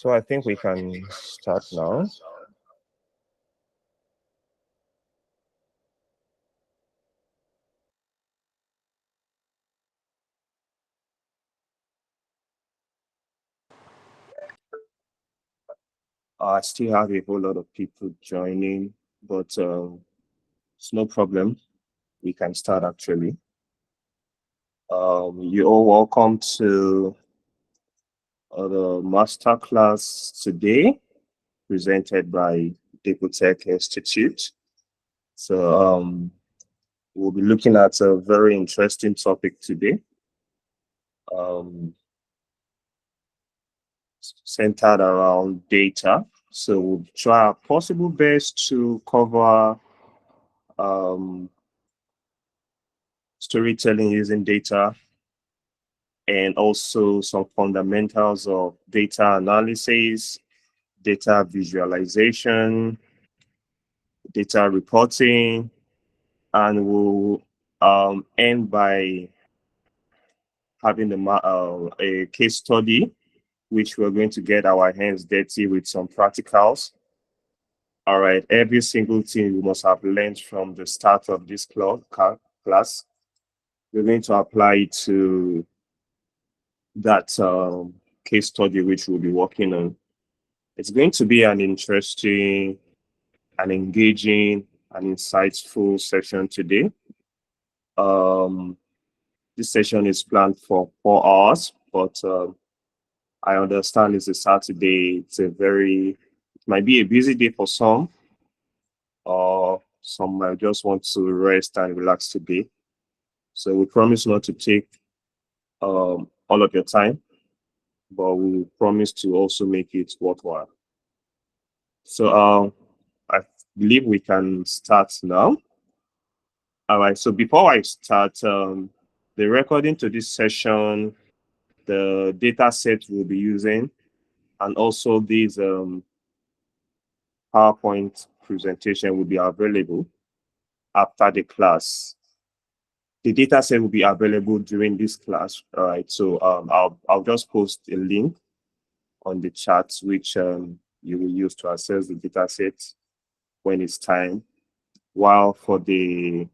So I think we can start now. I still have a whole lot of people joining, but it's no problem. We can start actually. You're all welcome to the masterclass today, presented by Tech Institute. So we'll be looking at a very interesting topic today, um, centered around data. So we'll try our possible best to cover um, storytelling using data and also some fundamentals of data analysis, data visualization, data reporting, and we'll end by having a case study, which we're going to get our hands dirty with some practicals. All right, every single thing we must have learned from the start of this class. We're going to apply it to that case study which we'll be working on. It's going to be an interesting, an engaging, and insightful session today. Um, this session is planned for 4 hours, but I understand it's a Saturday. It might be a busy day for some, or some might just want to rest and relax today. So we promise not to take all of your time, but we promise to also make it worthwhile. So I believe we can start now. All right. So before I start, the recording to this session, the data set we'll be using, and also these PowerPoint presentation will be available after the class. The data set will be available during this class. All right. So I'll just post a link on the chat, which you will use to access the data set when it's time. While for the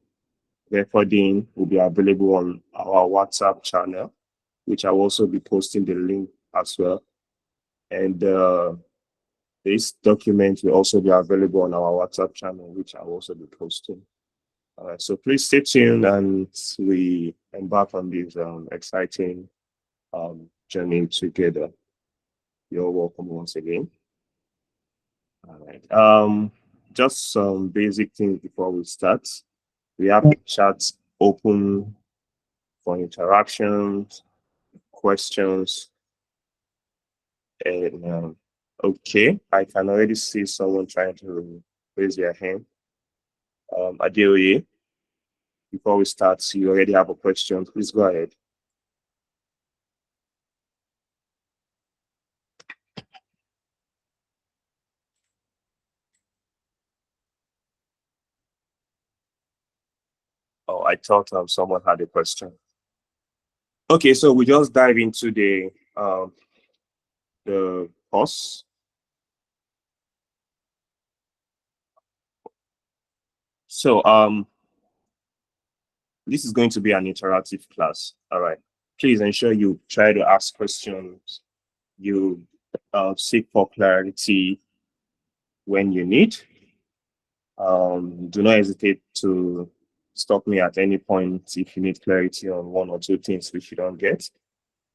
recording will be available on our WhatsApp channel, which I'll also be posting the link as well. And this document will also be available on our WhatsApp channel, which I'll also be posting. All right, so please stay tuned and we embark on this exciting journey together. You're welcome once again. All right. Just some basic things before we start. We have the chat open for interactions, questions, and okay, I can already see someone trying to raise their hand. Adeoye, before we start, you already have a question. Please go ahead. Oh, I thought someone had a question. Okay, so we just dive into the course. So this is going to be an interactive class. All right. Please ensure you try to ask questions. You seek for clarity when you need. Do not hesitate to stop me at any point if you need clarity on one or two things which you don't get.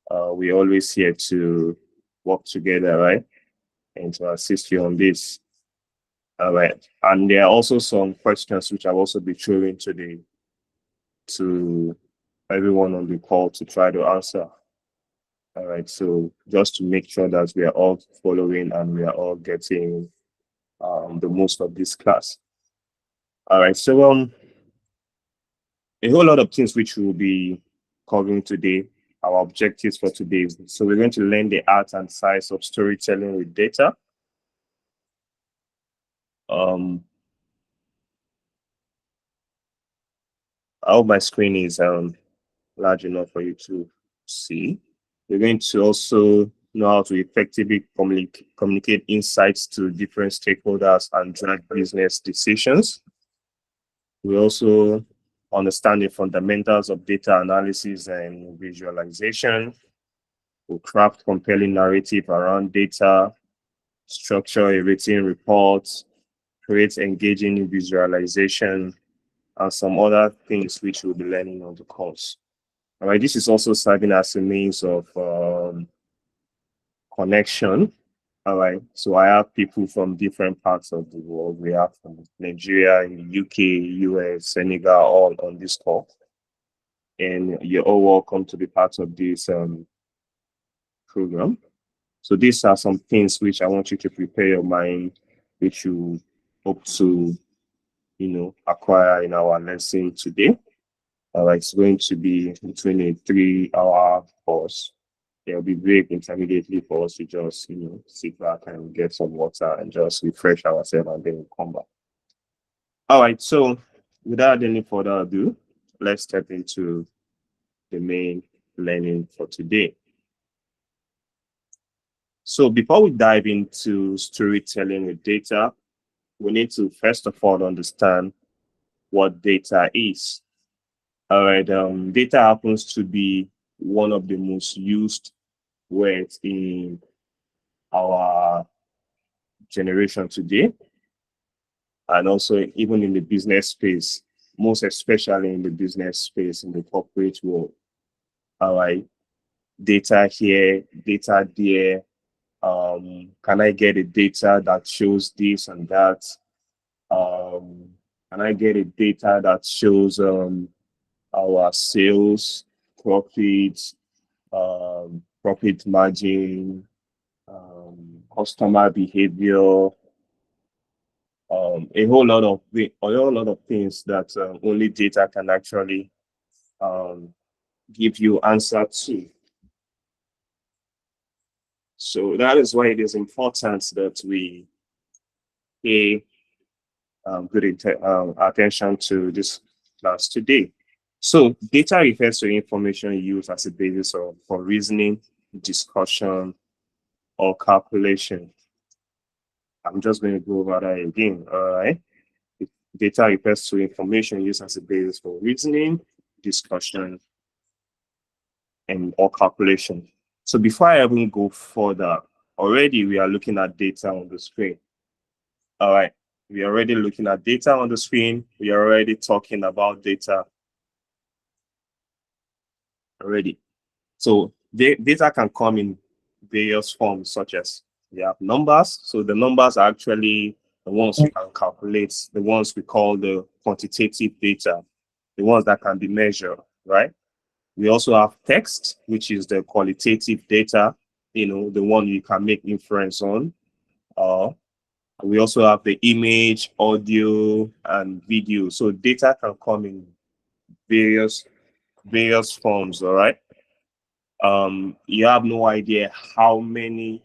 We're always here to work together, right? And to assist you on this. All right. And there are also some questions which I'll also be throwing to everyone on the call to try to answer. All right. So just to make sure that we are all following and we are all getting the most of this class. All right. So a whole lot of things which we'll be covering today. Our objectives for today. So we're going to learn the art and science of storytelling with data. I hope my screen is large enough for you to see. We're going to also know how to effectively communicate insights to different stakeholders and drive business decisions. We also understand the fundamentals of data analysis and visualization. We craft compelling narrative around data, structure a written report, create engaging visualization, and some other things which we'll be learning on the course. All right, this is also serving as a means of connection. All right, so I have people from different parts of the world. We have from Nigeria, UK, US, Senegal, all on this call. And you're all welcome to be part of this program. So these are some things which I want you to prepare your mind, which you hope to, acquire in our lesson today. It's going to be between a 3 hour course. There'll be break intermediately for us to just, sit back and get some water and just refresh ourselves and then we'll come back. All right. So without any further ado, let's step into the main learning for today. So before we dive into storytelling with data, we need to first of all understand what data is. All right, data happens to be one of the most used words in our generation today, and also even in the business space, most especially in the business space in the corporate world. All right, data here, data there. Can I get a data that shows this and that? Can I get a data that shows our sales, profits, profit margin, customer behavior, a whole lot of things that only data can actually um, give you answer to. So that is why it is important that we pay attention to this class today. So data refers to information used as a basis for reasoning, discussion, or calculation. I'm just going to go over that again. All right. Data refers to information used as a basis for reasoning, discussion, and or calculation. So before I even go further, already we are looking at data on the screen. All right. We are already looking at data on the screen. We are already talking about data already. So data can come in various forms, such as we have numbers. So the numbers are actually the ones we can calculate, the ones we call the quantitative data, the ones that can be measured, right? We also have text, which is the qualitative data, the one you can make inference on. Uh, we also have the image, audio, and video. So data can come in various forms, all right? You have no idea how many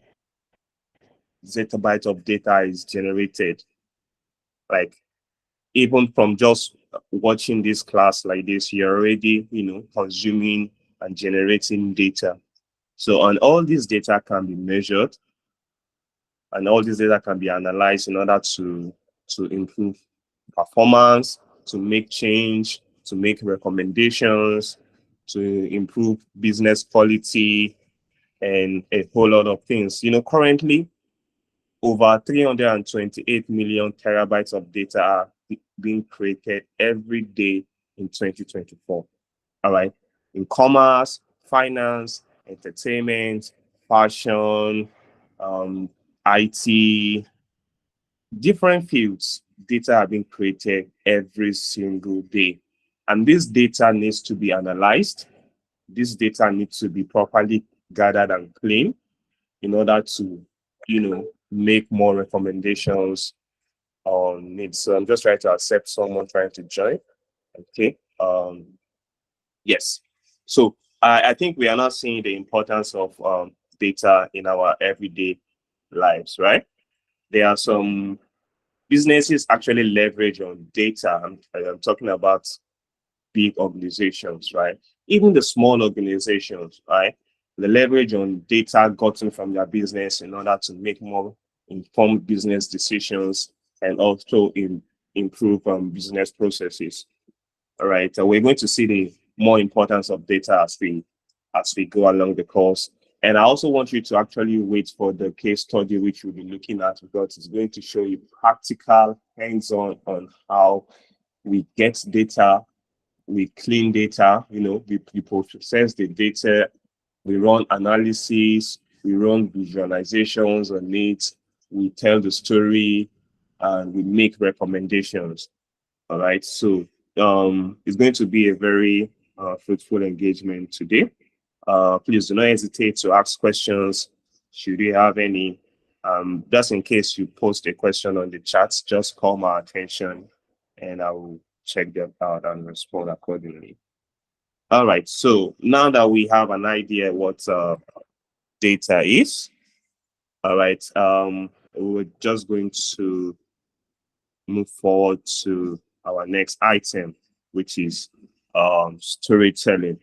zettabytes of data is generated. Like even from just watching this class like this, you're already, consuming and generating data. So, and all this data can be measured and all this data can be analyzed in order to improve performance, to make change, to make recommendations, to improve business quality, and a whole lot of things. Currently, over 328 million terabytes of data are being created every day in 2024. All right. In commerce, finance, entertainment, fashion, IT, different fields, data are being created every single day. And this data needs to be analyzed. This data needs to be properly gathered and cleaned in order to, make more recommendations on it. So I'm just trying to accept someone trying to join. Okay. Yes. So I think we are not seeing the importance of data in our everyday lives, right? There are some businesses actually leverage on data. I'm talking about big organizations, right? Even the small organizations, right? the leverage on data gotten from their business in order to make more informed business decisions and also improve business processes. All right, we're going to see the more importance of data as we go along the course. And I also want you to actually wait for the case study which we'll be looking at, because it's going to show you practical, hands-on on how we get data, we clean data, we process the data, we run analysis, we run visualizations on it, we tell the story, and we make recommendations. All right. So it's going to be a very fruitful engagement today. Please do not hesitate to ask questions. Should you have any, just in case you post a question on the chat, just call my attention and I will check them out and respond accordingly. All right. So now that we have an idea what data is, all right, we're just going to move forward to our next item, which is storytelling.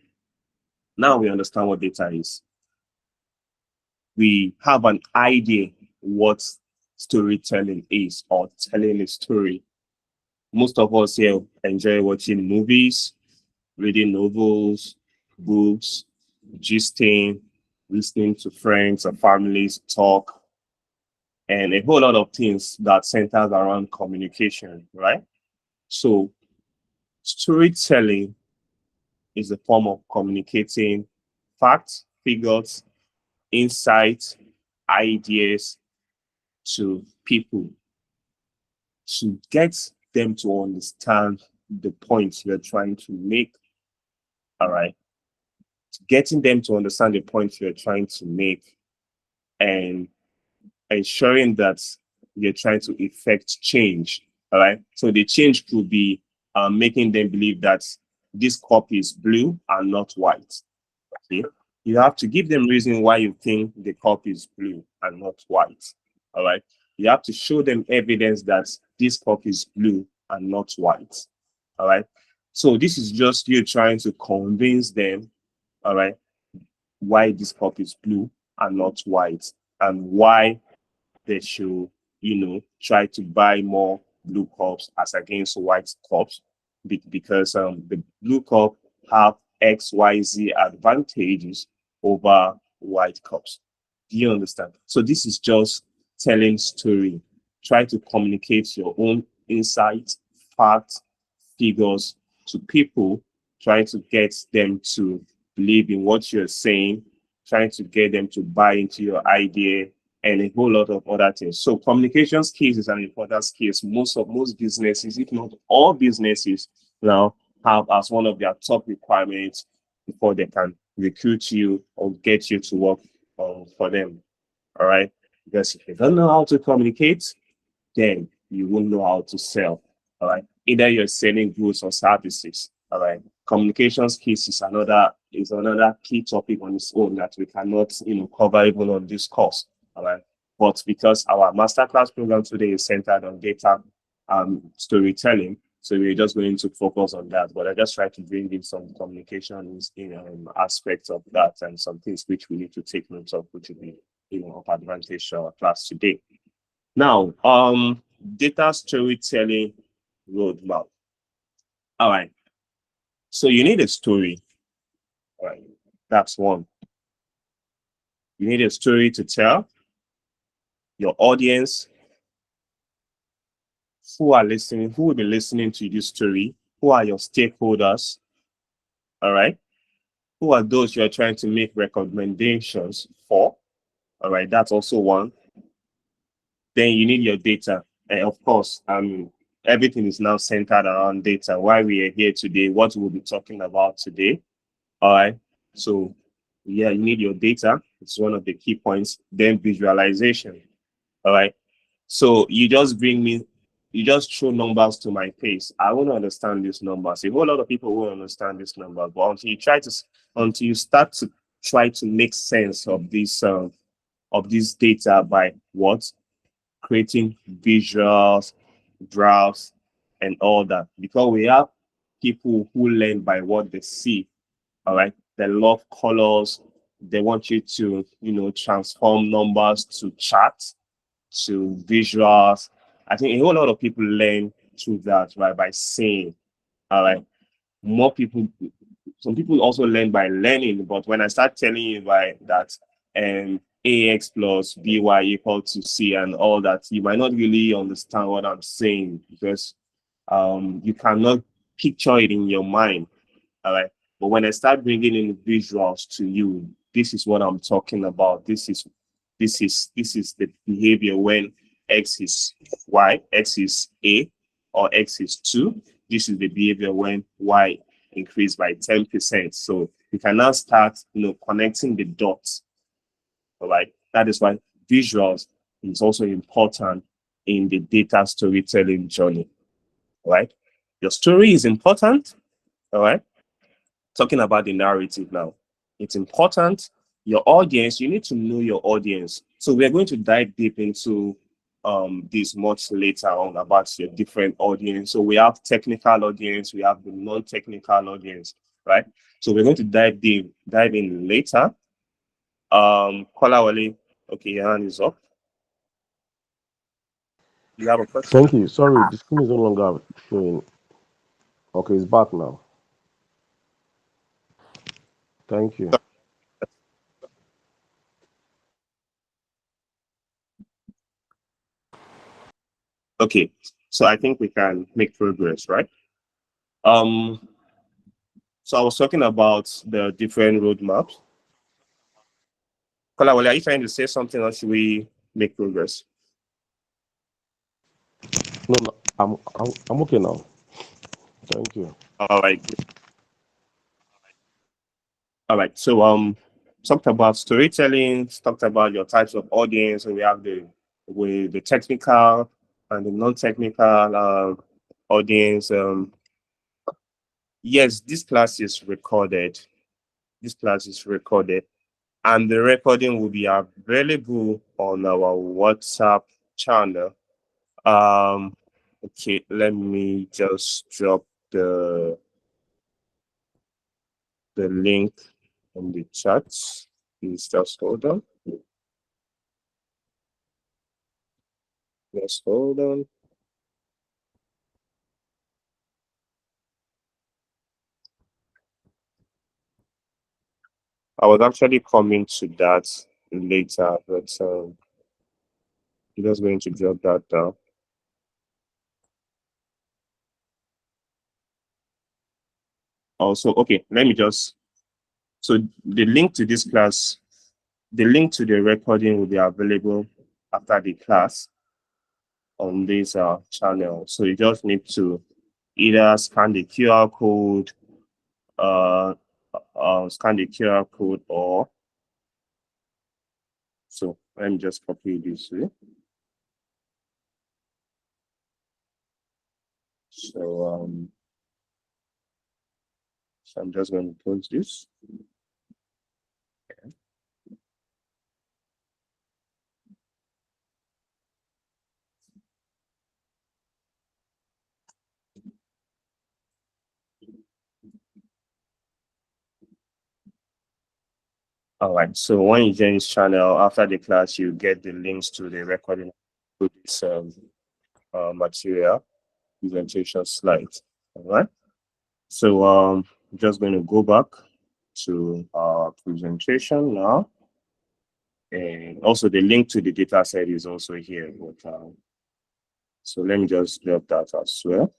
Now we understand what data is. We have an idea what storytelling is, or telling a story. Most of us here enjoy watching movies, reading novels, books, gisting, listening to friends or families talk, and a whole lot of things that centers around communication, right? So storytelling is a form of communicating facts, figures, insights, ideas to people to get them to understand the point you're trying to make. All right. Getting them to understand the point you're trying to make and ensuring that you're trying to effect change. All right. So the change could be making them believe that this cup is blue and not white. Okay. You have to give them reason why you think the cup is blue and not white. All right. You have to show them evidence that this cup is blue and not white. All right. So this is just you trying to convince them, all right, why this cup is blue and not white, and why they should, try to buy more blue cups as against white cups, because the blue cup have XYZ advantages over white cups. Do you understand? So this is just telling story. Try to communicate your own insights, facts, figures to people. Try to get them to believe in what you're saying. Trying to get them to buy into your idea and a whole lot of other things. So communication skills is an important skills. Most businesses, if not all businesses, now have as one of their top requirements before they can recruit you or get you to work for them. All right. Because if you don't know how to communicate, then you won't know how to sell. All right. Either you're selling goods or services. All right. Communication skills is another key topic on its own that we cannot, cover even on this course. All right. But because our masterclass program today is centered on data storytelling, so we're just going to focus on that. But I just try to bring in some communications aspects of that and some things which we need to take note of, which will be of advantage to our class today. Now, data storytelling roadmap. All right. So you need a story. All right. That's one. You need a story to tell your audience who are listening, who will be listening to this story, who are your stakeholders. All right. Who are those you are trying to make recommendations for? All right. That's also one. Then you need your data. And of course, everything is now centered around data. Why we are here today, what we'll be talking about today. All right. So, yeah, you need your data. It's one of the key points. Then visualization. All right. So you just throw numbers to my face. I want to understand these numbers. A whole lot of people won't understand these numbers, but until you start to try to make sense of this data by what? Creating visuals, graphs, and all that. Because we have people who learn by what they see. All right. They love colors, They want you to, transform numbers to charts, to visuals. I think a whole lot of people learn through that, right? By saying, all right, more people, some people also learn by learning, but when I start telling you by that ax plus by equal to c and all that, you might not really understand what I'm saying because you cannot picture it in your mind. All right. But when I start bringing in visuals to you, this is what I'm talking about. This is the behavior when x is y, x is a, or x is 2. This is the behavior when y increased by 10%. So you can now start, connecting the dots. All right. That is why visuals is also important in the data storytelling journey. All right. Your story is important. All right. Talking about the narrative now, it's important. Your audience, you need to know your audience. So we're going to dive deep into this much later on about your different audience. So we have technical audience, we have the non-technical audience, right? So we're going to dive in later. Kolawole, okay, your hand is up. You have a question? Thank you. Sorry, the screen is no longer showing. Okay, it's back now. Thank you. Okay, so I think we can make progress, right? Um, so I was talking about the different roadmaps. Kolawole, are you trying to say something or should we make progress? No, no, I'm okay now. Thank you. All right. All right. So talked about storytelling, talked about your types of audience, and we have the technical and the non-technical audience. Yes, this class is recorded. This class is recorded, and the recording will be available on our WhatsApp channel. Um, okay, let me just drop the the link in the chat. Please just hold on. Just hold on. I was actually coming to that later, but I'm just going to drop that down. Also, okay, let me just. So the link to this class, the link to the recording will be available after the class on this channel. So you just need to either scan the QR code, uh, scan the QR code, or so let me just copy this way. So so I'm just going to close this. All right. So when you join this channel after the class, you get the links to the recording to this material presentation slides. All right. So I'm just going to go back to our presentation now, and also the link to the data set is also here. But so let me just drop that as well.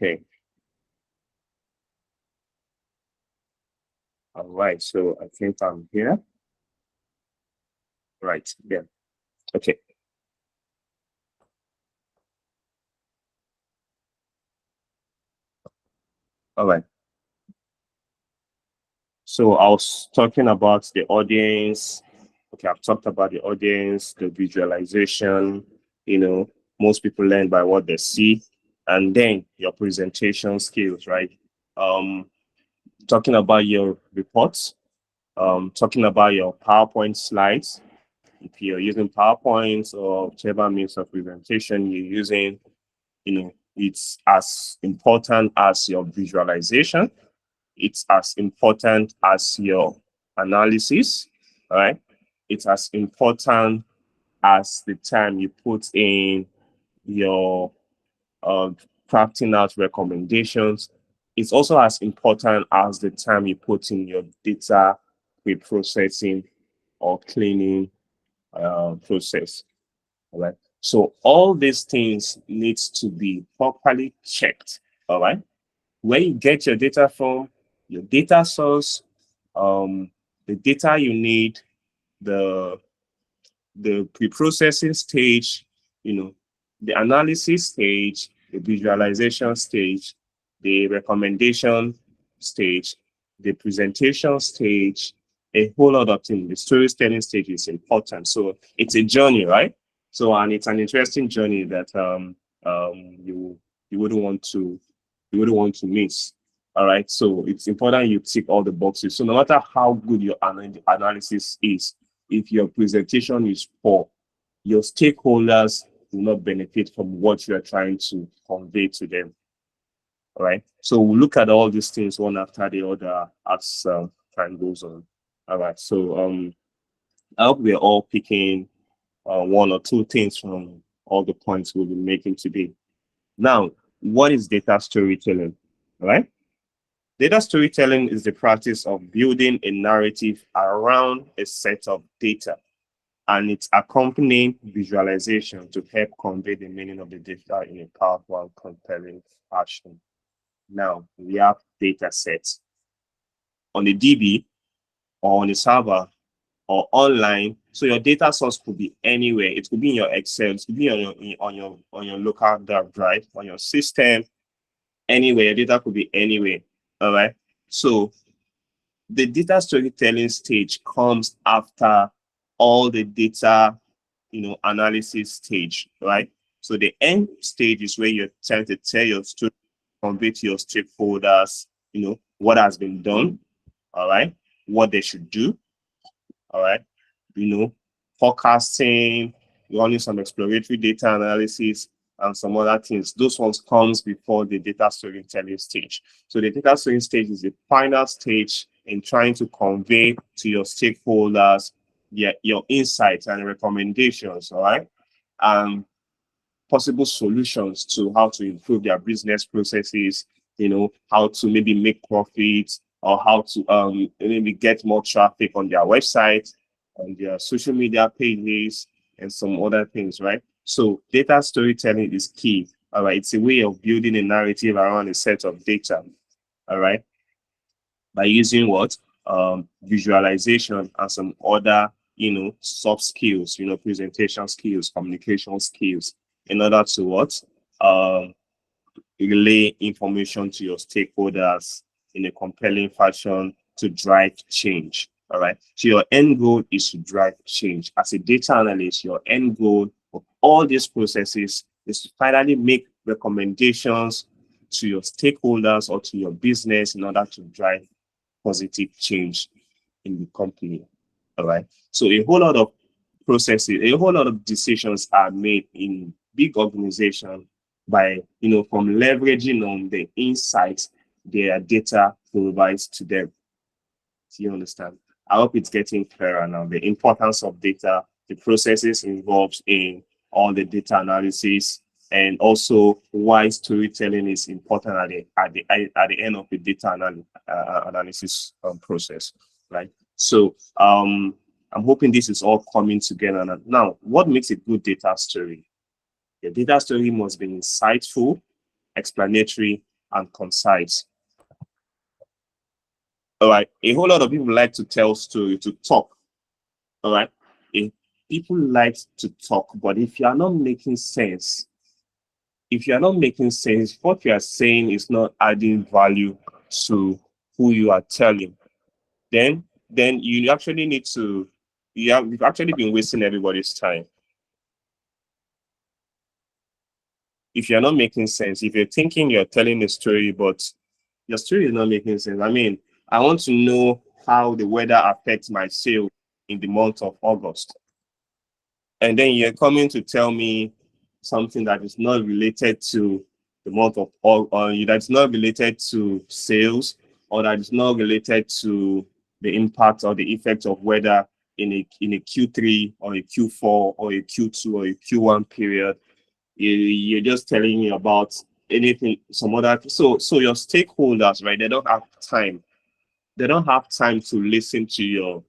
Okay. All right. So I think I'm here. Right. Yeah. Okay. All right. So I was talking about the audience. Okay, I've talked about the audience, the visualization. Most people learn by what they see, and then your presentation skills, right? Um, Talking about your reports, talking about your PowerPoint slides, If you're using PowerPoint or whichever means of presentation you're using, it's as important as your visualization. It's as important as your analysis, all right? It's as important as the time you put in your uh, crafting out recommendations. It's also as important as the time you put in your data pre-processing or cleaning process. All right. So all these things needs to be properly checked. All right. Where you get your data from, your data source, the data you need, the pre-processing stage, you know, the analysis stage, the visualization stage, the recommendation stage, the presentation stage, a whole lot of things. The storytelling stage is important. So it's a journey, right? So and it's an interesting journey that you wouldn't want to miss. All right. So it's important you tick all the boxes. So no matter how good your analysis is, if your presentation is poor, your stakeholders will not benefit from what you are trying to convey to them. All right. So we'll look at all these things one after the other as time goes on. All right. So I hope we're all picking one or two things from all the points we'll be making today. Now, what is data storytelling? All right. Data storytelling is the practice of building a narrative around a set of data and its accompanying visualization to help convey the meaning of the data in a powerful and compelling fashion. Now, we have data sets on the DB or on the server or online. So your data source could be anywhere. It could be in your Excel, it could be on your local drive, on your system, anywhere. Your data could be anywhere. All right. So the data storytelling stage comes after all the data, analysis stage, right? So the end stage is where you're trying to tell your story, convey to your stakeholders, what has been done, all right, what they should do, all right, you know, forecasting, running some exploratory data analysis, and some other things. Those ones comes before the data storytelling stage. So the data storytelling stage is the final stage in trying to convey to your stakeholders your insights and recommendations, all right? Possible solutions to how to improve their business processes, how to maybe make profits or how to maybe get more traffic on their website, on their social media pages, and some other things, right? So data storytelling is key. All right. It's a way of building a narrative around a set of data. All right. By using what? Visualization and some other, soft skills, presentation skills, communication skills in order to what? Um, Relay information to your stakeholders in a compelling fashion to drive change. All right. So your end goal is to drive change. As a data analyst, your end goal of all these processes is to finally make recommendations to your stakeholders or to your business in order to drive positive change in the company. All right. So a whole lot of processes, a whole lot of decisions are made in big organizations by, from leveraging on the insights their data provides to them. Do you understand? I hope it's getting clearer now. The importance of data, the processes involved in all the data analysis, and also why storytelling is important at the end of the data analysis process, right? So I'm hoping this is all coming together now. What makes a good data story? The data story must be insightful, explanatory, and concise. All right. A whole lot of people like to tell story, to talk. All right. If people like to talk, but if you are not making sense, what you are saying is not adding value to who you are telling, then you actually need to, you've actually been wasting everybody's time. If you're not making sense, if you're thinking you're telling a story, but your story is not making sense. I mean, I want to know how the weather affects my sale in the month of August. and then you're coming to tell me something that is not related to the month of or that's not related to sales, or that is not related to the impact or the effect of weather in a Q3 or a Q4 or a Q2 or a Q1 period. You're just telling me about anything, some other. So your stakeholders, right? They don't have time to listen to your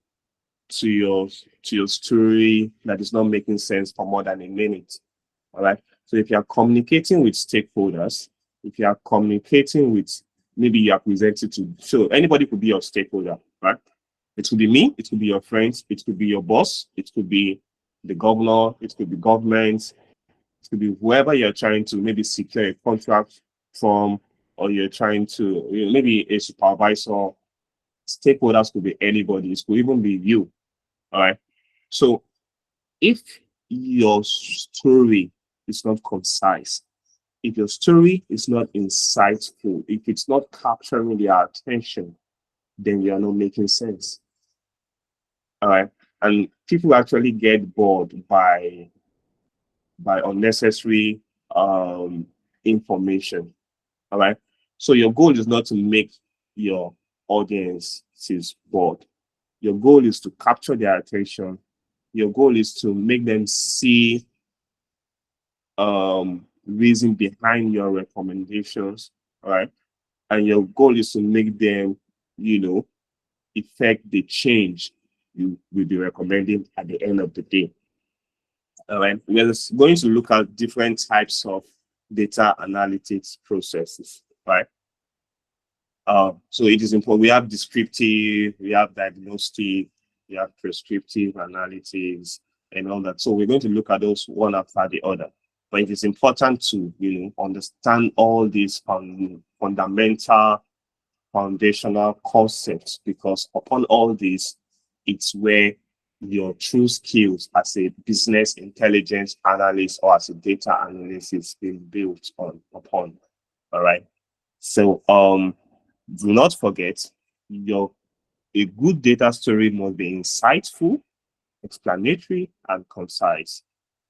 to your story that is not making sense for more than a minute. All right. So if you are communicating with stakeholders, if you are communicating with, maybe you are presenting to, so anybody could be your stakeholder, right? It could be me, it could be your friends, it could be your boss, it could be the governor, it could be government, it could be whoever you're trying to maybe secure a contract from, or you're trying to, maybe a supervisor. Stakeholders could be anybody, it could even be you. All right. So if your story is not concise, if your story is not insightful, if it's not capturing their attention, then you are not making sense. All right. And people actually get bored by unnecessary information. All right. So your goal is not to make your audience bored. Your goal is to capture their attention. Your goal is to make them see reason behind your recommendations. All right. And your goal is to make them, you know, effect the change you will be recommending at the end of the day. All right. We're going to look at different types of data analytics processes. Right. So it is important. We have descriptive, we have diagnostic, we have prescriptive analytics, and all that. So we're going to look at those one after the other. But it is important to, understand all these fundamental, foundational concepts, because upon all this, it's where your true skills as a business intelligence analyst or as a data analyst is being built upon. All right. So do not forget, your a good data story must be insightful, explanatory, and concise.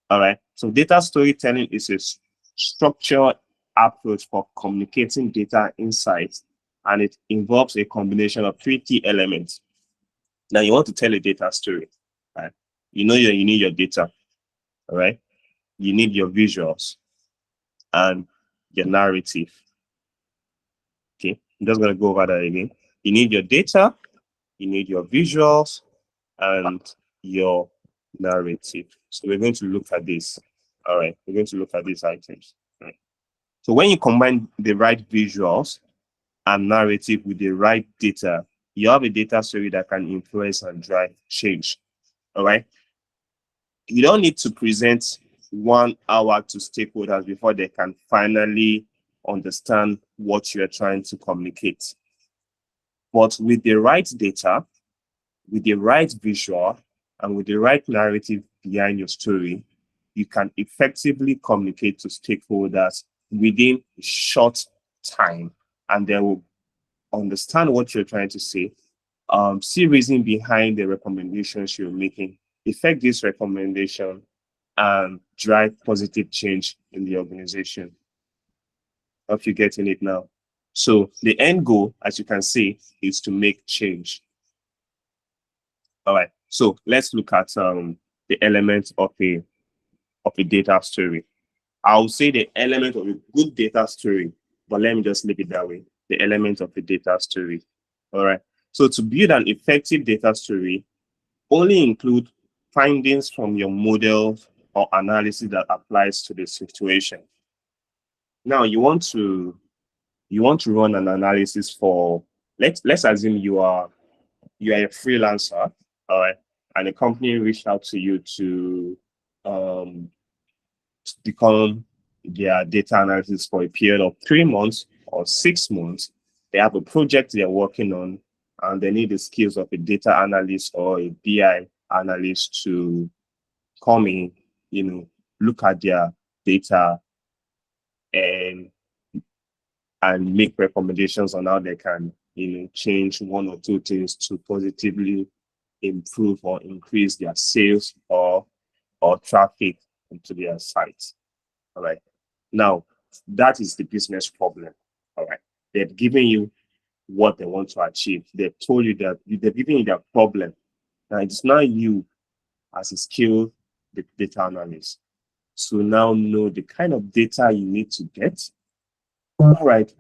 All right. So data storytelling is a structured approach for communicating data insights, and it involves a combination of three key elements. Now you want to tell a data story, right? You need your data, all right? You need your visuals and your narrative. Okay, I'm just gonna go over that again. You need your data, you need your visuals, and your narrative. So we're going to look at this. All right, we're going to look at these items. Right. So when you combine the right visuals and narrative with the right data, you have a data story that can influence and drive change. All right. You don't need to present 1 hour to stakeholders before they can finally understand what you're trying to communicate. But with the right data, with the right visual, and with the right narrative behind your story, you can effectively communicate to stakeholders within a short time, and they will understand what you're trying to say, see reason behind the recommendations you're making, effect this recommendation, and drive positive change in the organization. Hope you're getting it now. So the end goal, as you can see, is to make change. All right. So let's look at the elements of a data story. I'll say the element of a good data story, but let me just leave it that way. The element of a data story. All right. So to build an effective data story, only include findings from your model or analysis that applies to the situation. Now you want to run an analysis for, let's assume you are a freelancer, all right, and a company reached out to you to um, become their data analysis for a period of 3 months or 6 months. They have a project they're working on, and they need the skills of a data analyst or a BI analyst to come in, look at their data and make recommendations on how they can, change one or two things to positively improve or increase their sales, or traffic into their site. All right. Now, that is the business problem. All right. They've given you what they want to achieve. They've told you that they've given you their problem. Now it's not you as a skilled data analyst to now know the kind of data you need to get. All right.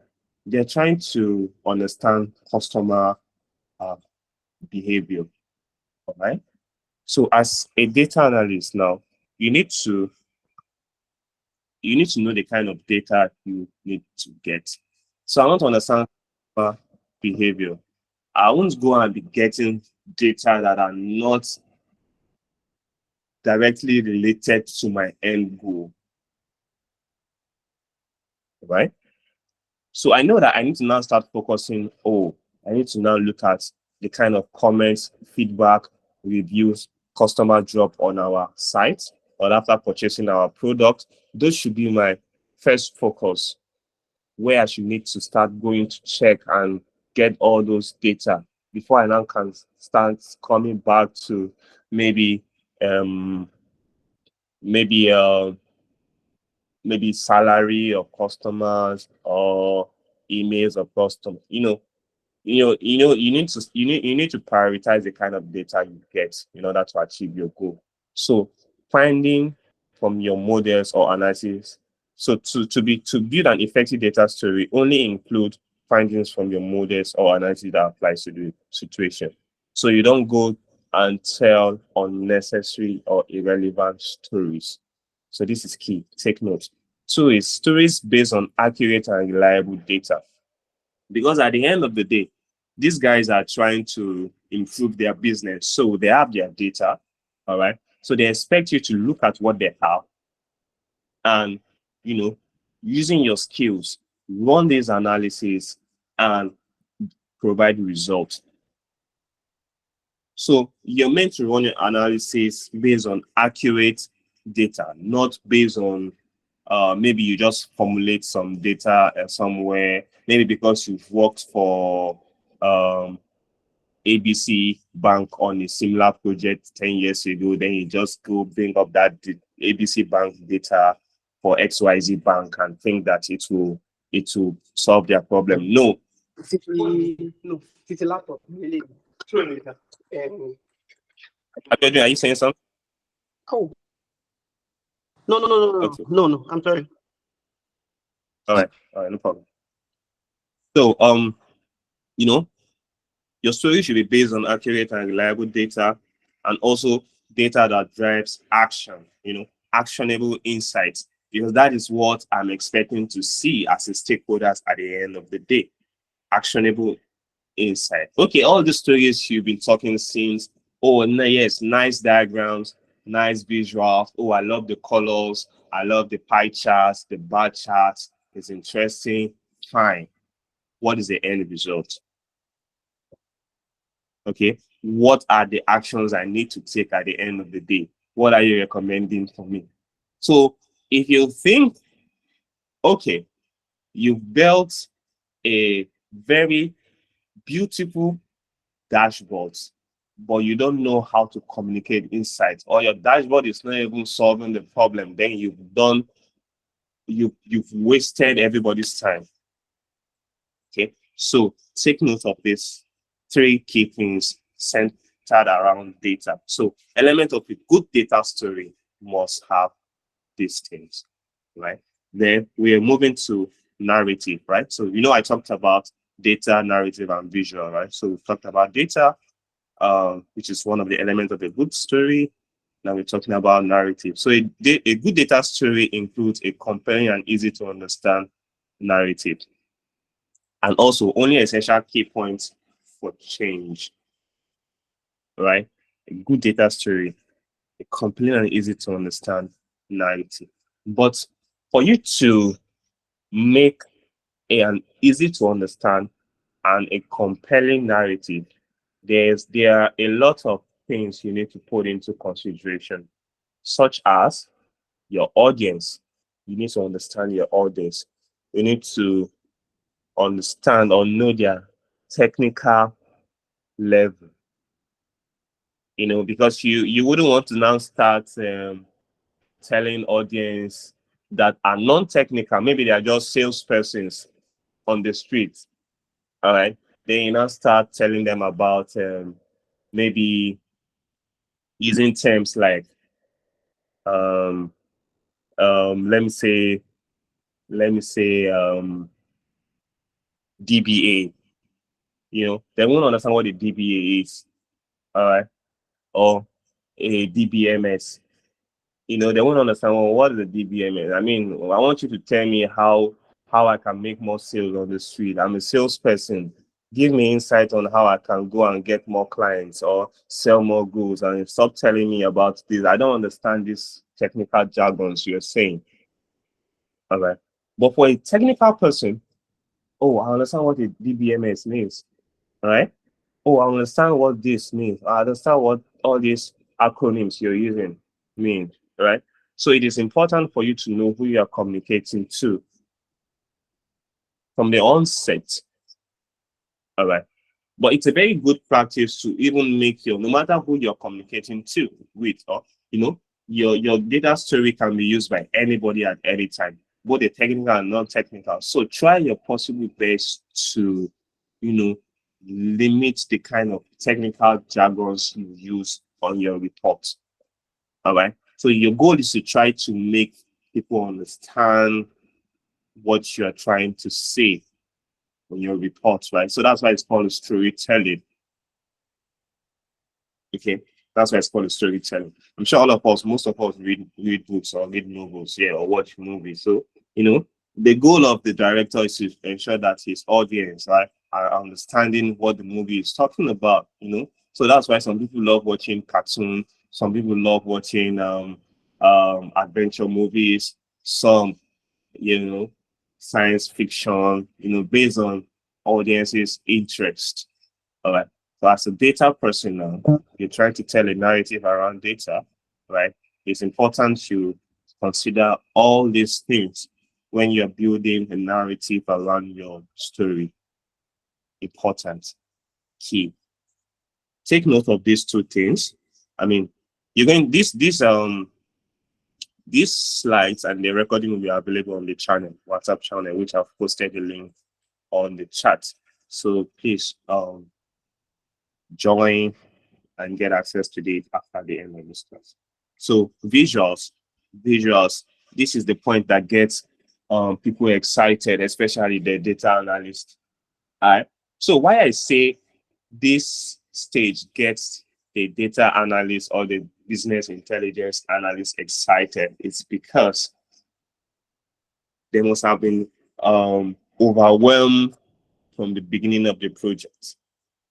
They're trying to understand customer uh, behavior. All right. So as a data analyst now, you need to you need to know the kind of data you need to get. So I want to understand behavior. I won't go and be getting data that are not directly related to my end goal, right? So I know that I need to now start focusing. Oh, I need to now look at the kind of comments, feedback, reviews customer drop on our site or after purchasing our product. Those should be my first focus, where I should need to start going to check and get all those data before I now can start coming back to maybe um maybe uh maybe salary of customers or emails of customers. You need to prioritize the kind of data you get in order to achieve your goal. So finding from your models or analysis. So to build an effective data story, only include findings from your models or analysis that applies to the situation. So you don't go and tell unnecessary or irrelevant stories. So this is key. Take note. Two is stories based on accurate and reliable data. Because at the end of the day, these guys are trying to improve their business. So they have their data, all right? So they expect you to look at what they have and, you know, using your skills, run these analysis and provide results. So you're meant to run your analysis based on accurate data, not based on maybe you just formulate some data somewhere, maybe because you've worked for ABC Bank on a similar project 10 years ago, then you just go bring up that ABC Bank data for XYZ Bank and think that it will solve their problem. No. No, it's a laptop. Really. Are you saying something? Oh. No. Okay. No. I'm sorry. All right, no problem. So you know, your story should be based on accurate and reliable data and also data that drives action, actionable insights, because that is what I'm expecting to see as a stakeholders at the end of the day. Actionable insight. Okay, all the stories you've been talking since, oh, yes, nice diagrams, nice visuals. Oh, I love the colors. I love the pie charts, the bar charts. It's interesting. Fine. What is the end result? Okay, what are the actions I need to take at the end of the day? What are you recommending for me? So if you think, okay, you've built a very beautiful dashboard, but you don't know how to communicate insights, or your dashboard is not even solving the problem, then you've wasted everybody's time. Okay, so take note of this three key things centered around data. So, element of a good data story must have these things, right? Then we are moving to narrative, right? So, I talked about data, narrative, and visual, right? So, we've talked about data, which is one of the elements of a good story. Now we're talking about narrative. So, a good data story includes a compelling and easy to understand narrative, and also only essential key points for change, right? A good data story, a complete and easy to understand narrative. But for you to make an easy to understand and a compelling narrative, there are a lot of things you need to put into consideration, such as your audience. You need to understand your audience. You need to understand or know their technical level, because you wouldn't want to now start telling audience that are non-technical, maybe they are just salespersons on the street. All right. Then you now start telling them about maybe using terms like um, let me say DBA. They won't understand what the DBA is. All right. Or a DBMS. They won't understand, well, what is the DBMS. I mean, I want you to tell me how I can make more sales on the street. I'm a salesperson. Give me insight on how I can go and get more clients or sell more goods, and stop telling me about this. I don't understand this technical jargons you're saying. All right. But for a technical person, oh, I understand what a DBMS means. All right. Oh, I understand what this means. I understand what all these acronyms you're using mean, right? So it is important for you to know who you are communicating to from the onset, all right? But it's a very good practice to even make no matter who you're communicating to with, or your data story can be used by anybody at any time, both the technical and non-technical. So try your possible best to, limit the kind of technical jargons you use on your report. All right. So your goal is to try to make people understand what you are trying to say on your report, right? So that's why it's called storytelling. Okay, that's why it's called storytelling. I'm sure all of us, most of us read books or read novels, yeah, or watch movies. So the goal of the director is to ensure that his audience, right, are understanding what the movie is talking about. So that's why some people love watching cartoon, some people love watching adventure movies, some science fiction, based on audience's interest. All right. So as a data person now, you're trying to tell a narrative around data, right? It's important to consider all these things when you're building a narrative around your story. Important, key. Take note of these two things. I mean, you're going these slides and the recording will be available on the channel, WhatsApp channel, which I've posted the link on the chat. So please join and get access to it after the end of this class. So visuals. This is the point that gets people excited, especially the data analyst. All right. So why I say this stage gets the data analyst or the business intelligence analyst excited is because they must have been overwhelmed from the beginning of the project.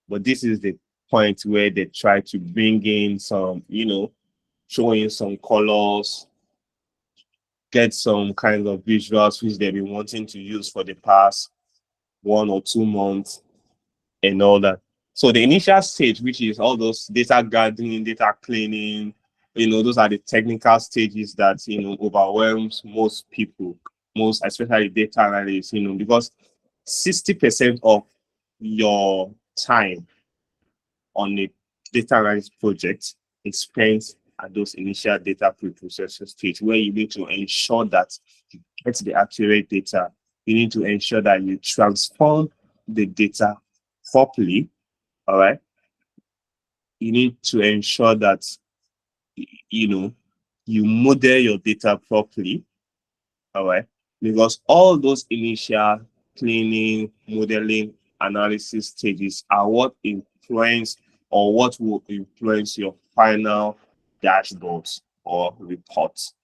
But this is the point where they try to bring in some, showing some colors, get some kind of visuals which they've been wanting to use for the past 1 or 2 months and all that. So the initial stage, which is all those data gathering, data cleaning, those are the technical stages that, overwhelms most people, most especially data analysts, because 60% of your time on a data analysis project is spent at those initial data pre-processing stage where you need to ensure that you get the accurate data. You need to ensure that you transform the data properly. All right. You need to ensure that you model your data properly. All right. Because all those initial cleaning, modeling, analysis stages are what influence or what will influence your final dashboards or reports.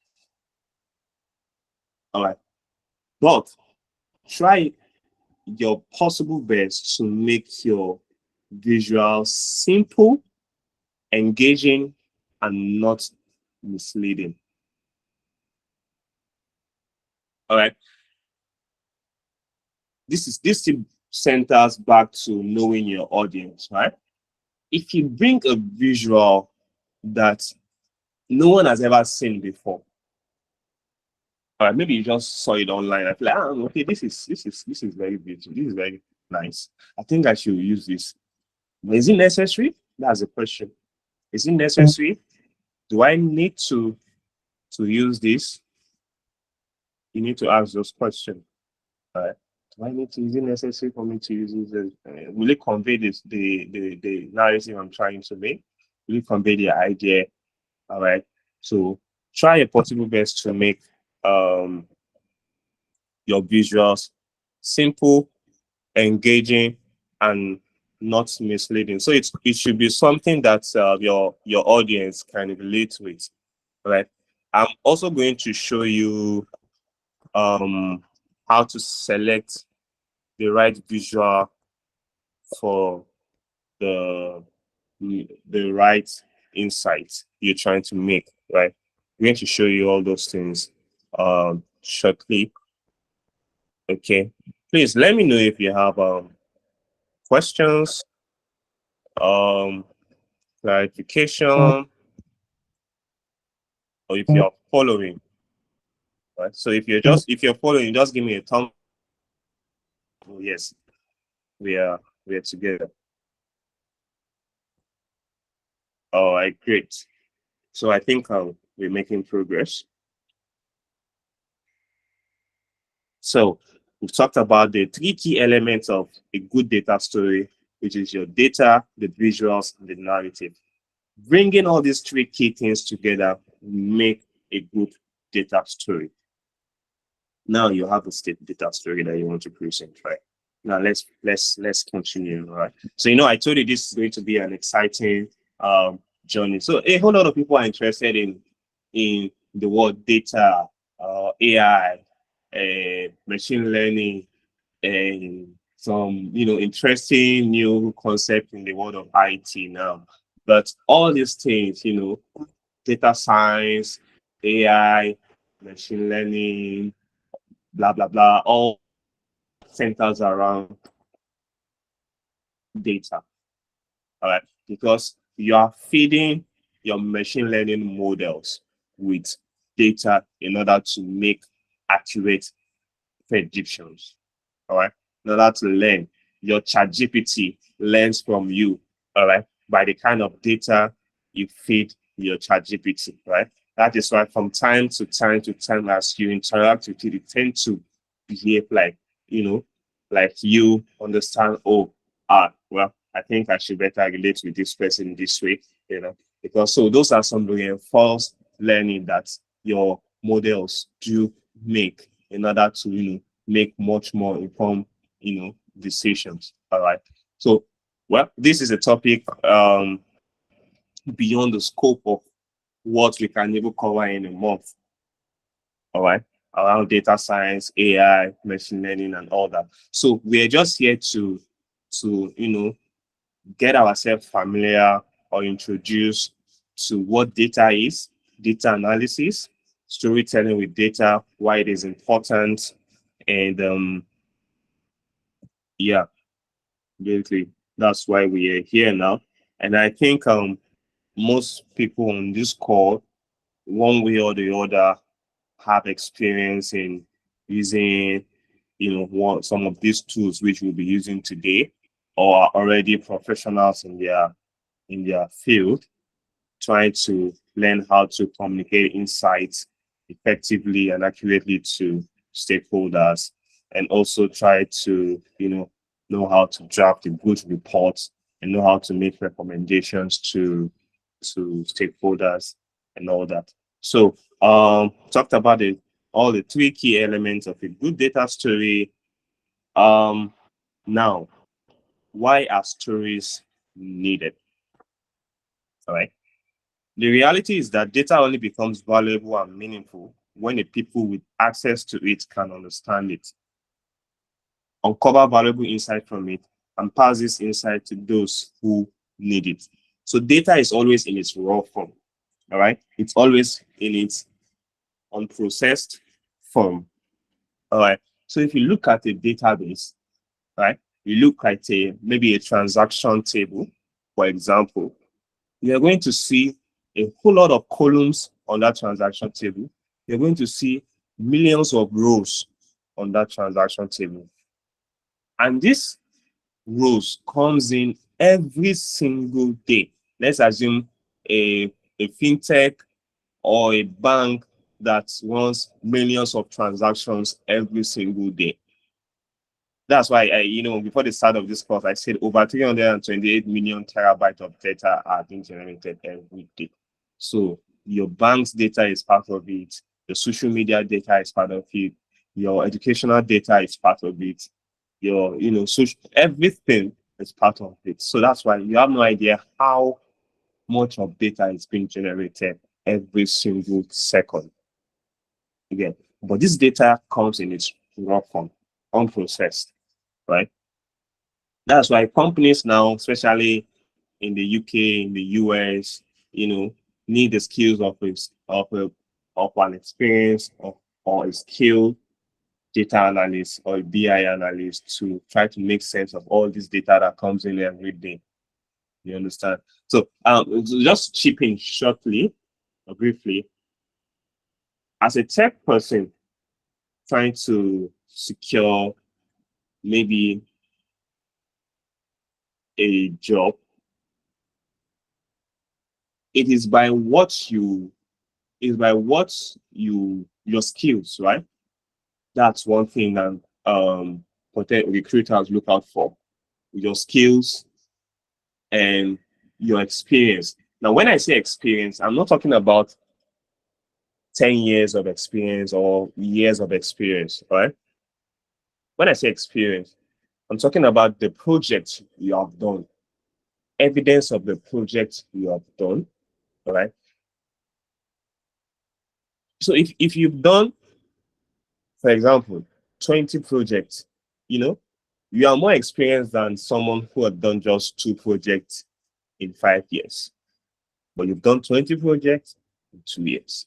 All right. But try your possible best to make your visuals simple, engaging, and not misleading. All right. This centers back to knowing your audience, right? If you bring a visual that no one has ever seen before, all right, maybe you just saw it online. I feel like, okay, this is very beautiful. This is very nice. I think I should use this. But is it necessary? That's the question. Is it necessary? Do I need to to use this, you need to ask those questions. Right? Do I need to, is it necessary for me to use this? Will it convey this the narrative I'm trying to make? Will it convey the idea? All right. So try your possible best to make um your visuals simple, engaging, and not misleading. So it should be something that your audience can relate with. Right. I'm also going to show you how to select the right visual for the the right insight you're trying to make, right? I'm going to show you all those things shortly. Okay. Please let me know if you have questions, um clarification, or if you're following. Right. So if you're following, just give me a thumb. Oh, yes, we are together. All right, great. So I think we're making progress. So we've talked about the three key elements of a good data story, which is your data, the visuals, and the narrative. Bringing all these three key things together make a good data story. Now you have a state data story that you want to present, right? Now let's continue, right? So I told you this is going to be an exciting journey. So a whole lot of people are interested in the word data, AI, machine learning, and some interesting new concept in the world of IT now. But all these things, data science, AI, machine learning, blah blah blah, all centers around data. All right, because you are feeding your machine learning models with data in order to make accurate predictions. All right, in order to learn, your chat GPT learns from you. All right, by the kind of data you feed your chat GPT. Right, that is why from time to time, as you interact with it, it tends to behave like like you understand. Oh, well, I think I should better relate with this person this way. Because so those are some reinforced learning that your models do make in order to make much more informed decisions. All right. So well, this is a topic beyond the scope of what we can even cover in a month. All right, around data science, AI, machine learning, and all that. So we're just here to get ourselves familiar or introduce to what data is, data analysis, storytelling with data, why it is important, and yeah, basically that's why we are here now. And I think most people on this call, one way or the other, have experience in using some of these tools which we'll be using today, or are already professionals in their field, trying to learn how to communicate insights effectively and accurately to stakeholders, and also try to know how to draft a good report and know how to make recommendations to stakeholders and all that. So talked about all the three key elements of a good data story. Now, why are stories needed? All right. The reality is that data only becomes valuable and meaningful when the people with access to it can understand it, uncover valuable insight from it, and pass this insight to those who need it. So data is always in its raw form. All right. It's always in its unprocessed form. All right. So if you look at a database, right, you look at maybe a transaction table, for example, you're going to see a whole lot of columns on that transaction table. You're going to see millions of rows on that transaction table. And this rows comes in every single day. Let's assume a fintech or a bank that runs millions of transactions every single day. That's why before the start of this course, I said over 328 million terabytes of data are being generated every day. So your bank's data is part of it, your social media data is part of it, your educational data is part of it, your social, everything is part of it. So that's why you have no idea how much of data is being generated every single second. Again, but this data comes in its raw form, unprocessed, right? That's why companies now, especially in the UK, in the US, need the skills of an experience or a skilled data analyst or a BI analyst to try to make sense of all this data that comes in every day. You understand? So just chipping shortly or briefly, as a tech person trying to secure maybe a job, it is by what you is by what your skills, right? That's one thing that potential recruiters look out for. Your skills and your experience. Now, when I say experience, I'm not talking about 10 years of experience or years of experience, right? When I say experience, I'm talking about the project you have done, evidence of the project you have done, all right? So if you've done, for example, 20 projects, you know, you are more experienced than someone who had done just 2 projects in 5 years. But you've done 20 projects in 2 years.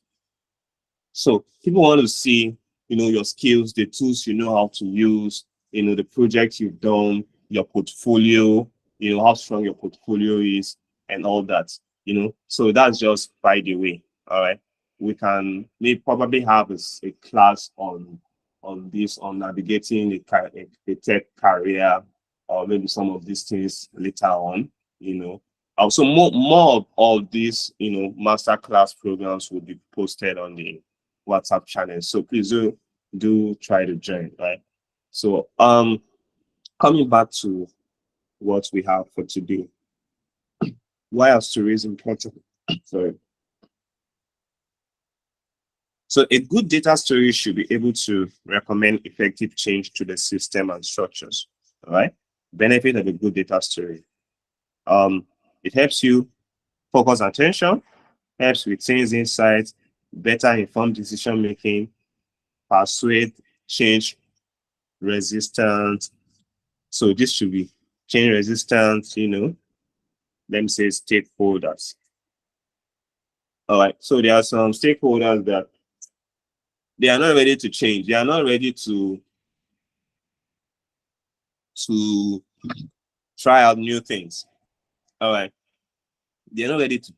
So people want to see, your skills, the tools you know how to use, the projects you've done, your portfolio, how strong your portfolio is, and all that. So that's just by the way. All right. We can maybe probably have a class on this, on navigating a tech career, or maybe some of these things later on. Also more of all these, masterclass programs will be posted on the WhatsApp channel. So please do try to join, right? So coming back to what we have for today. Why are stories important? Sorry. So a good data story should be able to recommend effective change to the system and structures. All right. Benefit of a good data story. It helps you focus attention, helps retain insights, better informed decision making, persuade, change resistant. So this should be change resistant, let me say stakeholders. All right. So there are some stakeholders that they are not ready to change. They are not ready to try out new things. All right. They're not ready to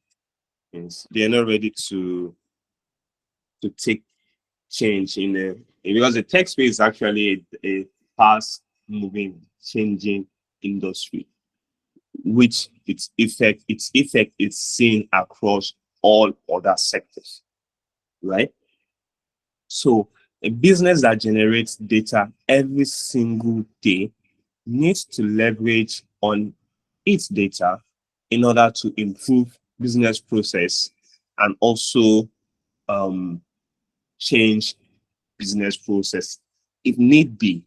things. They're not ready to take change because the tech space is actually a fast moving, changing industry, which its effect is seen across all other sectors, right? So a business that generates data every single day needs to leverage on its data in order to improve business process and also change business process if need be.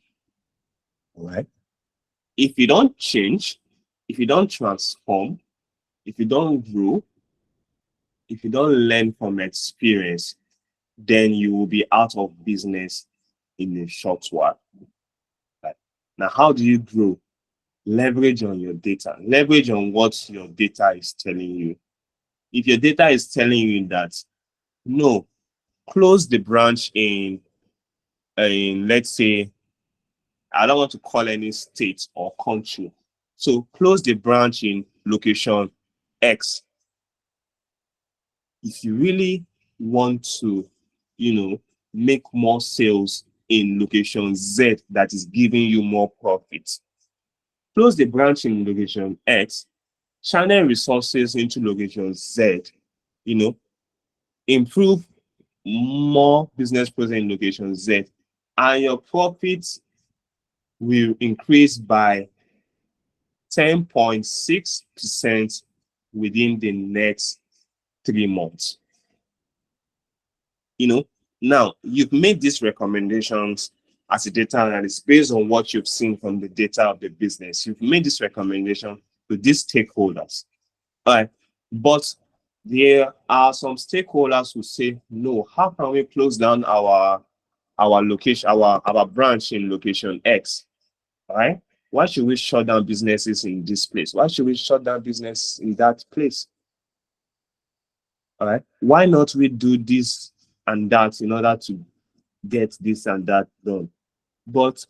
All right. If you don't change, if you don't transform, if you don't grow, if you don't learn from experience, then you will be out of business in a short while. Right? Now, how do you grow? Leverage on your data. Leverage on what your data is telling you. If your data is telling you that, no, close the branch in let's say, I don't want to call any state or country. So close the branch in location X. If you really want to, make more sales in location Z that is giving you more profit, close the branch in location X, channel resources into location Z, improve more business process in location Z, and your profits will increase by 10.6% within the next 3 months. Now you've made these recommendations as a data analyst based on what you've seen from the data of the business. You've made this recommendation to these stakeholders. All right. But there are some stakeholders who say, no, how can we close down our location, our branch in location X? All right. Why should we shut down businesses in this place? Why should we shut down business in that place? All right. Why not we do this and that in order to get this and that done? But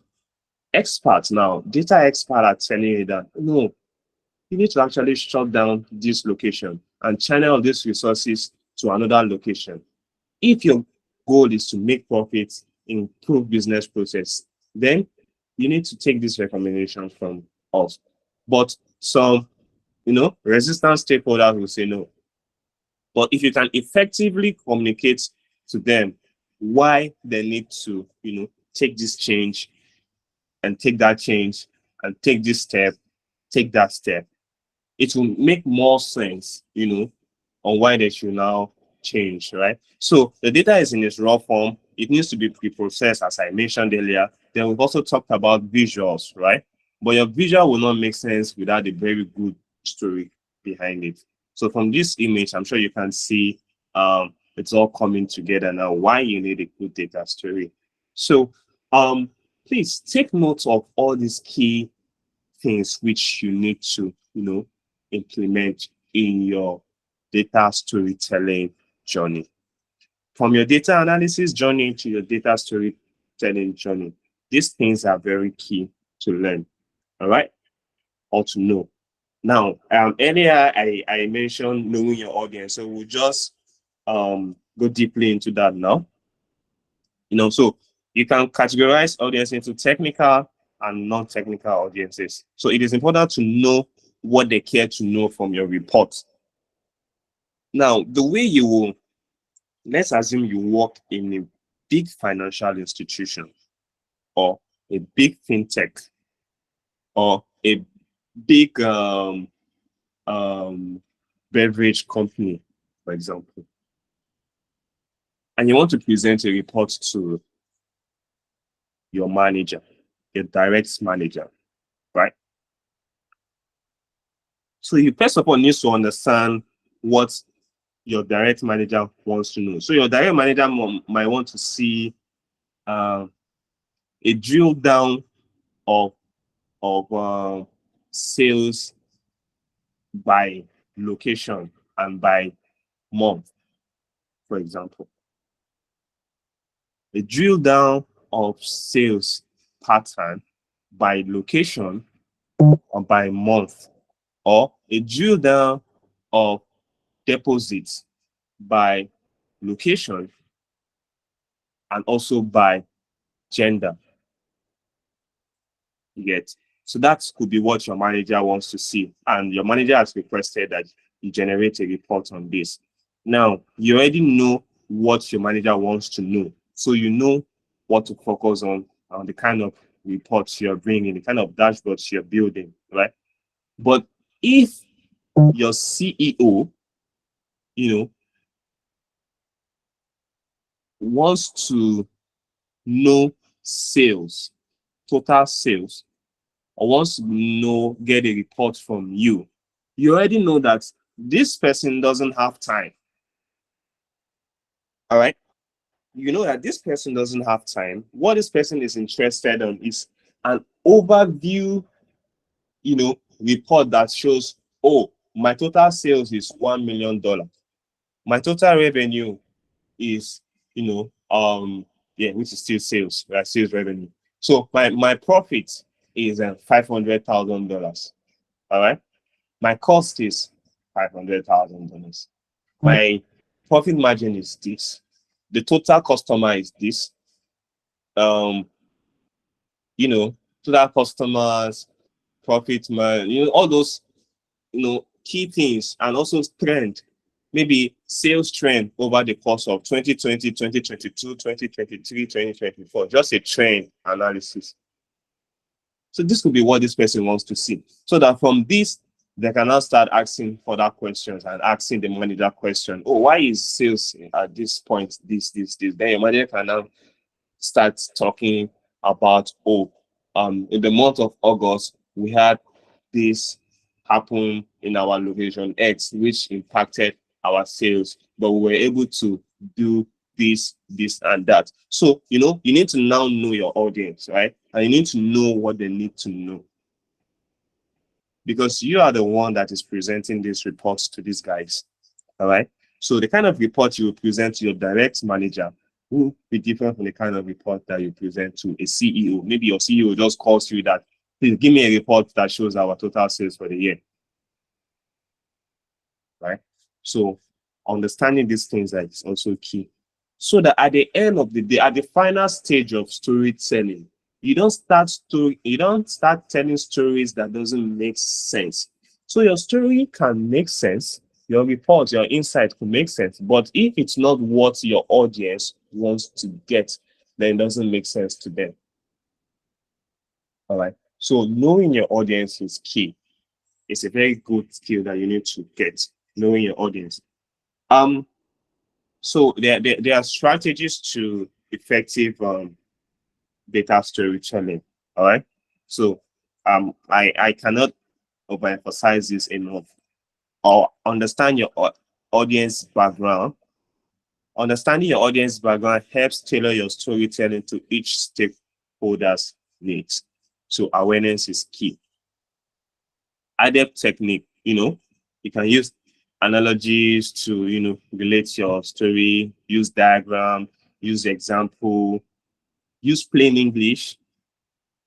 experts now, data experts are telling you that no, you need to actually shut down this location and channel these resources to another location. If your goal is to make profits, improve business process, then you need to take these recommendations from us. But some, resistant stakeholders will say no. But if you can effectively communicate to them why they need to, take this change and take that change and take this step, take that step, it will make more sense, on why they should now change, right? So the data is in its raw form. It needs to be pre-processed, as I mentioned earlier. Then we've also talked about visuals, right? But your visual will not make sense without a very good story behind it. So from this image, I'm sure you can see it's all coming together now, why you need a good data story. So please take note of all these key things which you need to, implement in your data storytelling journey. From your data analysis journey to your data storytelling journey, these things are very key to learn, all right, or to know. Now, earlier I mentioned knowing your audience, so we'll just go deeply into that now. So you can categorize audience into technical and non-technical audiences. So it is important to know what they care to know from your report. Now, the way you will, let's assume you work in a big financial institution or a big fintech or a big beverage company, for example, and you want to present a report to your manager, your direct manager, right? So you first of all need to understand what your direct manager wants to know. So your direct manager might want to see a drill down of sales by location and by month, for example. A drill down of sales pattern by location or by month, or a drill down of deposits by location and also by gender. You get? So that could be what your manager wants to see. And your manager has requested that you generate a report on this. Now, you already know what your manager wants to know. So you know what to focus on the kind of reports you're bringing, the kind of dashboards you're building, right? But if your CEO, wants to know sales, total sales, or wants to get a report from you, you already know that this person doesn't have time. All right. You know that this person doesn't have time. What this person is interested in is an overview, report that shows, oh, my total sales is $1 million. My total revenue is, which is still sales, right? Sales revenue. So my profit is $500,000. All right. My cost is $500,000. My profit margin is this. The total customer is this. Total customers, profit margin, all those, key things, and also trend. maybe sales trend over the course of 2020, 2022, 2023, 2024, just a trend analysis. So this could be what this person wants to see. So that from this, they can now start asking further questions and asking the manager question. Oh, why is sales at this point, this? Then your manager can now start talking about, oh, in the month of August, we had this happen in our location X, which impacted our sales, but we were able to do this, and that. So, you need to now know your audience, right? And you need to know what they need to know. Because you are the one that is presenting these reports to these guys. All right. So the kind of report you will present to your direct manager will be different from the kind of report that you present to a CEO. Maybe your CEO just calls you that, please give me a report that shows our total sales for the year. Right? So understanding these things is also key. So that at the end of the day, at the final stage of storytelling, you don't start telling stories that doesn't make sense. So your story can make sense, your report, your insight can make sense, but if it's not what your audience wants to get, then it doesn't make sense to them. All right. So knowing your audience is key. It's a very good skill that you need to get, knowing your audience. So there are strategies to effective data storytelling. All right. So I cannot overemphasize this enough. Or understand your audience background. Understanding your audience background helps tailor your storytelling to each stakeholder's needs. So awareness is key. Adept technique, you can use analogies to, relate your story, use diagram, use example, use plain English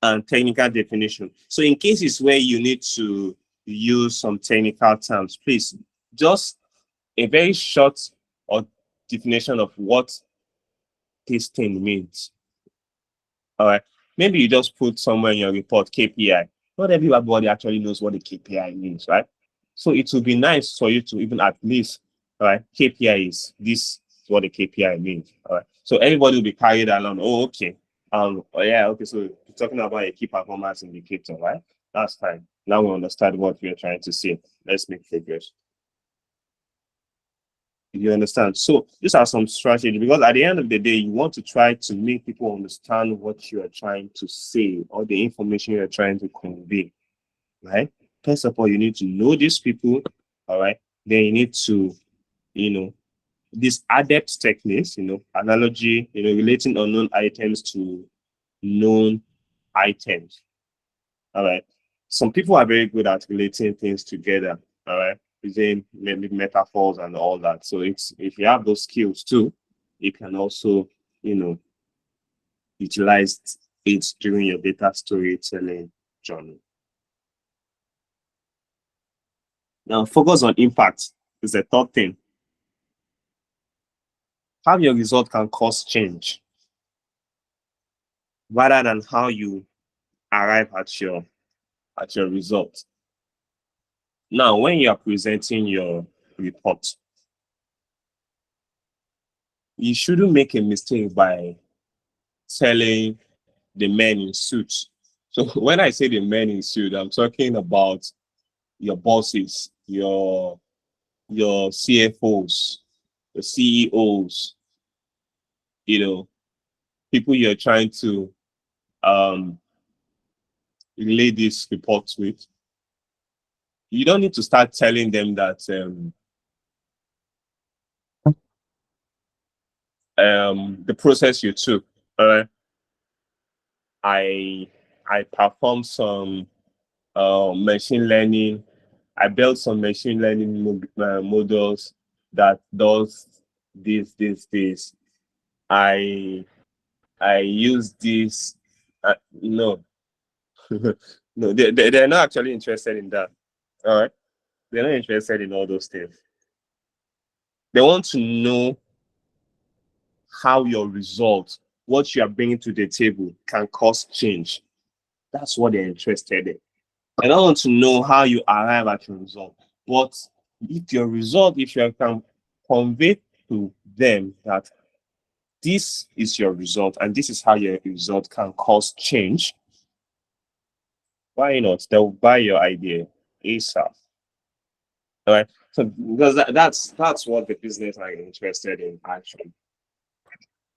and technical definition. So in cases where you need to use some technical terms, please just a very short or definition of what this thing means. All right. Maybe you just put somewhere in your report KPI. Not everybody actually knows what the KPI means, right? So it would be nice for you to even at least, all right, KPI is this is what the KPI means. All right. So everybody will be carried along. Oh, okay. Oh yeah, okay. So you're talking about a key performance indicator, right? That's fine. Now we understand what we're trying to see. Let's make progress. You understand? So these are some strategies, because at the end of the day, you want to try to make people understand what you are trying to say or the information you're trying to convey, right? First of all, you need to know these people, all right? Then you need to, these adept techniques, analogy, relating unknown items to known items, all right? Some people are very good at relating things together, all right? Using maybe metaphors and all that. So if you have those skills too, you can also, utilize it during your data storytelling journey. Now, focus on impact is the third thing. How your result can cause change rather than how you arrive at your result. Now, when you are presenting your report, you shouldn't make a mistake by telling the men in suits. So when I say the men in suit, I'm talking about your bosses, your CFOs, the CEOs, people you're trying to relay this report with. You don't need to start telling them that the process you took. I performed some machine learning. I built some machine learning models that does this. I use this. No, no, they're not actually interested in that. All right, they're not interested in all those things. They want to know how your results, what you are bringing to the table, can cause change. That's what they're interested in. I don't want to know how you arrive at your result. But if your result, if you can convey to them that this is your result and this is how your result can cause change, why not? They'll buy your idea ASAP. All right. So because that's what the business are interested in actually.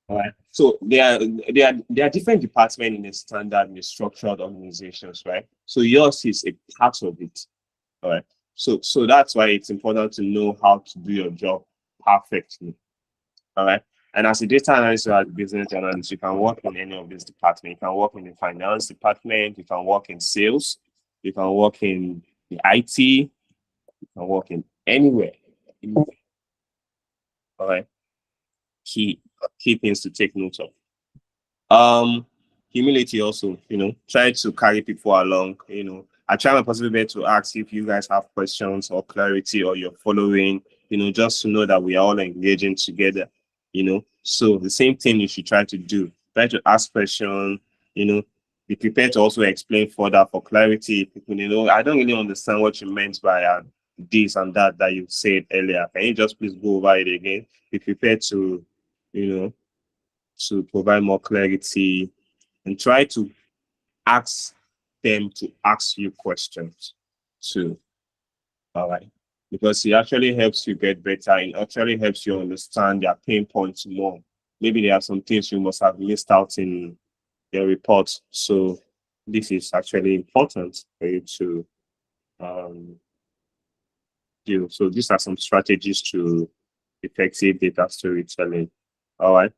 All right. So there are different departments in a standard in a structured organizations, right? So yours is a part of it. All right. So that's why it's important to know how to do your job perfectly. All right. And as a data analyst or as a business analyst, you can work in any of these departments. You can work in the finance department, you can work in sales, you can work in the IT, you can work in anywhere. All right. Key things to take note of. Humility also, try to carry people along. I try my possible best to ask if you guys have questions or clarity or you're following, just to know that we are all engaging together. So the same thing you should try to do. Try to ask questions, be prepared to also explain further for clarity. People, I don't really understand what you meant by this and that you said earlier. Can you just please go over it again? Be prepared to, to provide more clarity, and try to ask them to ask you questions too. All right. Because it actually helps you get better. It actually helps you understand their pain points more. Maybe there are some things you must have missed out in your report. So this is actually important for you to do. So these are some strategies to effective data storytelling. All right.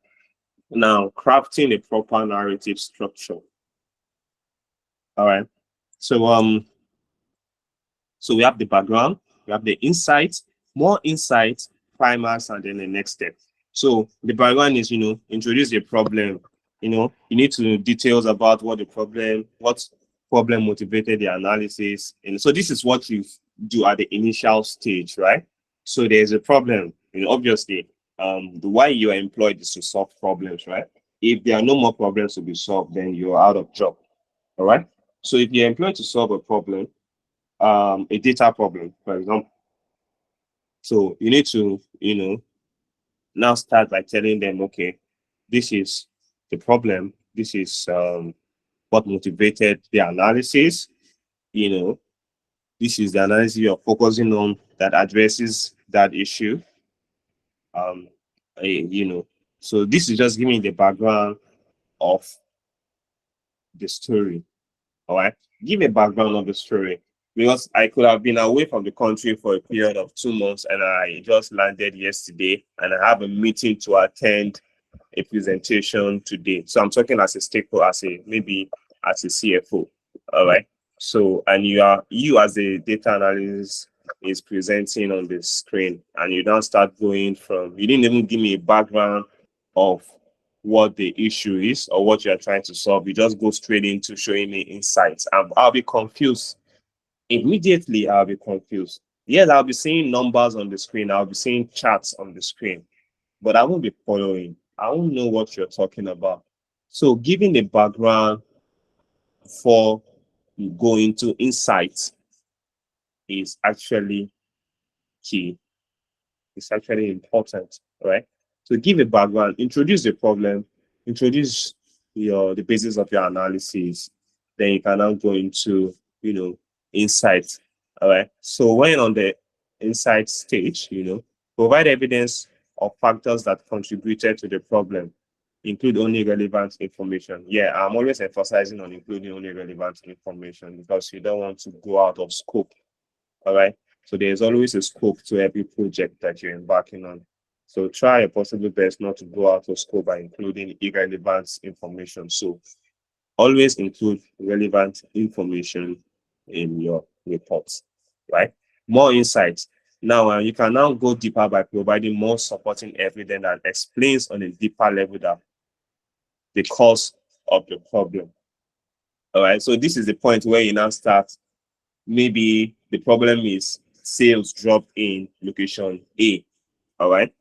Now, crafting a proper narrative structure. All right. So we have the background, we have the insights, more insights, primers, and then the next step. So the background is, introduce the problem. You need to know details about what problem motivated the analysis. And so this is what you do at the initial stage, right? So there's a problem. Obviously, the why you are employed is to solve problems, right? If there are no more problems to be solved, then you're out of job. All right. So if you're employed to solve a problem, a data problem, for example. So you need to, now start by telling them, okay, this is the problem. This is what motivated the analysis. This is the analysis you're focusing on that addresses that issue. Um, so this is just giving the background of the story. All right. Give a background of the story. Because I could have been away from the country for a period of 2 months and I just landed yesterday and I have a meeting to attend a presentation today. So I'm talking as a stakeholder, maybe as a CFO. All right. So, and you as a data analyst is presenting on the screen and you don't start going from, you didn't even give me a background of what the issue is or what you're trying to solve. You just go straight into showing me insights. I'll be confused. Immediately, I'll be confused. Yes, I'll be seeing numbers on the screen. I'll be seeing charts on the screen, but I won't be following. I won't know what you're talking about. So giving the background before you go into insights is actually key. It's actually important, right? So give a background, introduce the problem, introduce the basis of your analysis, then you can now go into insights. All right. So when on the insight stage, provide evidence of factors that contributed to the problem. Include only relevant information. Yeah, I'm always emphasizing on including only relevant information because you don't want to go out of scope. All right. So there's always a scope to every project that you're embarking on. So try your possible best not to go out of scope by including irrelevant information. So always include relevant information in your reports, right? More insights. Now, you can now go deeper by providing more supporting evidence that explains on a deeper level that the cause of the problem. All right. So this is the point where you now start. Maybe the problem is sales dropped in location A. All right.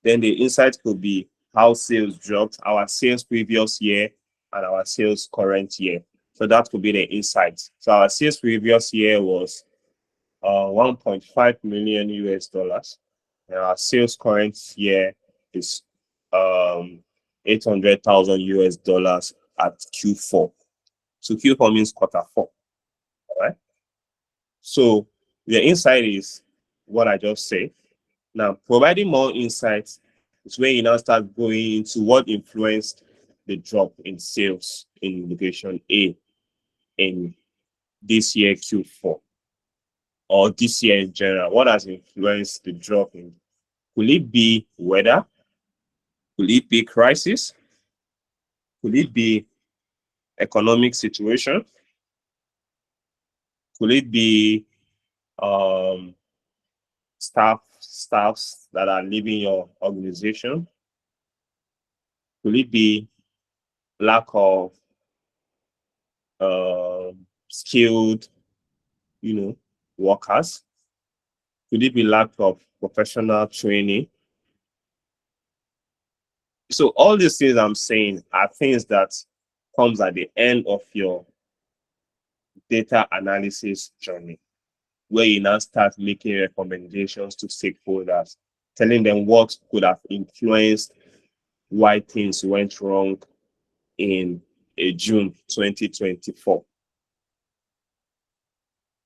Then the insight could be how sales dropped, our sales previous year and our sales current year. So that could be the insight. So our sales previous year was 1.5 million US dollars. Our sales current year is 800,000 US dollars at Q4. So Q4 means quarter four. All right. So the insight is what I just said. Now, providing more insights is where you now start going into what influenced the drop in sales in location A in this year Q4 or this year in general. What has influenced the drop in? Could it be weather? Could it be crisis? Could it be economic situation? Could it be um, staffs that are leaving your organization? Could it be lack of skilled, workers? Could it be lack of professional training? So all these things I'm saying are things that comes at the end of your data analysis journey, where you now start making recommendations to stakeholders, telling them what could have influenced why things went wrong in June 2024.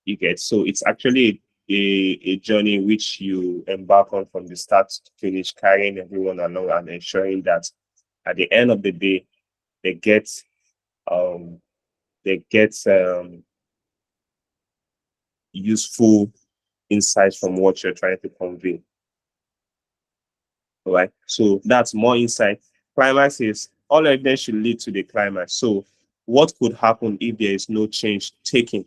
You get, so it's actually a journey which you embark on from the start to finish, carrying everyone along and ensuring that at the end of the day they get um they get useful insights from what you're trying to convey. All right. So that's more insight. Climax is all evidence should lead to the climax. So what could happen if there is no change taken?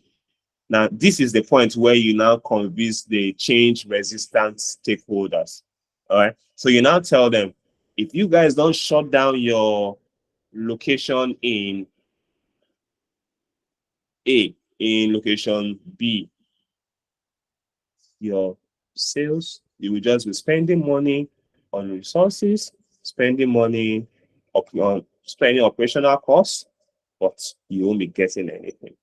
Now, this is the point where you now convince the change resistant stakeholders. All right. So you now tell them, if you guys don't shut down your location in A, in location B, your sales, you will just be spending money on resources, spending money on spending operational costs, but you won't be getting anything.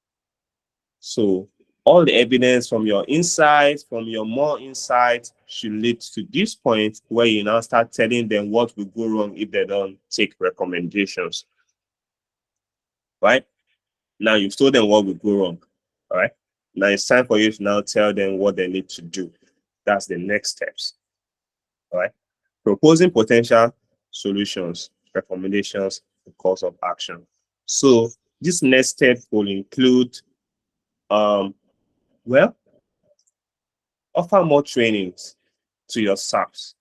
So all the evidence from your insights, from your more insights, should lead to this point where you now start telling them what will go wrong if they don't take recommendations. Right? Now you've told them what will go wrong. All right. Now it's time for you to now tell them what they need to do. That's the next steps. All right. Proposing potential solutions, recommendations, and calls of action. So this next step will include well, offer more trainings to your staffs.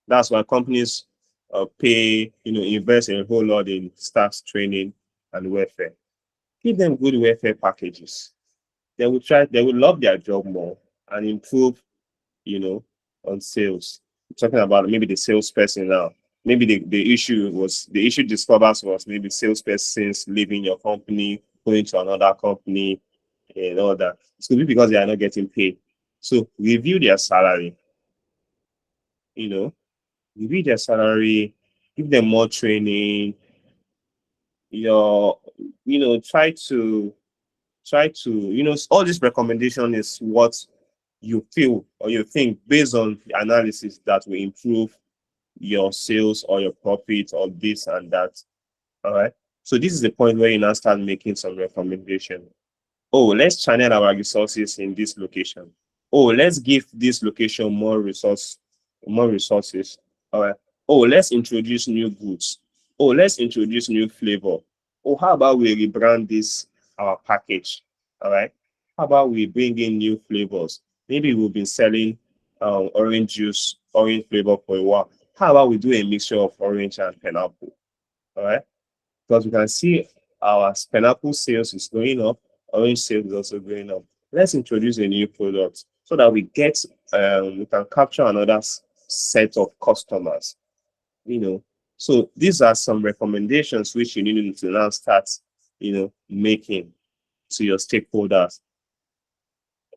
That's why companies invest in a whole lot in staff training and welfare. Give them good welfare packages. They will love their job more and improve, on sales. I'm talking about maybe the salesperson now. Maybe the issue discovered was maybe salespersons leaving your company, going to another company, and all that. It could be because they are not getting paid. So review their salary, you know, review their salary, give them more training, your, all this recommendation is what you feel or you think based on the analysis that will improve your sales or your profit or this and that. All right. So this is the point where you now start making some recommendation. Oh, let's channel our resources in this location. Oh, let's give this location more resources. All right. Oh, let's introduce new goods. Oh, let's introduce new flavor. Oh, how about we rebrand this our package? All right. How about we bring in new flavors? Maybe we've been selling orange juice, orange flavor for a while. How about we do a mixture of orange and pineapple? All right. Because we can see our pineapple sales is going up, orange sales is also going up. Let's introduce a new product so that we can capture another set of customers. So these are some recommendations which you need to now start, making to your stakeholders.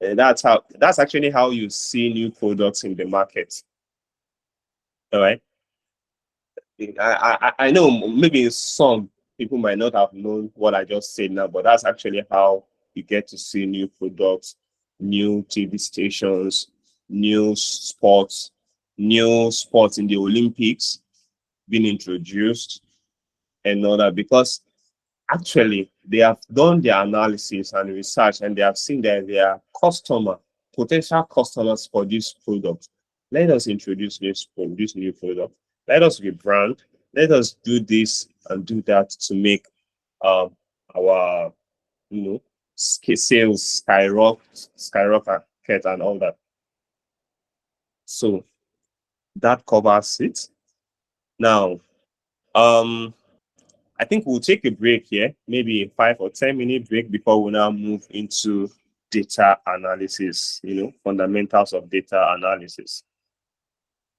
And that's actually how you see new products in the market. All right. I know maybe some people might not have known what I just said now, but that's actually how you get to see new products, new TV stations, new sports, new sports in the Olympics being introduced and all that, because actually they have done their analysis and research and they have seen that they are potential customers for this product. Let us introduce this new product. Let us rebrand. Let us do this and do that to make um our sales skyrocket and all that. So that covers it. Now, I think we'll take a break here, maybe a 5 or 10 minute break before we now move into data analysis, fundamentals of data analysis.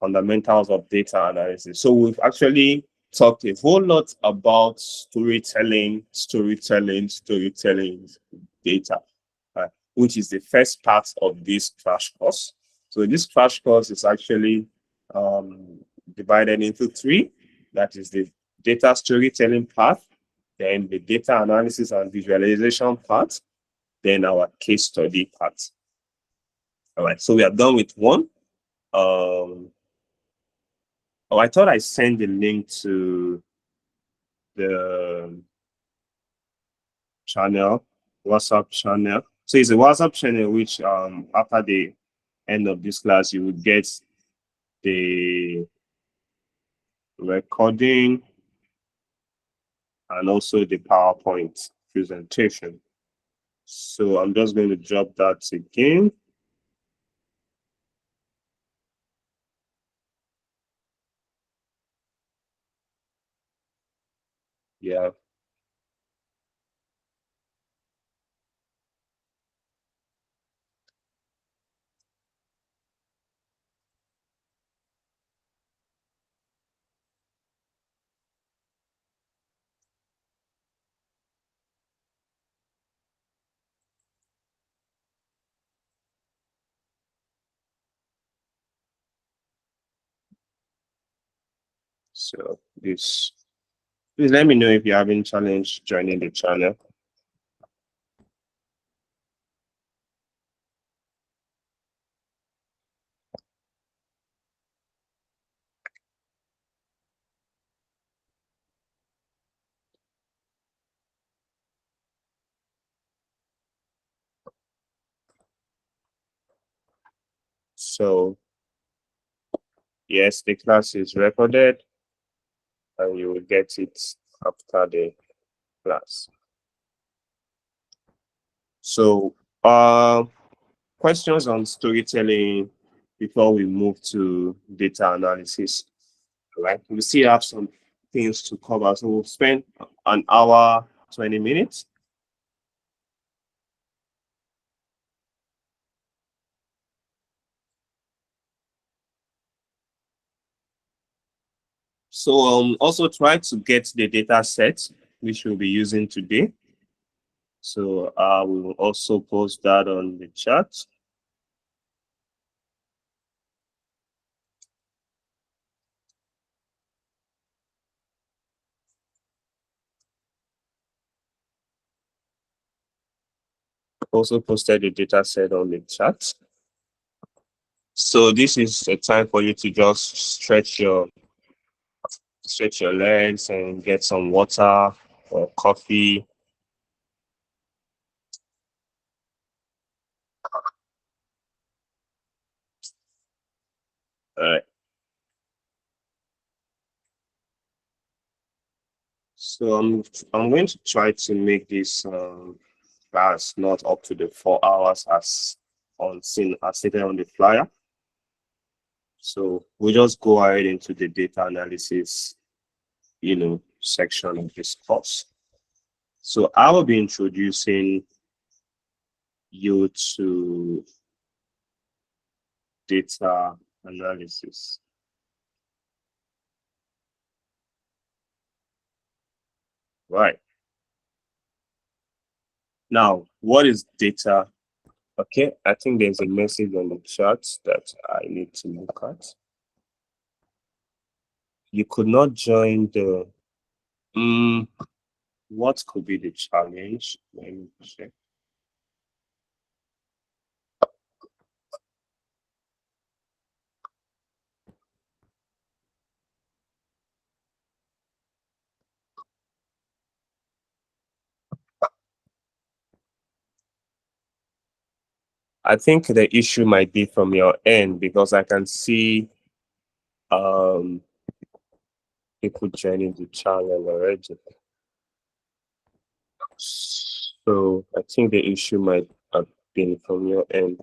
Fundamentals of data analysis. So we've actually talked a whole lot about storytelling data, which is the first part of this crash course. So this crash course is actually divided into three. That is the data storytelling part, then the data analysis and visualization part, then our case study part. All right, so we are done with one. I thought I sent the link to the channel, WhatsApp channel. So it's a WhatsApp channel which after the end of this class you will get the recording and also the PowerPoint presentation. So I'm just going to drop that again. Yeah. So please let me know if you're having challenge joining the channel. So yes, the class is recorded and you will get it after the class. So questions on storytelling before we move to data analysis. All right, we still have some things to cover. So we'll spend an hour, 20 minutes. So also try to get the data set which we'll be using today. So we will also post that on the chat. Also posted the data set on the chat. So this is a time for you to just stretch your legs and get some water or coffee. All right. So I'm going to try to make this class not up to the 4 hours as stated on the flyer. So we'll just go ahead into the data analysis, section of this course. So I will be introducing you to data analysis. Right. Now, what is data? Okay, I think there's a message on the chat that I need to look at. You could not join the what could be the challenge? Let me check. I think the issue might be from your end because I can see um people joining the channel already. So I think the issue might have been from your end.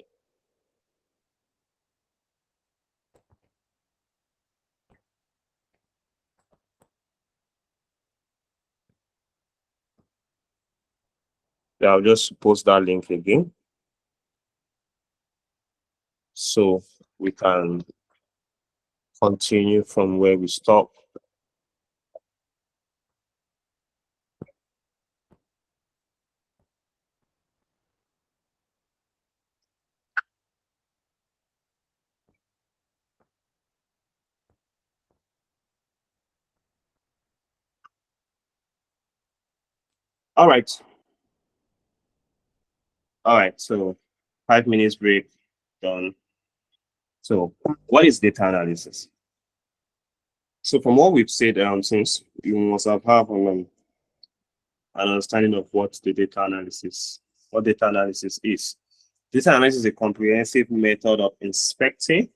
Yeah, I'll just post that link again so we can continue from where we stop. All right. All right. So 5 minutes break done. So what is data analysis? So from what we've said, since you must have an understanding of what data analysis is. Data analysis is a comprehensive method of inspecting,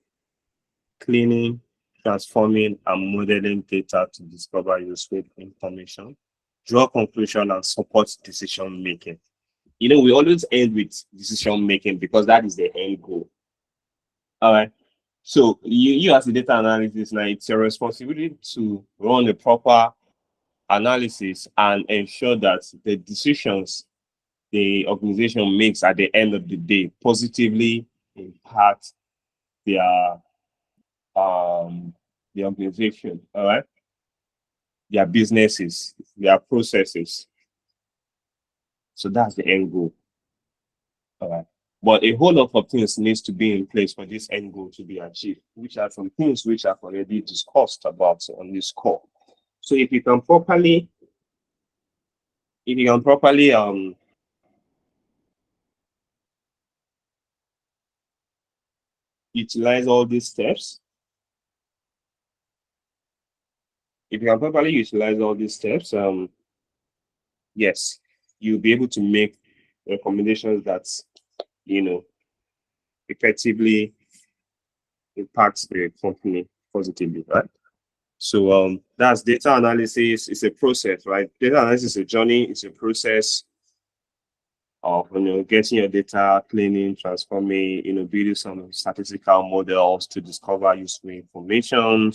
cleaning, transforming, and modeling data to discover useful information, draw conclusion, and support decision making. We always end with decision making because that is the end goal. All right. So you as a data analyst now, it's your responsibility to run a proper analysis and ensure that the decisions the organization makes at the end of the day positively impact their the organization, all right, their businesses, their processes. So that's the end goal. All right. But a whole lot of things needs to be in place for this end goal to be achieved, which are some things which I've already discussed about on this call. So if you can properly utilize all these steps, yes, you'll be able to make recommendations that you know effectively impacts the company positively, right? So that's data analysis. It's a process, right? Data analysis is a journey. It's a process of getting your data, cleaning, transforming, building some statistical models to discover useful information.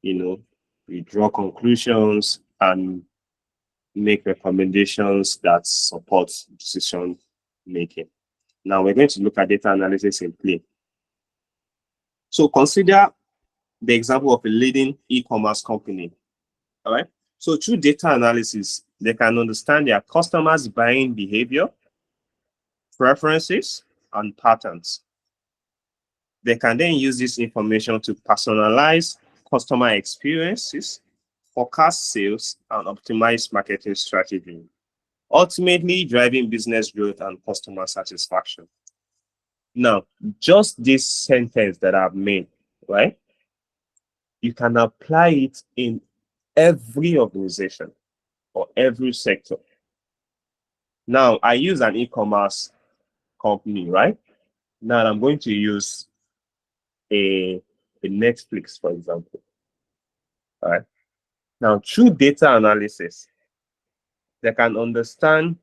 We draw conclusions and make recommendations that support decision making. Now we're going to look at data analysis in play. So consider the example of a leading e-commerce company. All right. So through data analysis, they can understand their customers' buying behavior, preferences, and patterns. They can then use this information to personalize customer experiences, forecast sales, and optimize marketing strategy, ultimately driving business growth and customer satisfaction. Now, just this sentence that I've made, right? You can apply it in every organization or every sector. Now, I use an e-commerce company, right? Now, I'm going to use a Netflix, for example. All right. Now, through data analysis, they can understand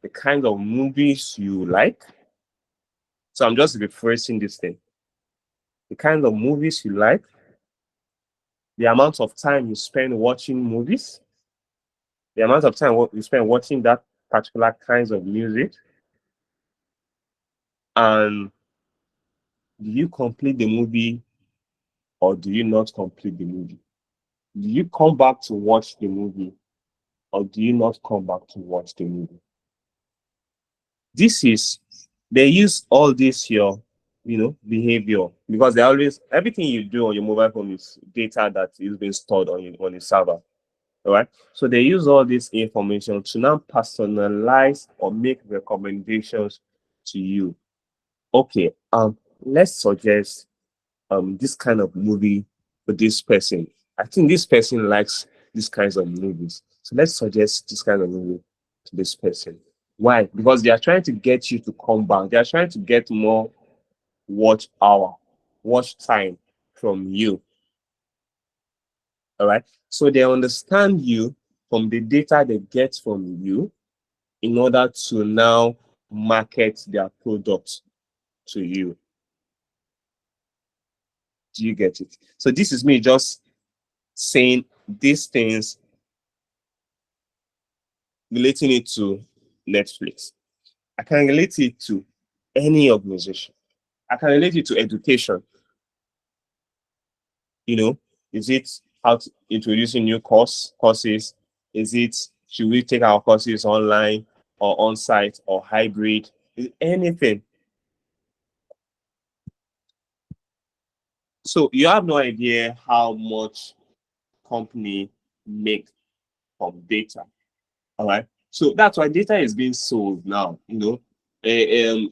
the kind of movies you like. So I'm just rephrasing this thing. The kind of movies you like, the amount of time you spend watching movies, the amount of time you spend watching that particular kinds of music, and do you complete the movie or do you not complete the movie? Do you come back to watch the movie or do you not come back to watch the movie? They use all this your behavior because they always everything you do on your mobile phone is data that is being stored on a server. All right. So they use all this information to now personalize or make recommendations to you. Okay, let's suggest this kind of movie for this person. I think this person likes these kinds of movies. So let's suggest this kind of movie to this person. Why? Because they are trying to get you to come back. They are trying to get more watch hour, watch time from you. All right. So they understand you from the data they get from you in order to now market their product to you. Do you get it? So this is me just saying these things, relating it to Netflix. I can relate it to any organization. I can relate it to education. You know, is it how to introducing new courses? Is it should we take our courses online or on site or hybrid? Anything. So you have no idea how much company make from data. All right. So that's why data is being sold now. A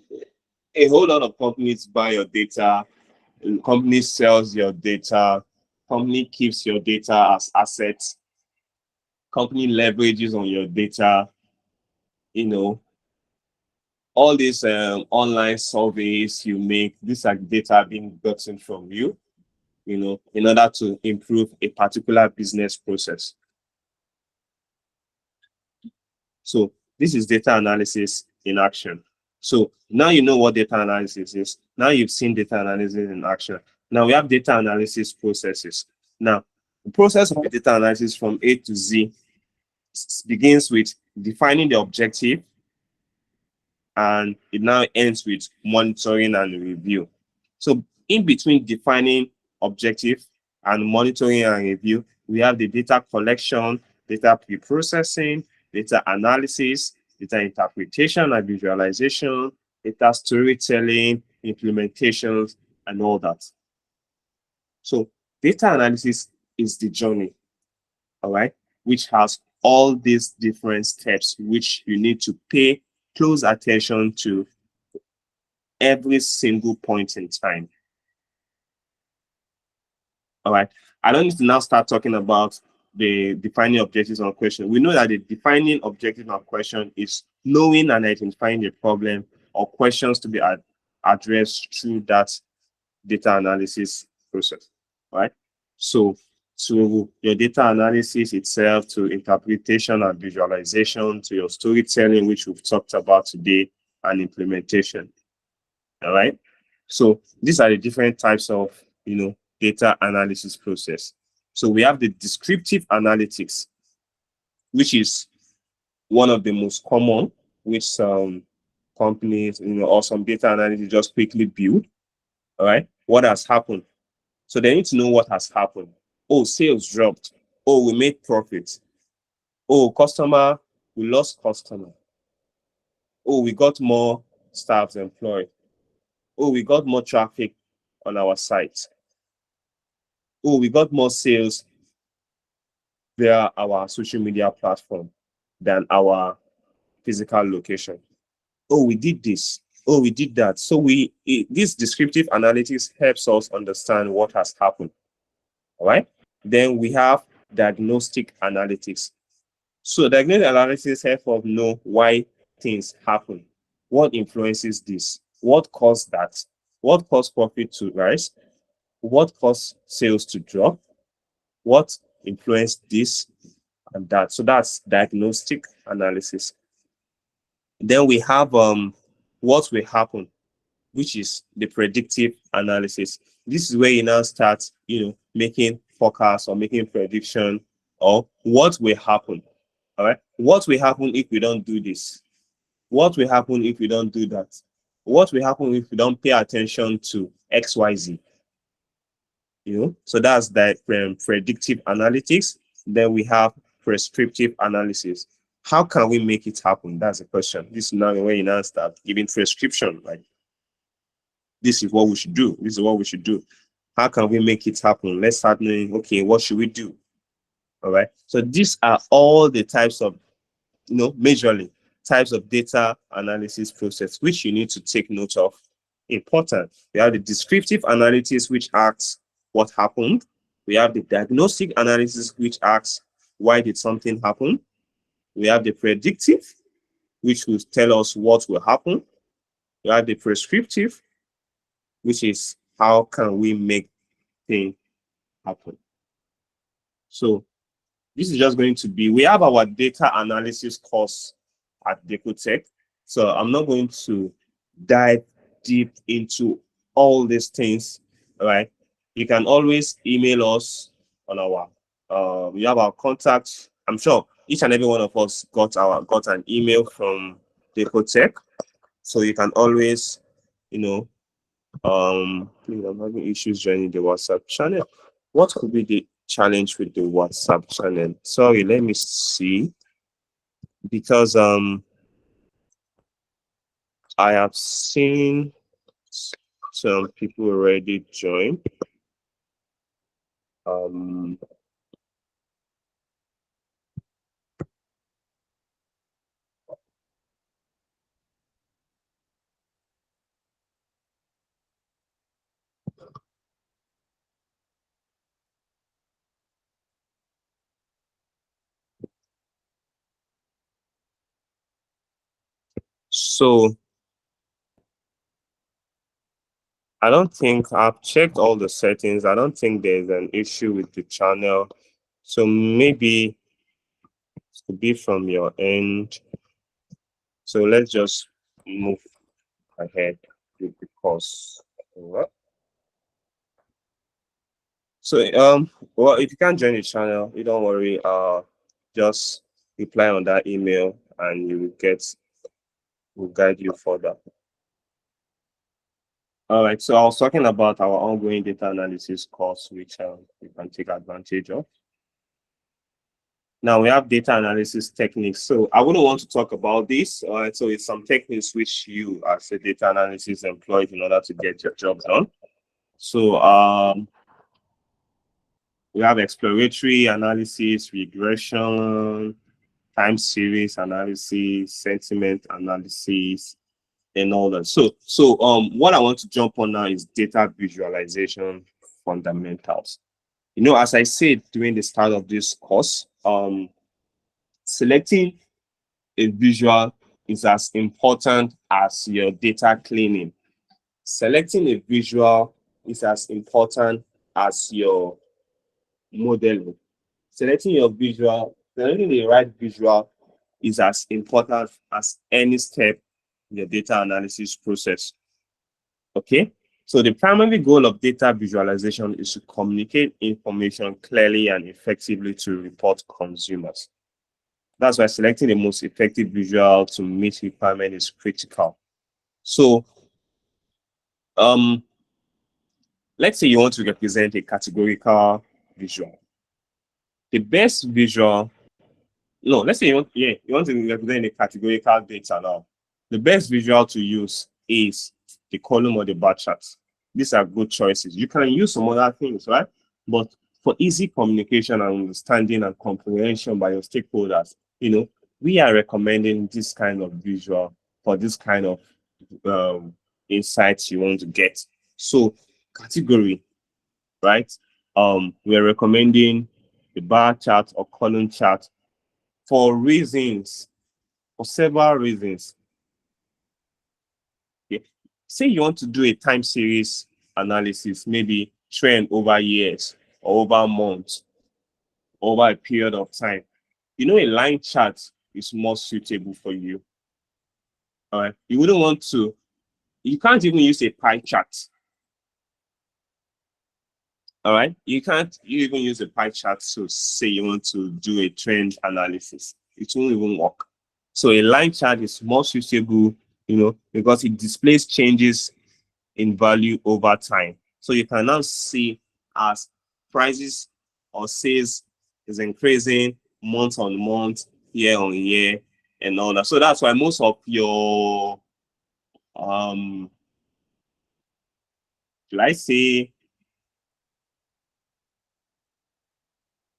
whole lot of companies buy your data, company sells your data, company keeps your data as assets, company leverages on your data, you know, all these online surveys you make, these are data being gotten from you, in order to improve a particular business process. So this is data analysis in action. So now you know what data analysis is. Now you've seen data analysis in action. Now we have data analysis processes. Now, the process of data analysis from A to Z begins with defining the objective, and it now ends with monitoring and review. So in between defining objective and monitoring and review, we have the data collection, data pre-processing, data analysis, data interpretation and visualization, data storytelling, implementations, and all that. So data analysis is the journey, all right, which has all these different steps which you need to pay close attention to every single point in time. All right. I don't need to now start talking about the defining objectives on question. We know that the defining objective on question is knowing and identifying the problem or questions to be addressed through that data analysis process. Right. So to your data analysis itself, to interpretation and visualization, to your storytelling, which we've talked about today, and implementation. All right. So these are the different types of, data analysis process. So we have the descriptive analytics, which is one of the most common, which some companies, or some data analysts just quickly build. All right. What has happened? So they need to know what has happened. Oh, sales dropped. Oh, we made profits. Oh, we lost customer. Oh, we got more staffs employed. Oh, we got more traffic on our site. Oh, we got more sales via our social media platform than our physical location. Oh, we did this. Oh, we did that. So this descriptive analytics helps us understand what has happened. All right. Then we have diagnostic analytics. So diagnostic analysis helps us know why things happen. What influences this? What caused that? What caused profit to rise? What caused sales to drop? What influenced this and that? So that's diagnostic analysis. Then we have what will happen, which is the predictive analysis. This is where you now start, making forecasts or making prediction or what will happen. All right. What will happen if we don't do this? What will happen if we don't do that? What will happen if we don't pay attention to XYZ? So that's the predictive analytics. Then we have prescriptive analysis. How can we make it happen? That's the question. This is now when you now start giving prescription, like this is what we should do. This is what we should do. How can we make it happen? Let's start knowing, okay, what should we do? All right. So these are all the types of, majorly types of data analysis process, which you need to take note of. Important. We have the descriptive analysis, which asks what happened. We have the diagnostic analysis, which asks why did something happen. We have the predictive, which will tell us what will happen. We have the prescriptive, which is how can we make things happen. So this is just going to be, we have our data analysis course at Decotech. So I'm not going to dive deep into all these things, right? You can always email us on our, we have our contacts. I'm sure each and every one of us got an email from Decotech. So you can always, please, I'm having issues joining the WhatsApp channel. What could be the challenge with the WhatsApp channel? Sorry, let me see. Because I have seen some people already join. Um so I don't think I've checked all the settings. I don't think there's an issue with the channel. So maybe it could be from your end. So let's just move ahead with the course. Alright. So well, if you can't join the channel, you don't worry. Just reply on that email and you will get, will guide you further. All right, so I was talking about our ongoing data analysis course, which you can take advantage of. Now we have data analysis techniques. So I wouldn't want to talk about this. All right, so it's some techniques which you as a data analysis employed in order to get your job done. So we have exploratory analysis, regression, time series analysis, sentiment analysis, and all that. So what I want to jump on now is data visualization fundamentals. As I said during the start of this course, selecting a visual is as important as your data cleaning. Selecting a visual is as important as your modeling. Selecting the right visual is as important as any step in the data analysis process. Okay? So the primary goal of data visualization is to communicate information clearly and effectively to report consumers. That's why selecting the most effective visual to meet requirement is critical. So let's say you want to represent a categorical visual. The best visual, no, let's say you want to represent a categorical data now. The best visual to use is the column or the bar charts. These are good choices. You can use some other things, right? But for easy communication and understanding and comprehension by your stakeholders, we are recommending this kind of visual for this kind of insights you want to get. So category, right? We're recommending the bar chart or column chart for several reasons. Okay. Say you want to do a time series analysis, maybe trend over years or over months, over a period of time. A line chart is more suitable for you. All right. You can't even use a pie chart. All right. You can't even use a pie chart to say you want to do a trend analysis. It won't even work. So a line chart is more suitable, because it displays changes in value over time. So you can now see as prices or sales is increasing month on month, year on year, and all that. So that's why most of your should I say,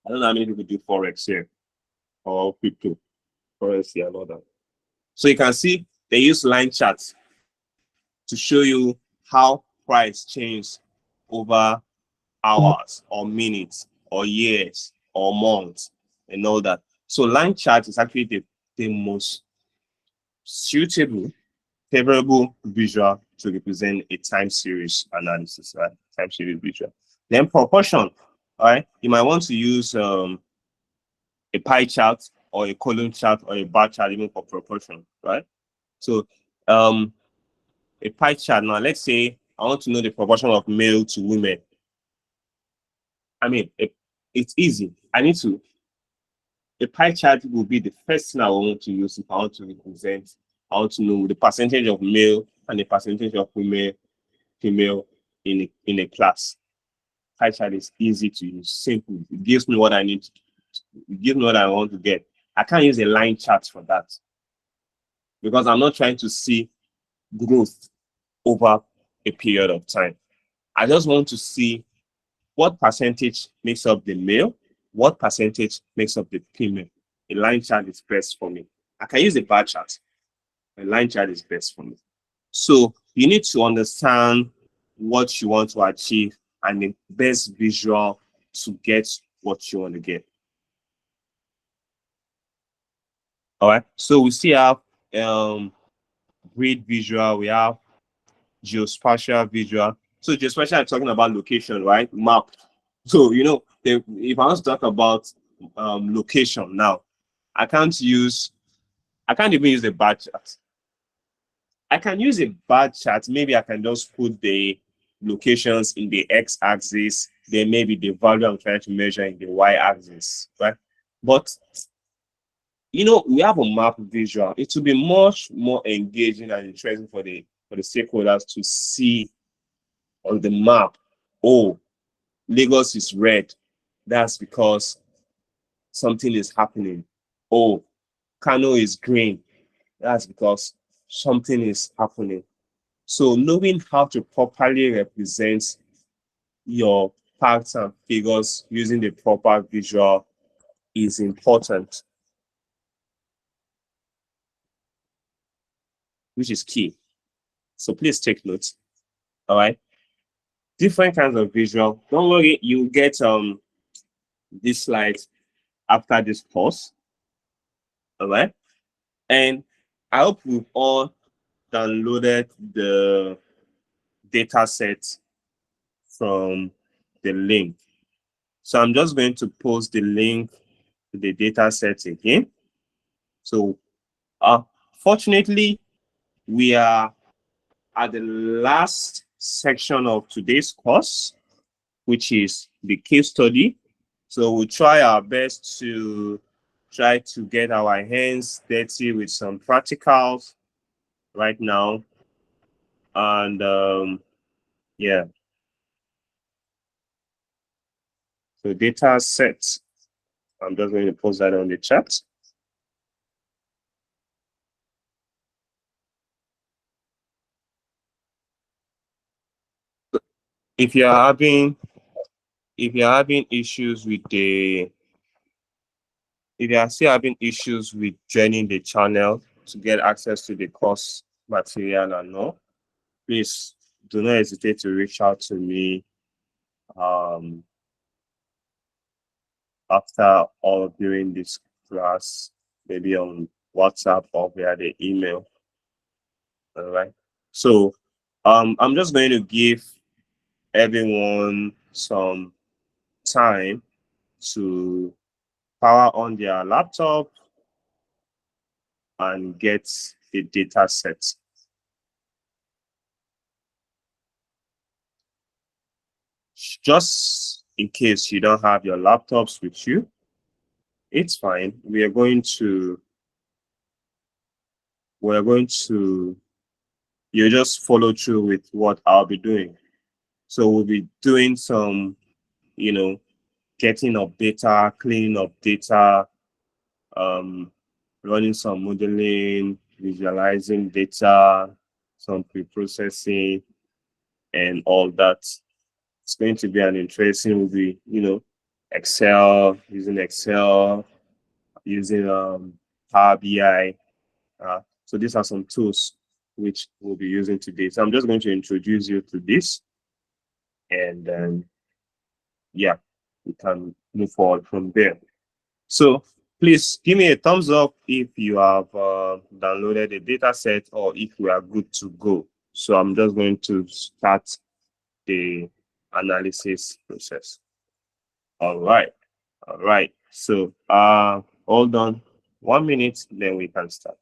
I don't know how many people do forex here or crypto currency and all that. So you can see they use line charts to show you how price changes over hours or minutes or years or months and all that. So line chart is actually the most suitable, favorable visual to represent a time series analysis, right? Time series visual. Then proportion, all right? You might want to use a pie chart or a column chart or a bar chart even for proportion, right? So um, a pie chart now, let's say I want to know the proportion of male to women. I mean, it's easy. A pie chart will be the first thing I want to use if I want to represent, I want to know the percentage of male and the percentage of female in a class. Pie chart is easy to use, simple. It gives me what I need. It gives me what I want to get. I can't use a line chart for that because I'm not trying to see growth over a period of time. I just want to see what percentage makes up the male, what percentage makes up the female. A line chart is best for me. I can use a bar chart. A line chart is best for me. So you need to understand what you want to achieve and the best visual to get what you want to get. All right. So we still have grid visual, we have geospatial visual. So geospatial, I'm talking about location, right? Map. So if I want to talk about location now, I can't even use a bar chart. I can use a bar chart. Maybe I can just put the locations in the x-axis, then maybe the value I'm trying to measure in the y-axis, right? But we have a map visual. It will be much more engaging and interesting for the stakeholders to see on the map. Oh, Lagos is red. That's because something is happening. Oh, Kano is green. That's because something is happening. So knowing how to properly represent your facts and figures using the proper visual is important, which is key. So please take notes. All right. Different kinds of visual. Don't worry, you get this slide after this course. All right. And I hope we've all downloaded the data set from the link. So I'm just going to post the link to the data set again. So fortunately, we are at the last section of today's course, which is the case study. So we'll try our best to try to get our hands dirty with some practicals right now. And yeah, so data set. I'm just going to post that on the chat. If you're having issues with if you are still having issues with joining the channel to get access to the course material and all, please do not hesitate to reach out to me after or during this class, maybe on WhatsApp or via the email. All right. So I'm just going to give everyone some time to power on their laptop and get the data set. Just in case you don't have your laptops with you, it's fine. We're going to you just follow through with what I'll be doing. So we'll be doing some, getting up data, cleaning up data, running some modeling, visualizing data, some pre-processing, and all that. It's going to be an interesting, will be, Excel, using Power BI. So these are some tools which we'll be using today. So I'm just going to introduce you to this, and then yeah, we can move forward from there. So Please give me a thumbs up if you have downloaded the data set or if we are good to go. So I'm just going to start the analysis process. All right. All right. So hold on 1 minute, then we can start.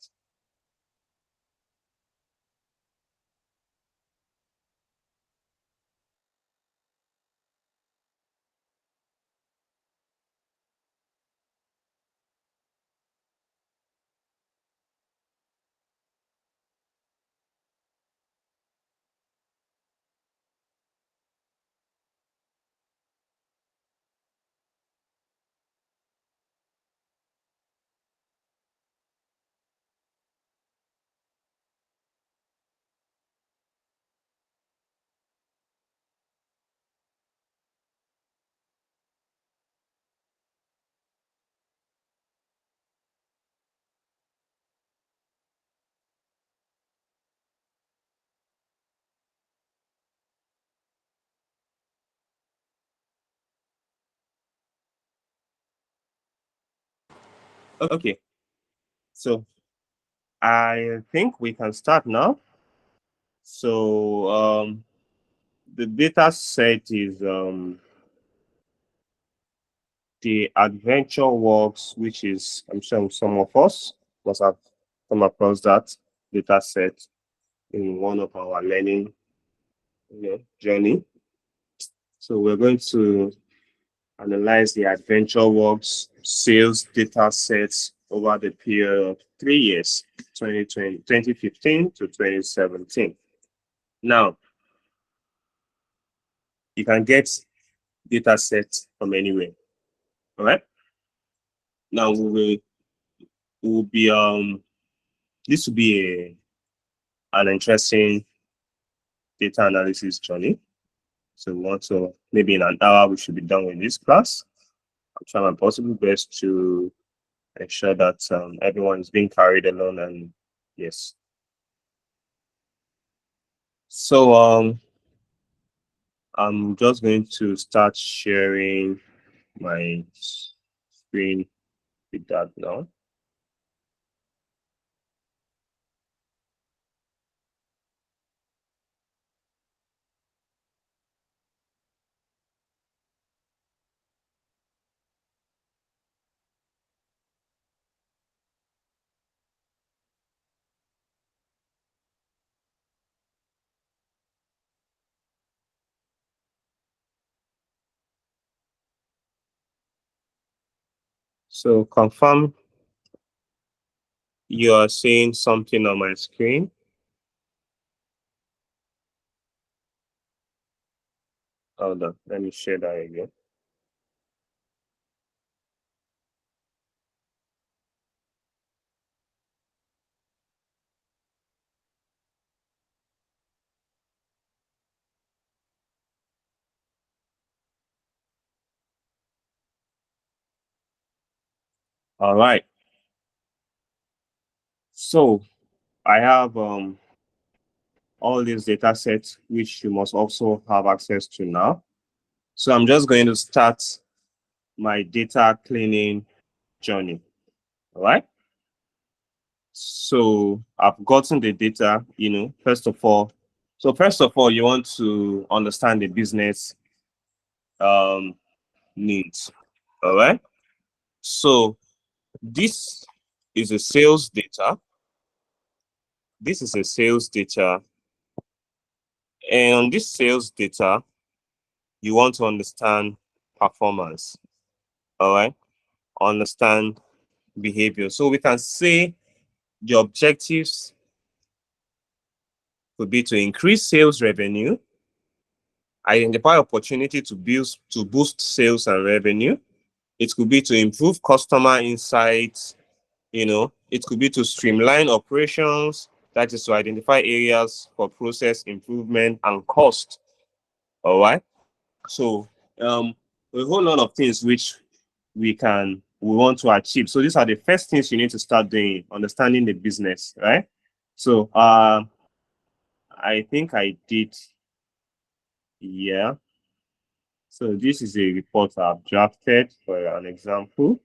Okay. So I think we can start now. So the data set is the adventure works, which is I'm sure some of us must have come across that data set in one of our learning journey. So we're going to analyze the adventure works sales data sets over the period of 3 years, 2015 to 2017. Now, you can get data sets from anywhere. All right. Now we will be this will be an interesting data analysis journey. So we want to maybe in an hour we should be done with this class. I'm trying my possible best to ensure that everyone is being carried along and yes. So I'm just going to start sharing my screen with that now. So confirm you are seeing something on my screen. Hold on, let me share that again. All right. So I have all these data sets, which you must also have access to now. So I'm just going to start my data cleaning journey. All right. So I've gotten the data, first of all. So first of all, you want to understand the business um, needs. All right. So this is a sales data. This is a sales data. And on this sales data, you want to understand performance. All right. Understand behavior. So we can say the objectives could be to increase sales revenue, identify opportunity to boost sales and revenue. It could be to improve customer insights, it could be to streamline operations, that is to identify areas for process improvement and cost. All right. So a whole lot of things which we want to achieve. So these are the first things you need to start doing, understanding the business, right? So I think I did, yeah. So this is a report I've drafted for an example.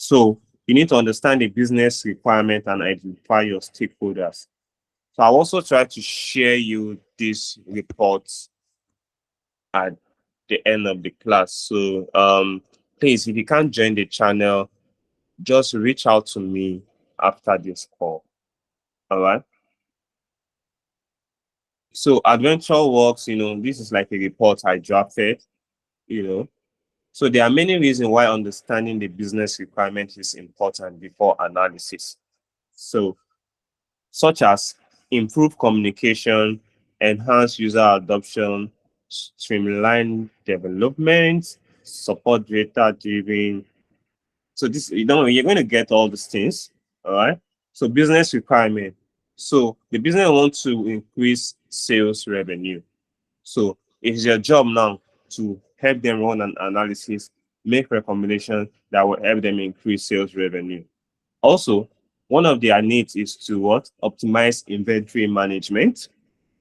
So you need to understand the business requirement and identify your stakeholders. So I'll also try to share you this report at the end of the class. So please, if you can't join the channel, just reach out to me after this call. All right. So Adventure Works, this is like a report I drafted, you know. So there are many reasons why understanding the business requirement is important before analysis. So such as improve communication, enhance user adoption, streamline development, support data-driven. So this, you're going to get all these things, all right? So business requirement. So the business wants to increase sales revenue. So it's your job now to help them run an analysis, make recommendations that will help them increase sales revenue. Also, one of their needs is to what? Optimize inventory management.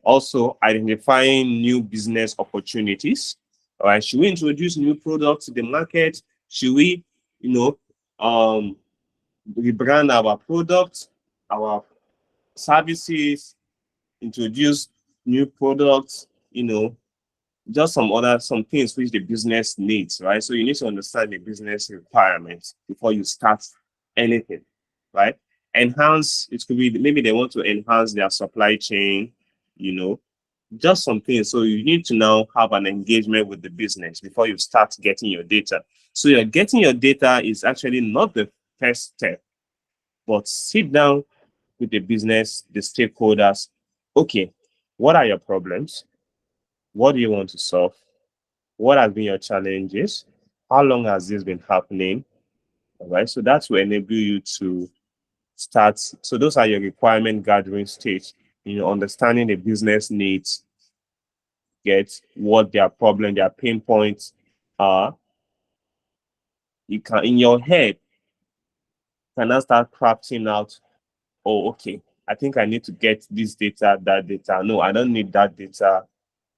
Also, identifying new business opportunities. All right, should we introduce new products to the market? Should we, you know, rebrand our products, our services, introduce new products, just some things which the business needs, right? So you need to understand the business requirements before you start anything, right? Enhance, it could be maybe they want to enhance their supply chain, you know, just some things. So you need to now have an engagement with the business before you start getting your data. So you're getting your data is actually not the first step, but sit down with the business, the stakeholders. Okay, what are your problems? What do you want to solve? What has been your challenges? How long has this been happening? All right. So that will enable you to start. So those are your requirement gathering stage. Understanding the business needs, get what their problem, their pain points are. You can in your head can now start crafting out, oh, okay, I think I need to get this data, that data. No, I don't need that data.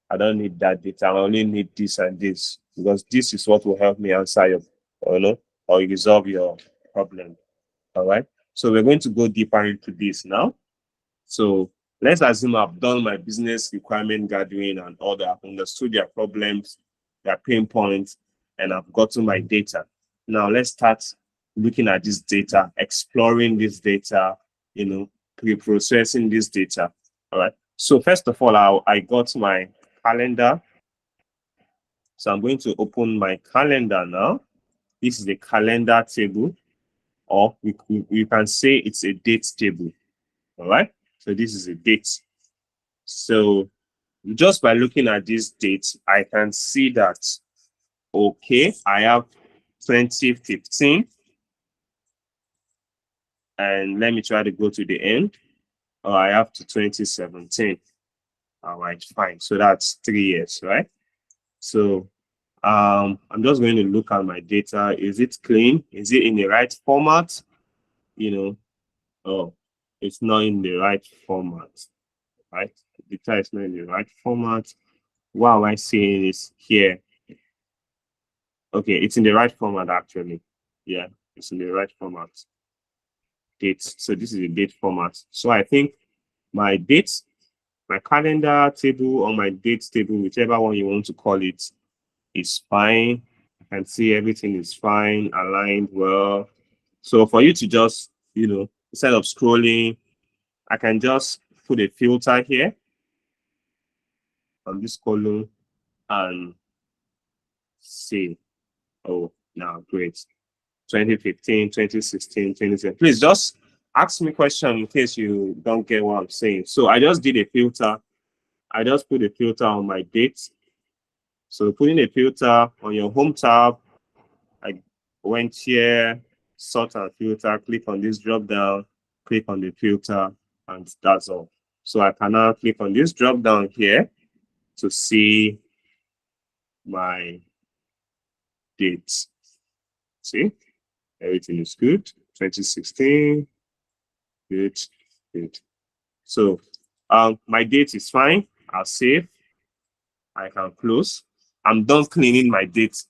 I don't need that data. I only need this and this because this is what will help me answer or resolve your problem. All right. So we're going to go deeper into this now. So let's assume I've done my business requirement gathering and all that. I've understood their problems, their pain points, and I've gotten my data. Now let's start looking at this data, exploring this data, pre-processing this data. All right. So first of all, I got my calendar. So I'm going to open my calendar now. This is the calendar table, or we can say it's a date table. All right. So this is a date. So just by looking at this date, I can see that, okay, I have 2015. And let me try to go to the end. Oh, I have to 2017. All right, fine. So that's 3 years, right? So I'm just going to look at my data. Is it clean? Is it in the right format? Oh, it's not in the right format, right? The data is not in the right format. What am I seeing is here? Okay, it's in the right format actually. Yeah, it's in the right format. Dates. So this is a date format. So I think my dates, my calendar table or my dates table, whichever one you want to call it, is fine. I can see everything is fine, aligned well. So for you to just, instead of scrolling, I can just put a filter here on this column and see. Oh, now great. 2015, 2016, 2017. Please just ask me question in case you don't get what I'm saying. So I just did a filter. I just put a filter on my dates. So putting a filter on your home tab, I went here, sort and filter, click on this drop down, click on the filter, and that's all. So I can now click on this drop down here to see my dates. See, everything is good. 2016, good, good. So my date is fine. I'll save. I can close. I'm done cleaning my date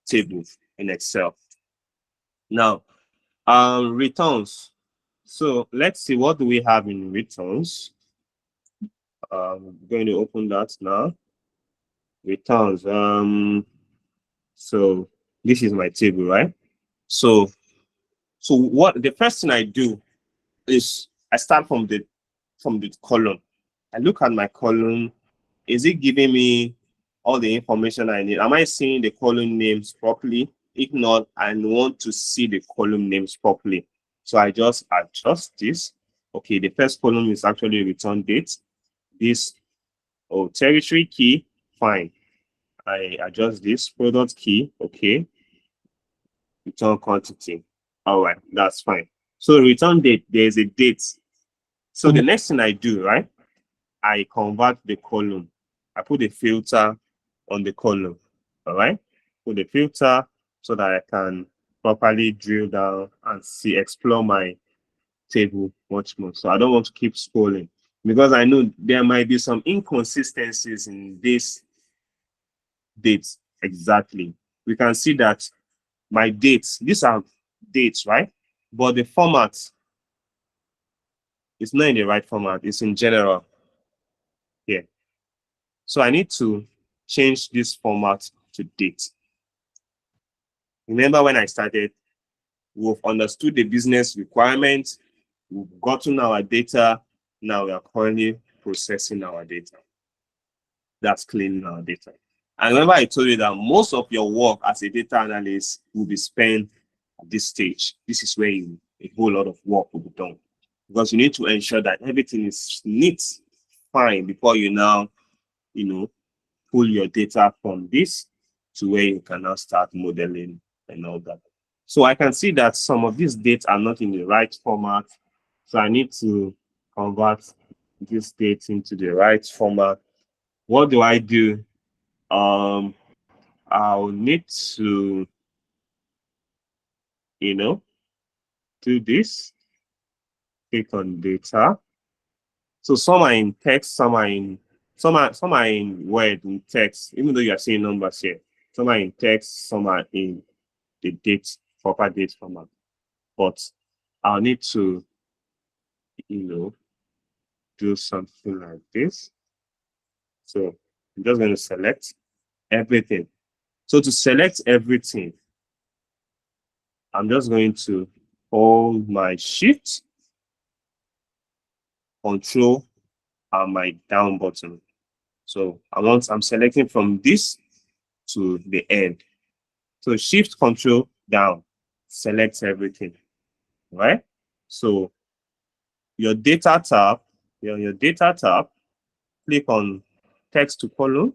table in Excel. Now, returns. So let's see, what do we have in returns? I'm going to open that now. Returns. So this is my table, right? So what the first thing I do is I start from the column. I look at my column. Is it giving me all the information I need? Am I seeing the column names properly? If not, I want to see the column names properly. So I just adjust this. Okay, the first column is actually return date. This, oh, territory key, fine. I adjust this product key, okay. Return quantity. All right, that's fine. So return date, there's a date. So the next thing I do, right? I convert the column. I put a filter on the column. All right. Put a filter so that I can properly drill down and see, explore my table much more. So I don't want to keep scrolling because I know there might be some inconsistencies in this date. Exactly. We can see that my dates, these are dates, right? But the format is not in the right format. It's in general here. So I need to change this format to date. Remember when I started, we've understood the business requirements, we've gotten our data, now we are currently processing our data. That's cleaning our data. And remember I told you that most of your work as a data analyst will be spent at this stage. This is where a whole lot of work will be done. Because you need to ensure that everything is neat, fine, before you now, pull your data from this to where you can now start modeling and all that. So I can see that some of these dates are not in the right format. So I need to convert this date into the right format. What do I do? I'll need to, do this. Click on data. So some are in text, some are in Word in text, even though you are seeing numbers here. Some are in text, some are in the date, proper date format. But I'll need to, do something like this. So I'm just going to select everything. So to select everything, I'm just going to hold my shift, control, and my down button. So I'm selecting from this to the end. So shift control down, select everything, right? So your data tab, your data tab, click on text to column,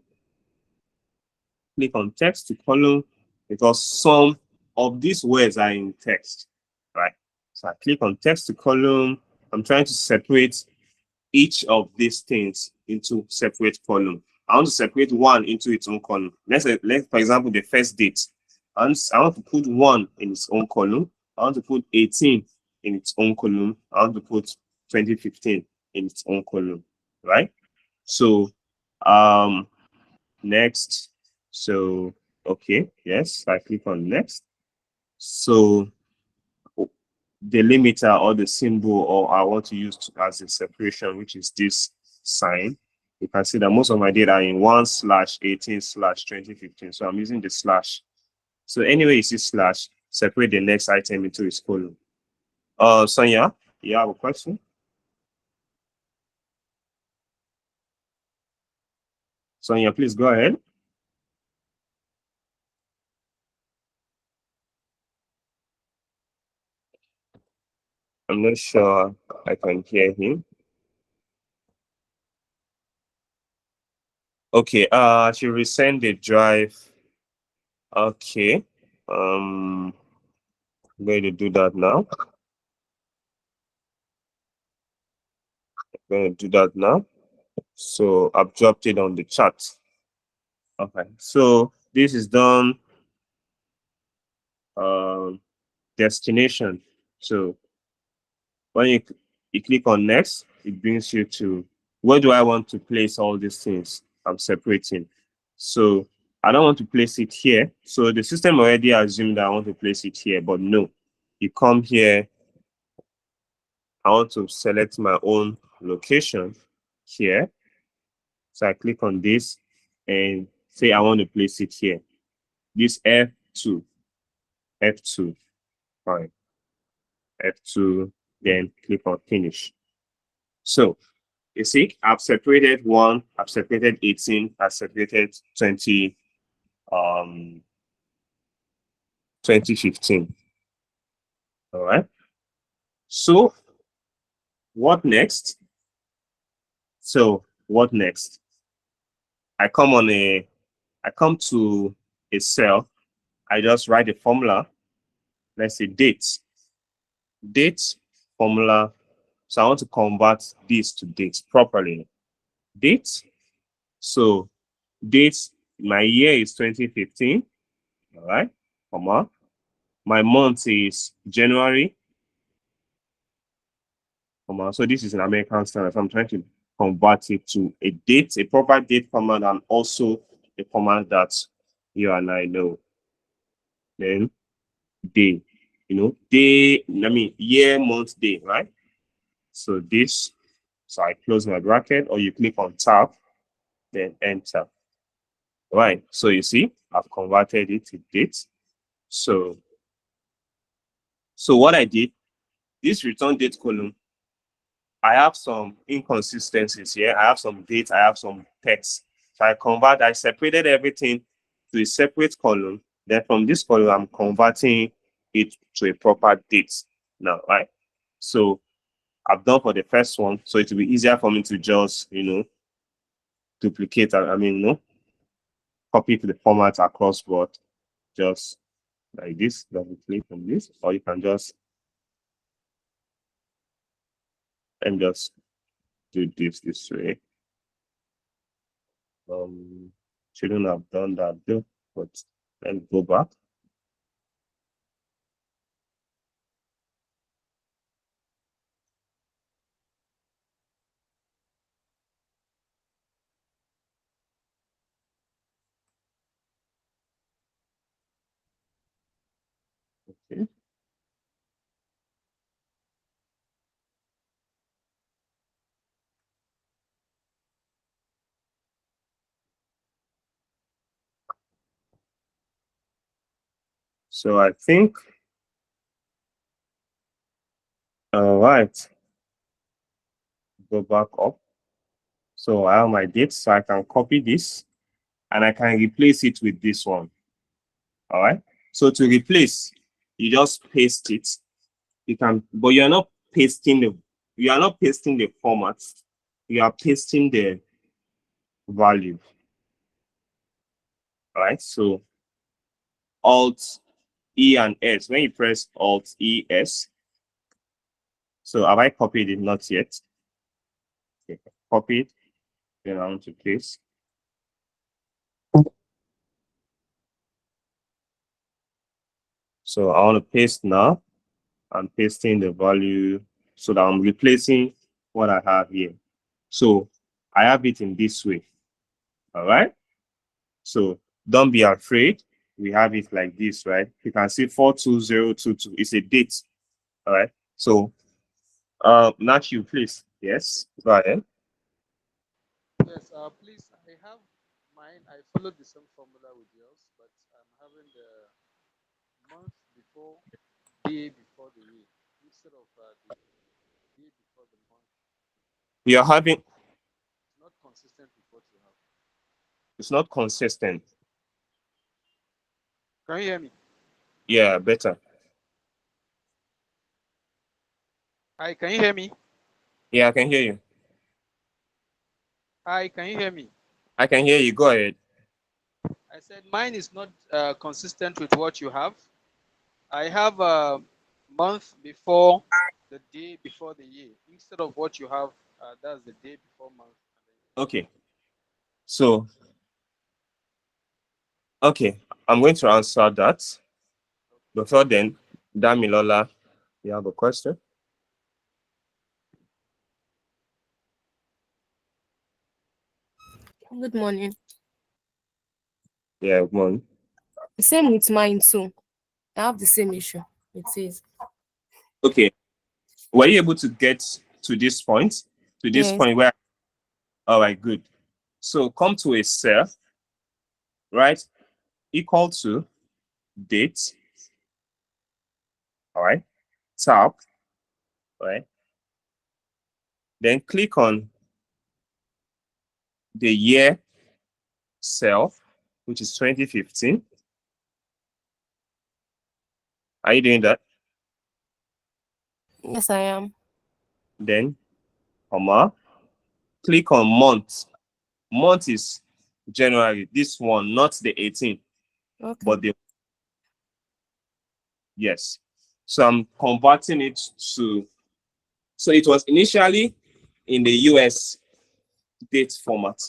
click on text to column because some of these words are in text, right? So I click on text to column. I'm trying to separate each of these things into separate column. I want to separate one into its own column. Let's for example, the first date. I want to put one in its own column. I want to put 18 in its own column. I want to put 2015 in its own column, right? So, next. So, okay, yes, I click on next. So, the limiter or the symbol or I want to use as a separation, which is this sign, you can see that most of my data are in 1/18/2015. So I'm using the slash. So anyway, you see slash, separate the next item into its column. Sonia, you have a question? Sonia, please go ahead. I'm not sure I can hear him. Okay, she resend the drive. Okay. I'm going to do that now. So I've dropped it on the chat. Okay, so this is done. Destination. So when you click on next, it brings you to where do I want to place all these things I'm separating. So I don't want to place it here. So the system already assumed that I want to place it here, but no, You come here. I want to select my own location here. So I click on this and say I want to place it here. This F2, F2, fine, F2, then click on finish. So you see, I've separated 1, I've separated 18, I've separated 20, 2015. All right. So what next? So what next? I come on I come to a cell. I just write a formula. Let's say date. Date formula. So I want to convert this to date properly. Date. So date, my year is 2015. All right. Comma. My month is January. Comma. So this is an American standard. So I'm trying to convert it to a date, a proper date format, and also a format that you and I know. Then day, day, I mean year, month, day, right? So this, so I close my bracket, or you click on tab, then enter. Right. So you see, I've converted it to date. So what I did, this return date column, I have some inconsistencies here. I have some date, I have some text. So I separated everything to a separate column. Then from this column, I'm converting it to a proper date now, right? So I've done for the first one, so it will be easier for me to just, duplicate, copy to the format across board, just like this, double click on this, or you can just, and just do this way. Shouldn't have done that though, but let's go back. Okay. So I think, all right, go back up. So I have my dates, so I can copy this and I can replace it with this one. All right. So to replace, you just paste it. You can, but you are not pasting the format. You are pasting the value. All right. So Alt E and S. When you press Alt E S, so have I copied it? Not yet. Okay. Copied. Then I want to paste. So I want to paste now. I'm pasting the value so that I'm replacing what I have here. So I have it in this way. All right. So don't be afraid. We have it like this, right? You can see 42022. It's a date. All right. So not you, please. Yes. Go ahead. Yes, please, I have mine. I followed the same formula with yours, but I'm having the month before, day before the year, instead of the day before the month. You're having It's not consistent with what you have. it's not consistent. Can you hear me? Yeah, better. Hi, can you hear me? Yeah, I can hear you. Hi, can you hear me? I can hear you. Go ahead. I said mine is not consistent with what you have. I have a month before the day before the year, instead of what you have. That's the day before month. Okay. So okay, I'm going to answer that. Before then, Damilola, you have a question? Good morning. Yeah, one. Same with mine too. I have the same issue. It is. Okay. Were you able to get to this point? To this Yes. point where, all right, good. So come to a cell, right? Equal to date, all right? Tab, right? Then click on the year cell, which is 2015. Are you doing that? Yes, I am. Then, comma, click on month. Month is January. This one, not the 18th, Okay. but the yes. So I'm converting it to, so it was initially in the US date format.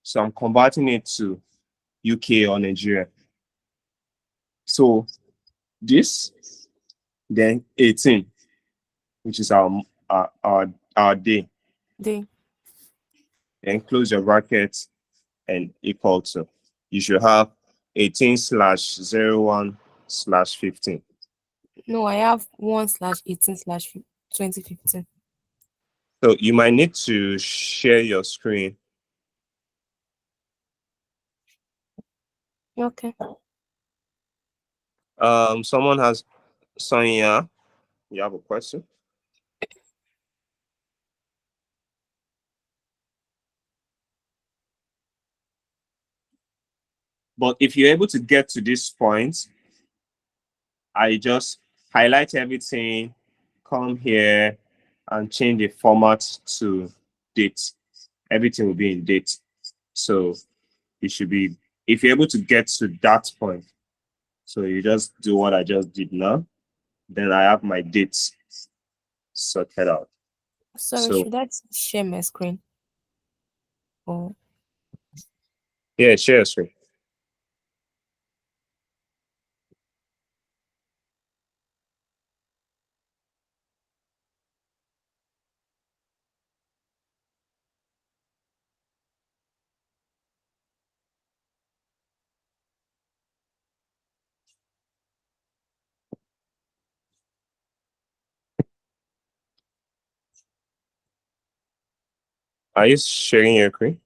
So I'm converting it to UK or Nigeria. So this, then 18, which is our day. Day. Then close your brackets and equal to. You should have 18/01/15. No, I have 1/18/2015. So you might need to share your screen. Okay. Someone has Sonia. You have a question? But if you're able to get to this point, I just highlight everything, come here, and change the format to date. Everything will be in date. So it should be, if you're able to get to that point, so you just do what I just did now, then I have my dates sorted out. Sorry, So should I share my screen? Oh, yeah, share screen. Are you sharing your screen?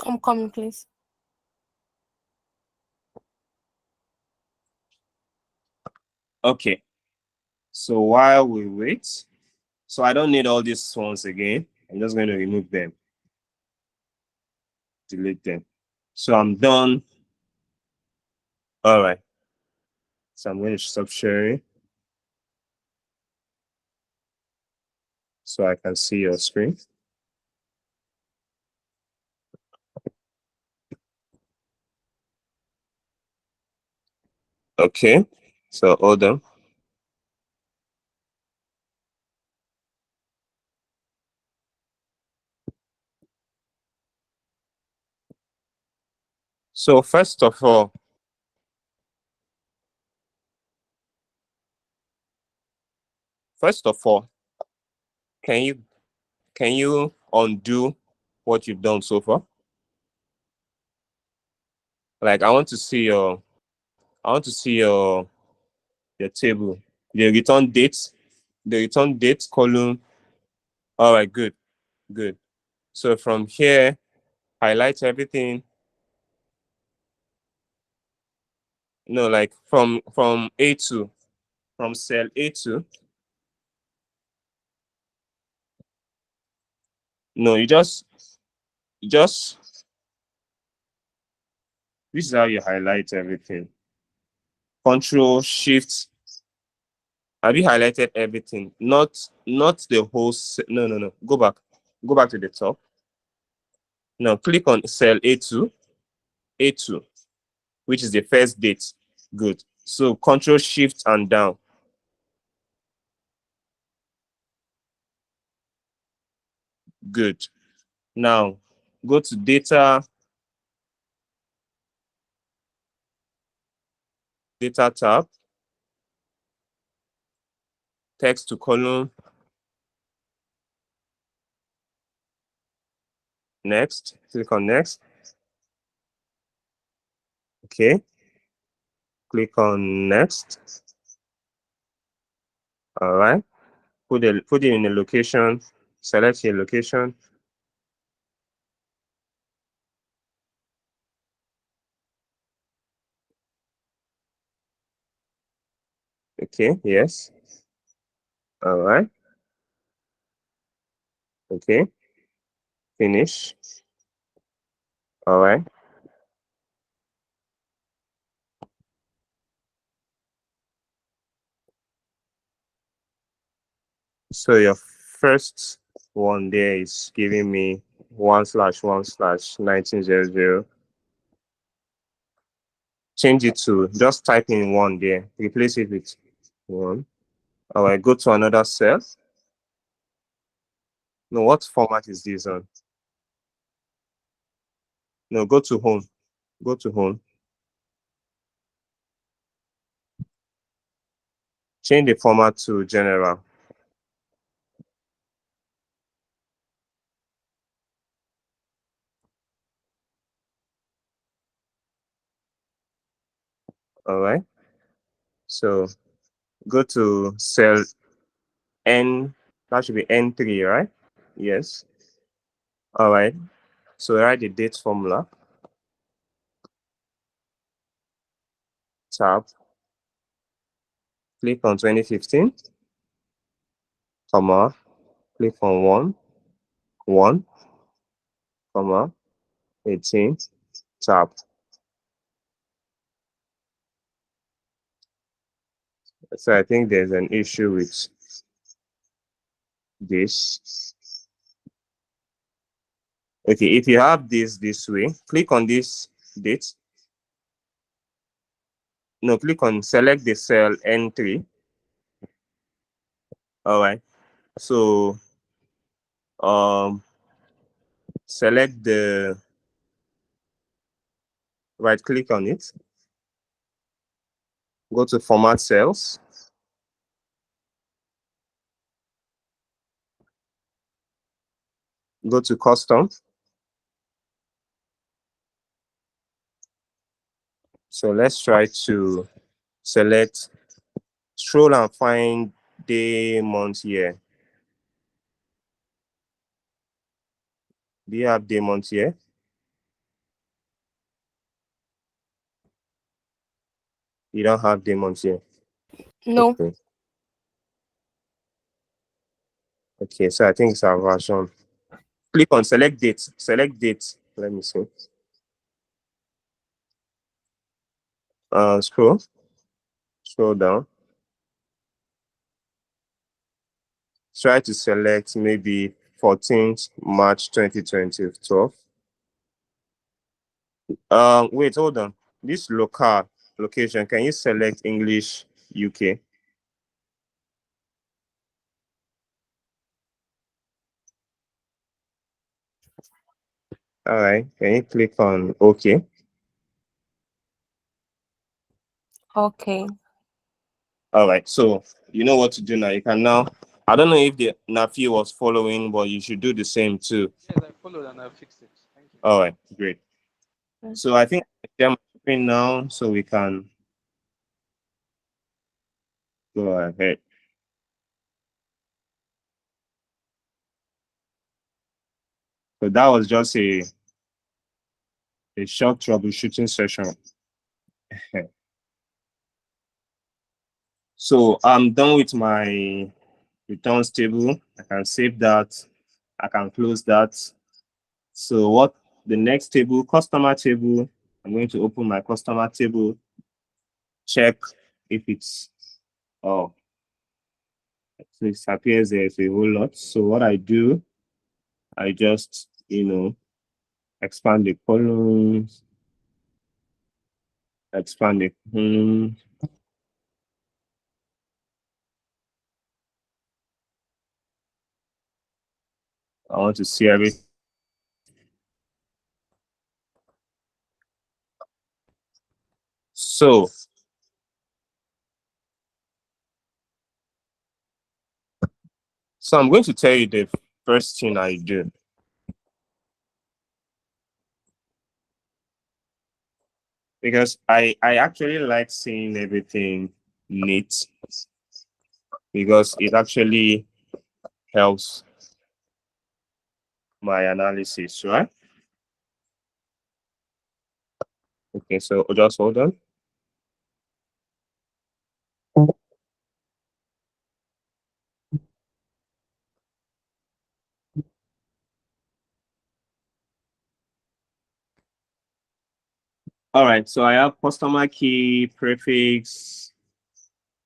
come coming, please. Okay. So while we wait, so I don't need all these ones again. I'm just going to remove them, delete them. So I'm done. All right. So I'm going to stop sharing so I can see your screen. Okay. So hold on. So first of all, can you undo what you've done so far? Like I want to see your table. The return date, the return date column. All right, good, good. So from here, highlight everything. No, like from A2, from cell A2. No, you just this is how you highlight everything. Control Shift. Have you highlighted everything? Not the whole. No, no, no. Go back. Go back to the top. Now click on cell A2. A2, which is the first date. Good. So Control Shift and down. Good. Now go to data tab, text to column. Next. Click on next. Okay. Click on next. All right. Put it in a location. Select your location. Okay. Yes. All right. Okay. Finish. All right. So your first one there is giving me 1/1/1900. Change it to, just type in 1 there. Replace it with 1. All right. Go to another cell. No, what format is this on? No, go to home. Go to home. Change the format to general. All right. So go to cell N. That should be N3, right? Yes. All right. So write the date formula. Tab. Click on 2015. Comma. Click on 1. 1. Comma. 18. Tab. So I think there's an issue with this. Okay, if you have this way, click on this date. No, click on select the cell N3. All right. So select the right click on it. Go to format cells. Go to custom. So let's try to select, scroll and find day, month, year. Do you have day, month, year? You don't have day, month, year. No. Okay. Okay, so I think it's our version. Click on select date. Select date. Let me see. Scroll down. Try to select maybe 14th March 2012. Wait, hold on. This local location, can you select English UK? All right, can you click on OK? Okay. All right, so you know what to do now. You can now, I don't know if the Nafi was following, but you should do the same too. Yes, I followed and I fixed it. Thank you. All right, great. Mm. So I think I can share my screen now so we can go ahead. So that was just a short troubleshooting session. So I'm done with my returns table. I can save that. I can close that. So what the next table, customer table, I'm going to open my customer table, check if it's, oh, so it appears there's a whole lot. So what I do, I just, expand the columns, expand the columns. I want to see everything. So I'm going to tell you the first thing I do. . 。 . 。 . 。 . 。 . 。 . . . . . . . . . . . . . . . . . . . . . . . . . . . . . . . . . . . . . . . . . . . . . . . . . because I actually like seeing everything neat because it actually helps my analysis, right? Okay, so just hold on. All right, so I have customer key, prefix,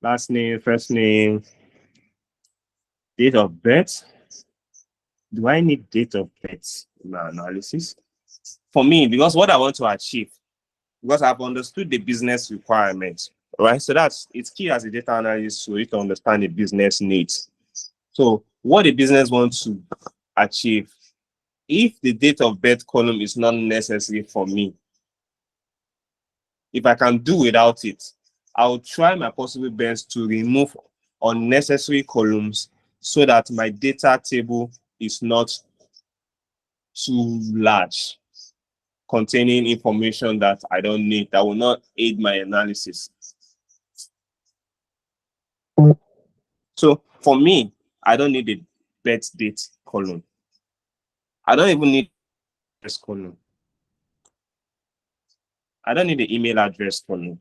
last name, first name, date of birth. Do I need date of birth in my analysis? For me, because what I want to achieve, because I've understood the business requirements, right? So that's it's key as a data analyst for you to understand the business needs. So what the business wants to achieve, if the date of birth column is not necessary for me, if I can do without it, I'll try my possible best to remove unnecessary columns so that my data table is not too large, containing information that I don't need, that will not aid my analysis. So for me, I don't need a birth date column. I don't even need this column. I don't need the email address column.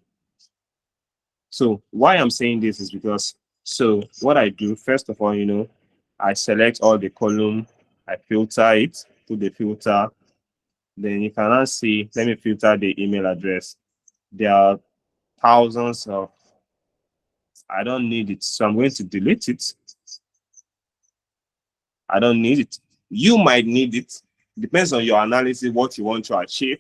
So why I'm saying this is because, so what I do, first of all, I select all the column, I filter it, put the filter, then you can now see, let me filter the email address. There are thousands of, I don't need it, so I'm going to delete it. I don't need it. You might need it. Depends on your analysis, what you want to achieve,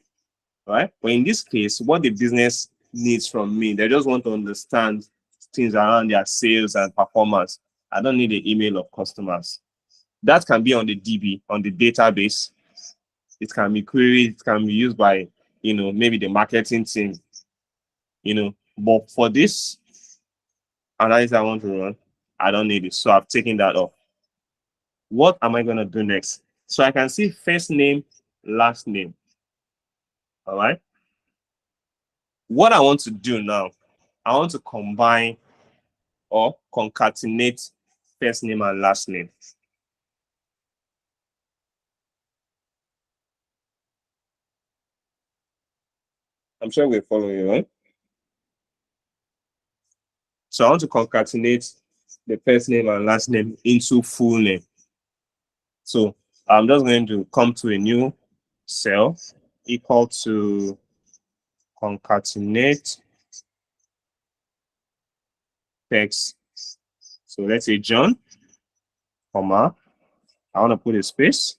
right? But in this case, what the business needs from me, they just want to understand things around their sales and performance. I don't need the email of customers. That can be on the DB, on the database. It can be queried, it can be used by, maybe the marketing team, But for this analysis I want to run, I don't need it. So I've taken that off. What am I going to do next? So I can see first name, last name. All right. What I want to do now, I want to combine or concatenate first name and last name. I'm sure we're following, right? So I want to concatenate the first name and last name into full name. So I'm just going to come to a new cell equal to concatenate text. So let's say John, comma. I want to put a space.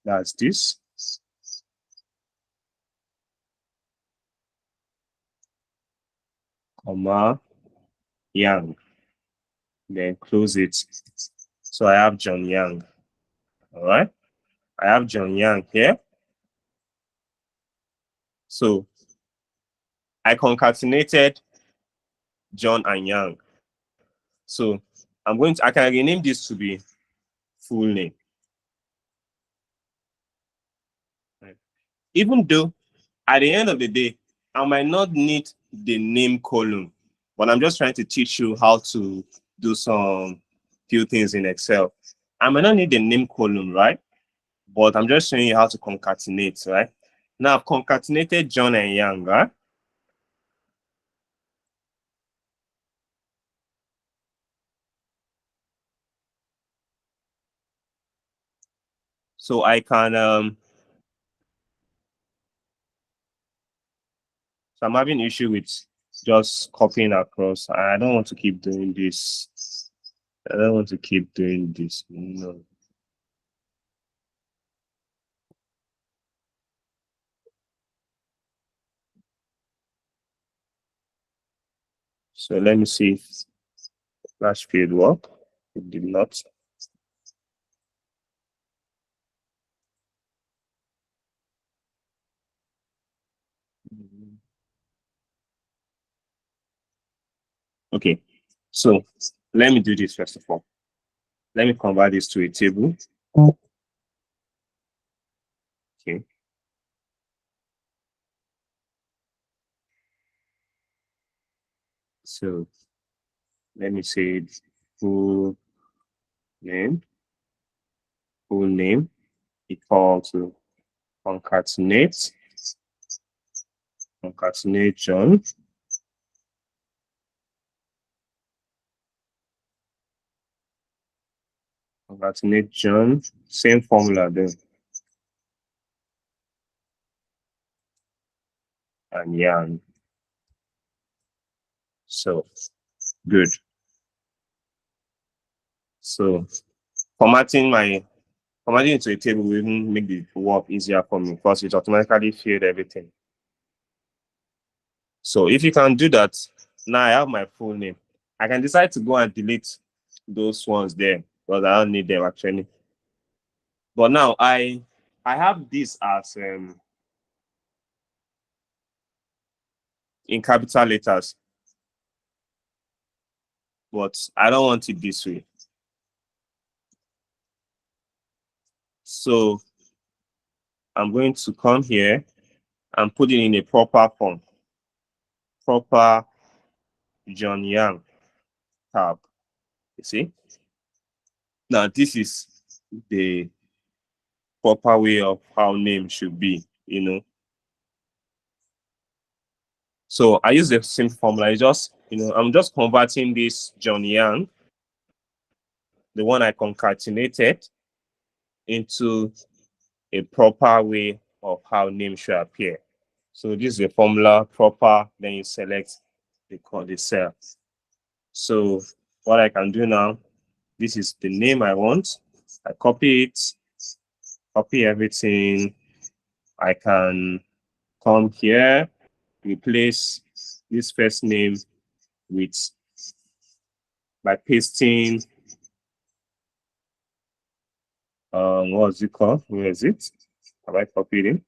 That's this. Comma, Yang. Then close it. So I have John Yang. All right. I have John Yang here. So I concatenated John and Yang. So I can rename this to be full name. Right. Even though at the end of the day, I might not need the name column, but I'm just trying to teach you how to do some few things in Excel. I might not need the name column, right? But I'm just showing you how to concatenate, right? Now I've concatenated John and Yang, right? So I can so I'm having issue with just copying across. I don't want to keep doing this. I don't want to keep doing this. No. So let me see if flash field work. It did not. Okay. So let me do this first of all. Let me convert this to a table. Okay. So let me say full name. Full name equal to concatenate. Concatenate John. Concatenate John. Same formula there. And Yan. So good. So formatting into a table will even make the work easier for me because it automatically filled everything. So if you can do that, now I have my full name. I can decide to go and delete those ones there because I don't need them actually. But now I have this as in capital letters, but I don't want it this way. So I'm going to come here and put it in a proper form. Proper John Yang tab. You see? Now this is the proper way of how name should be, you know. So I use the same formula. I just, I'm just converting this John Yang, the one I concatenated, into a proper way of how name should appear. So this is the formula proper, then you select the cell. So what I can do now, this is the name I want. I copy it, copy everything. I can come here, replace this first name with, by pasting, what's it called? Where is it? Have I copied it?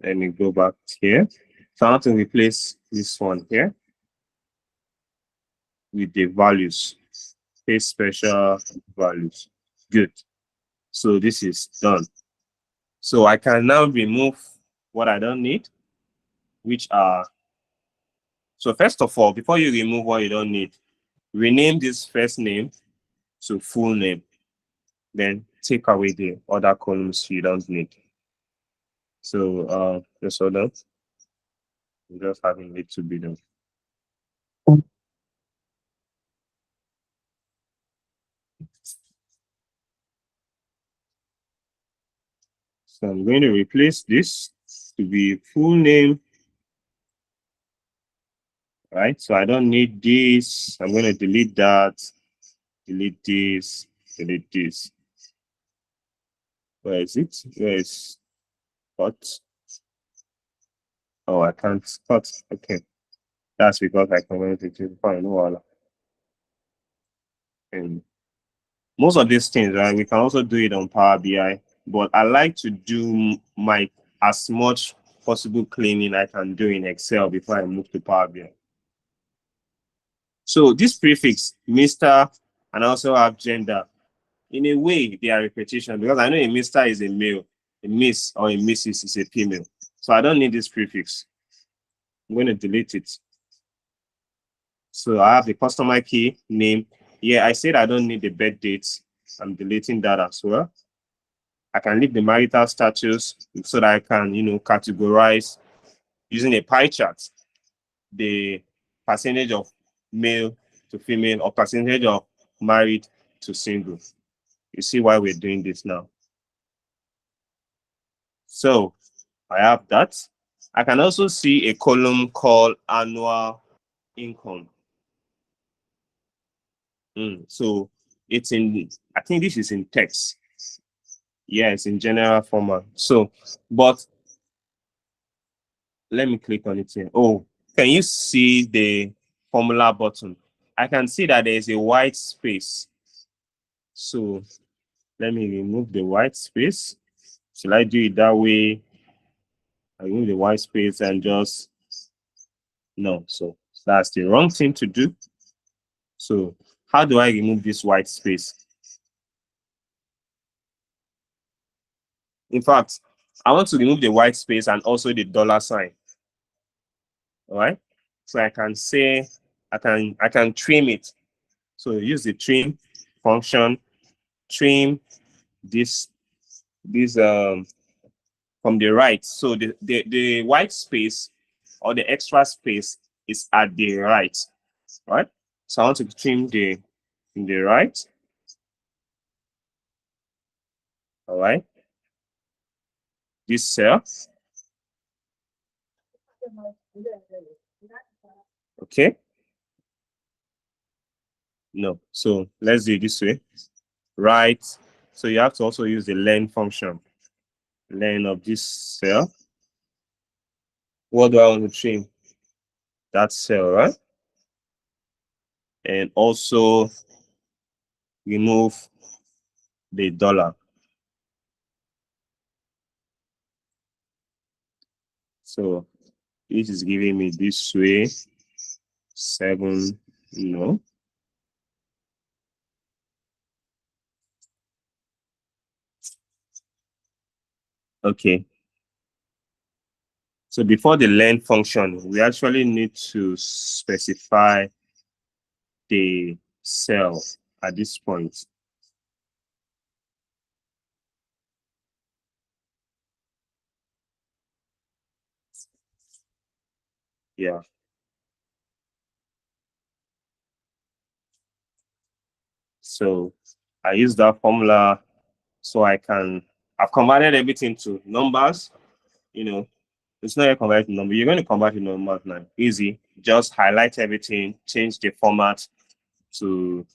Let me go back here. So I want to replace this one here with the values. Paste special values. Good. So this is done. So I can now remove what I don't need, which are, so first of all, before you remove what you don't need, rename this first name to full name. Then take away the other columns you don't need. So just hold on. I'm just having it to be done. So I'm going to replace this to be full name. Right? So I don't need this. I'm going to delete that, delete this, delete this. Where is it? Where is cut? Oh, I can't cut. Okay. That's because I converted it to fine. And most of these things, right, we can also do it on Power BI, but I like to do my as much possible cleaning I can do in Excel before I move to Power BI. So this prefix, Mr., and I also have gender. In a way, they are repetition because I know a Mr. is a male, a Miss or a Mrs. is a female. So I don't need this prefix. I'm going to delete it. So I have the customer key name. Yeah, I said I don't need the birth dates. I'm deleting that as well. I can leave the marital status so that I can, categorize using a pie chart the percentage of male to female or percentage of married to single. You see why we're doing this now. So I have that. I can also see a column called annual income. So it's in, I think this is in text. Yes, in general format. So, but let me click on it here. Oh, can you see the formula button? I can see that there is a white space. So let me remove the white space. Should I do it that way? I remove the white space and just, no. So that's the wrong thing to do. So how do I remove this white space? In fact, I want to remove the white space and also the dollar sign. All right. So I can say I can trim it. So use the trim function, trim this from the right. So the white space or the extra space is at the right. Right. So I want to trim the right. All right. This cell. Okay. No. So let's do it this way. Right. So you have to also use the len function. Len of this cell. What do I want to trim? That cell, right? And also remove the dollar. So this is giving me this way 7, no. Okay. So before the len function, we actually need to specify the cell at this point. Yeah. So I use that formula so I've converted everything to numbers. You know, it's not a convert to number. You're going to convert to numbers now. Easy. Just highlight everything, change the format to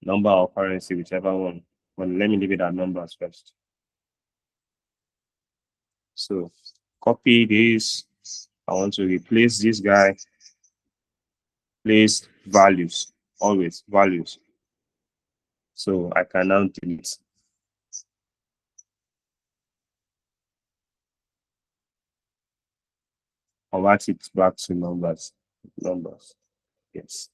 number or currency, whichever one. But let me leave it at numbers first. So copy this. I want to replace this guy. Place values, always values. So I can now delete. Convert it back to numbers. Numbers. Yes.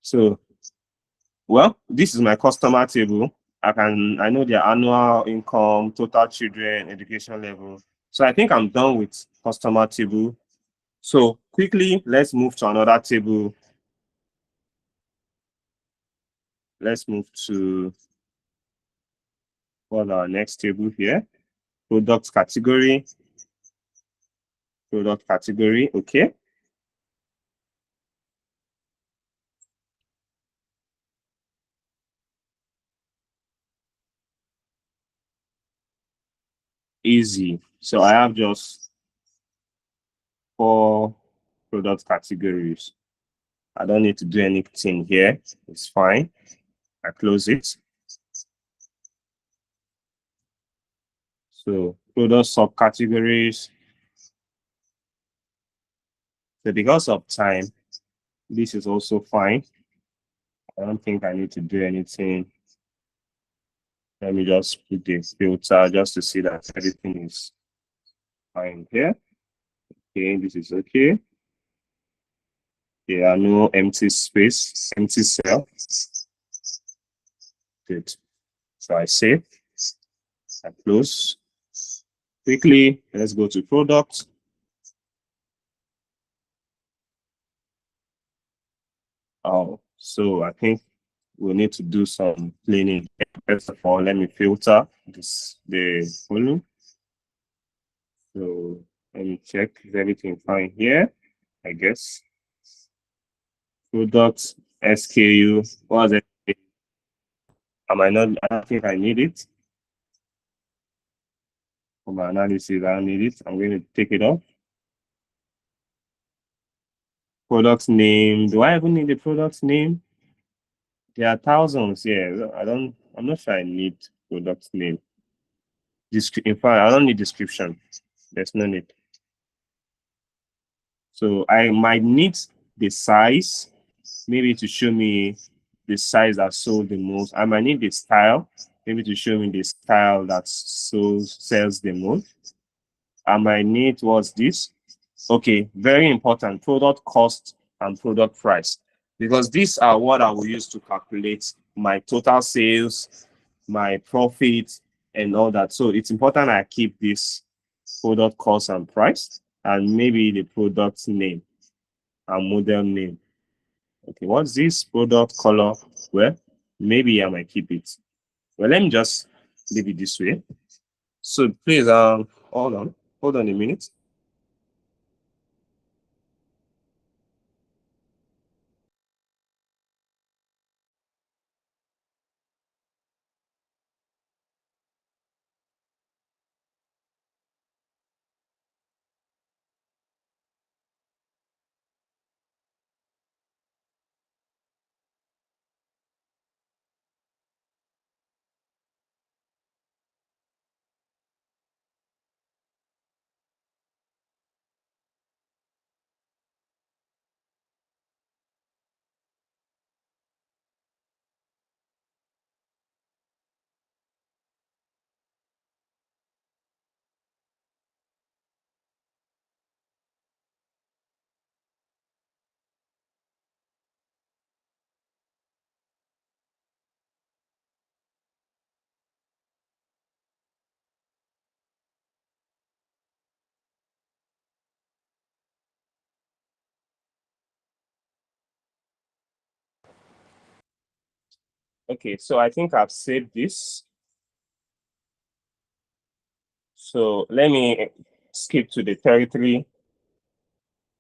So, well, this is my customer table. I know their annual income, total children, education level. So I think I'm done with customer table. So quickly, let's move to another table. Let's move to what's our next table here? Product category. Product category, okay. Easy. So I have just 4 product categories. I don't need to do anything here. It's fine. I close it. So product subcategories. So because of time, this is also fine. I don't think I need to do anything. Let me just put the filter just to see that everything is fine here. Okay, this is okay. There are no empty space, empty cell. Good. So I save, I close. Quickly, let's go to product. Oh, so I think we'll need to do some cleaning. First of all, let me filter the volume. So let me check, is everything fine here? I guess. Product SKU, what's it? I don't think I need it. For my analysis, I don't need it. I'm going to take it off. Product name, do I even need the product name? There are thousands, yeah. I'm not sure I need product name. In fact, I don't need description. There's no need. So I might need the size, maybe to show me the size that sold the most. I might need the style, maybe to show me the style that sells the most. I might need what's this? Okay, very important, product cost and product price. because these are what I will use to calculate my total sales, my profit, and all that. So it's important I keep this product cost and price, and maybe the product name and model name. Okay, what's this product color? Well, maybe I might keep it. Well, let me just leave it this way. So please, hold on a minute. Okay, so I think I've saved this. So let me skip to the territory.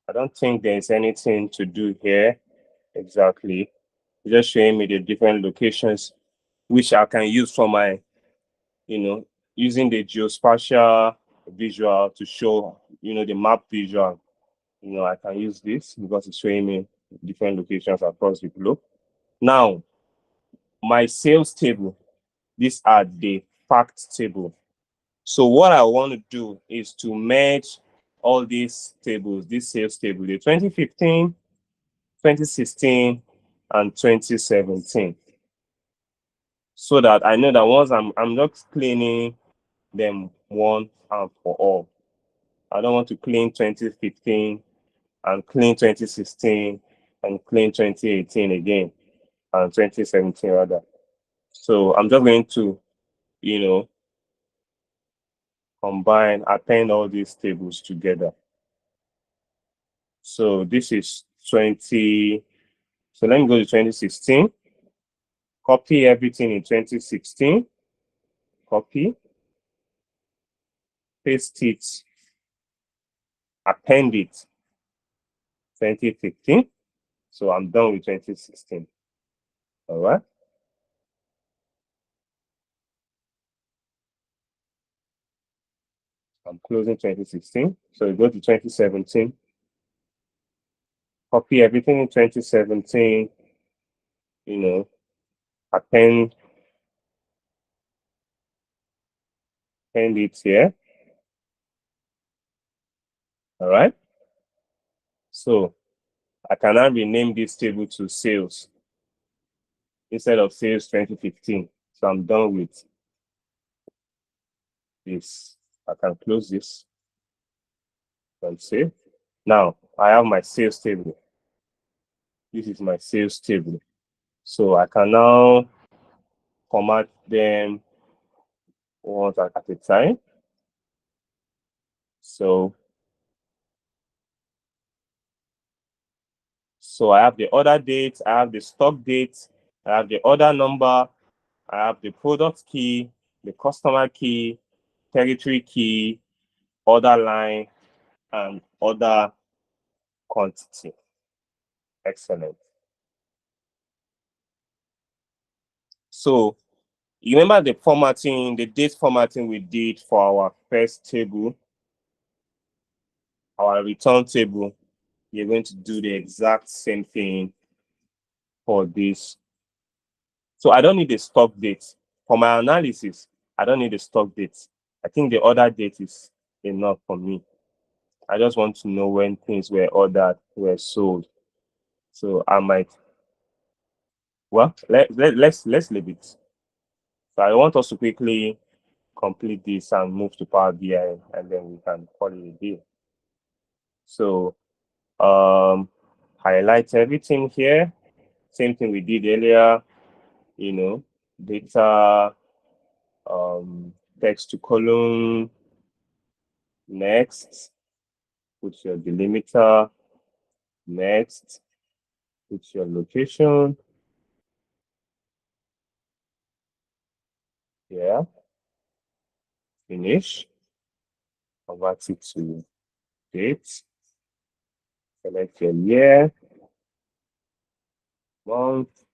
I don't think there's anything to do here exactly. Just showing me the different locations which I can use for my, using the geospatial visual to show, the map visual. I can use this because it's showing me different locations across the globe. Now, my sales table, these are the fact table. So what I want to do is to merge all these tables, this sales table, the 2015, 2016, and 2017. So that I know that once I'm just cleaning them one and for all. I don't want to clean 2015 and clean 2016 and clean 2018 again and 2017 rather. So I'm just going to, append all these tables together. So this is 20. So let me go to 2016. Copy everything in 2016. Copy. Paste it. Append it. 2015. So I'm done with 2016. All right. I'm closing 2016. So we go to 2017. Copy everything in 2017. Append it here. All right. So I can now rename this table to sales instead of sales 2015. So I'm done with this. I can close this and save. Now I have my sales table. This is my sales table. So I can now format them one at a time. So I have the order date, I have the stock date, I have the order number, I have the product key, the customer key, territory key, order line, and order quantity. Excellent. So you remember the formatting, the date formatting we did for our first table, our return table. You're going to do the exact same thing for this. So I don't need a stock date. For my analysis, I don't need a stock date. I think the order date is enough for me. I just want to know when things were ordered, were sold. So I might, well, let's leave it. So I want us to quickly complete this and move to Power BI, and then we can call it a day. So highlight everything here. same thing we did earlier, data, text to column. Next, put your delimiter. Next, put your location. Yeah. Finish. Convert it to date. Select your year, month,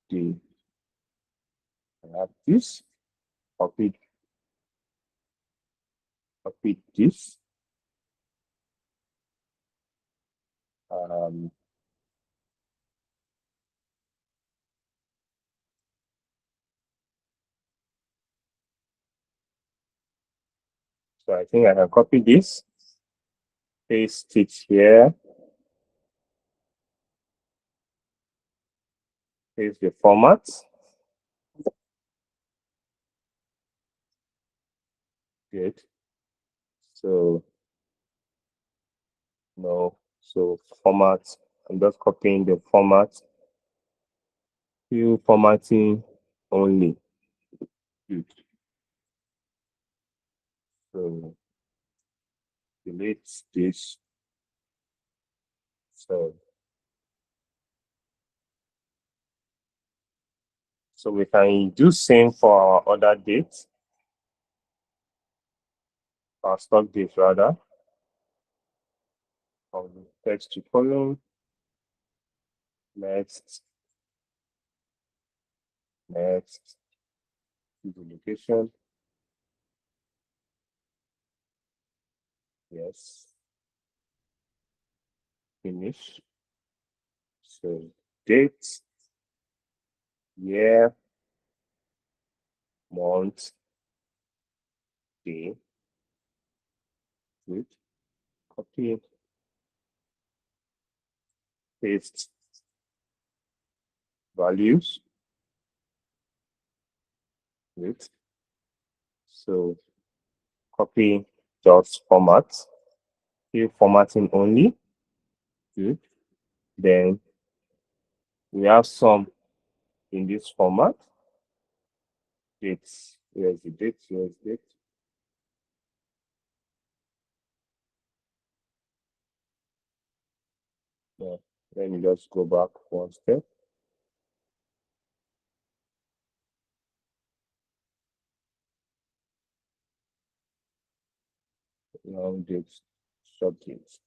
day. I have this. Copy this. Um, so I think I can copy this, paste it here, paste the format. Good. So no, so format. I'm just copying the format. Fill formatting only. Good. So delete this. So we can do same for our other dates, our stock date rather. From the text to column. Next, to the location. Yes. Finish. So date, year, month, day. Good. Copy, paste values. Good. So copy dot format. Fill formatting only. Good. Then we have some in this format. Dates. Here's the date. Here's date. Yeah. Let me just go back one step. Now dates, subdates.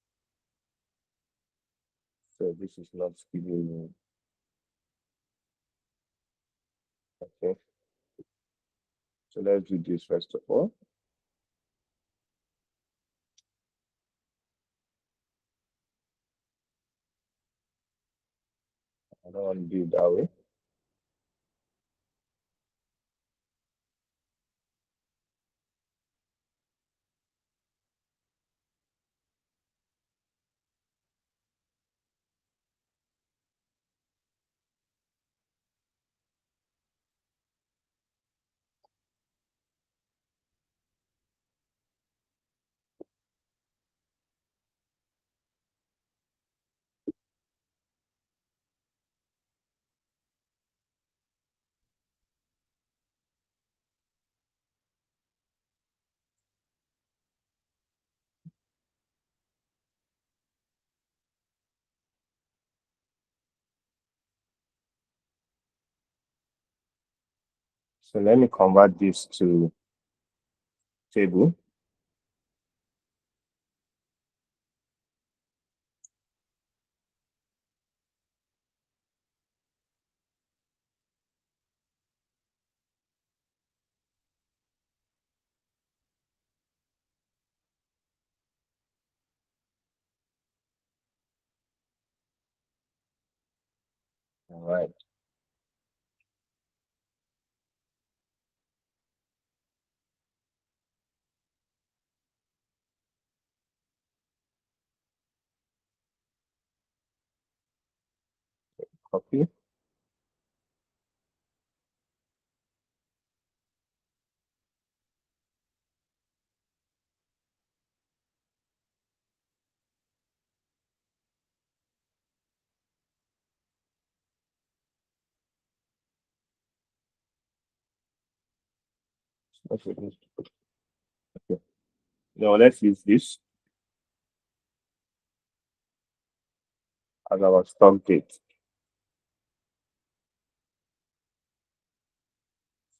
So this is not giving me. Okay. So let's do this first of all. I don't want to do it that way. So let me convert this to table. All right. Copy. Okay. Okay. Now let's use this as our stock date.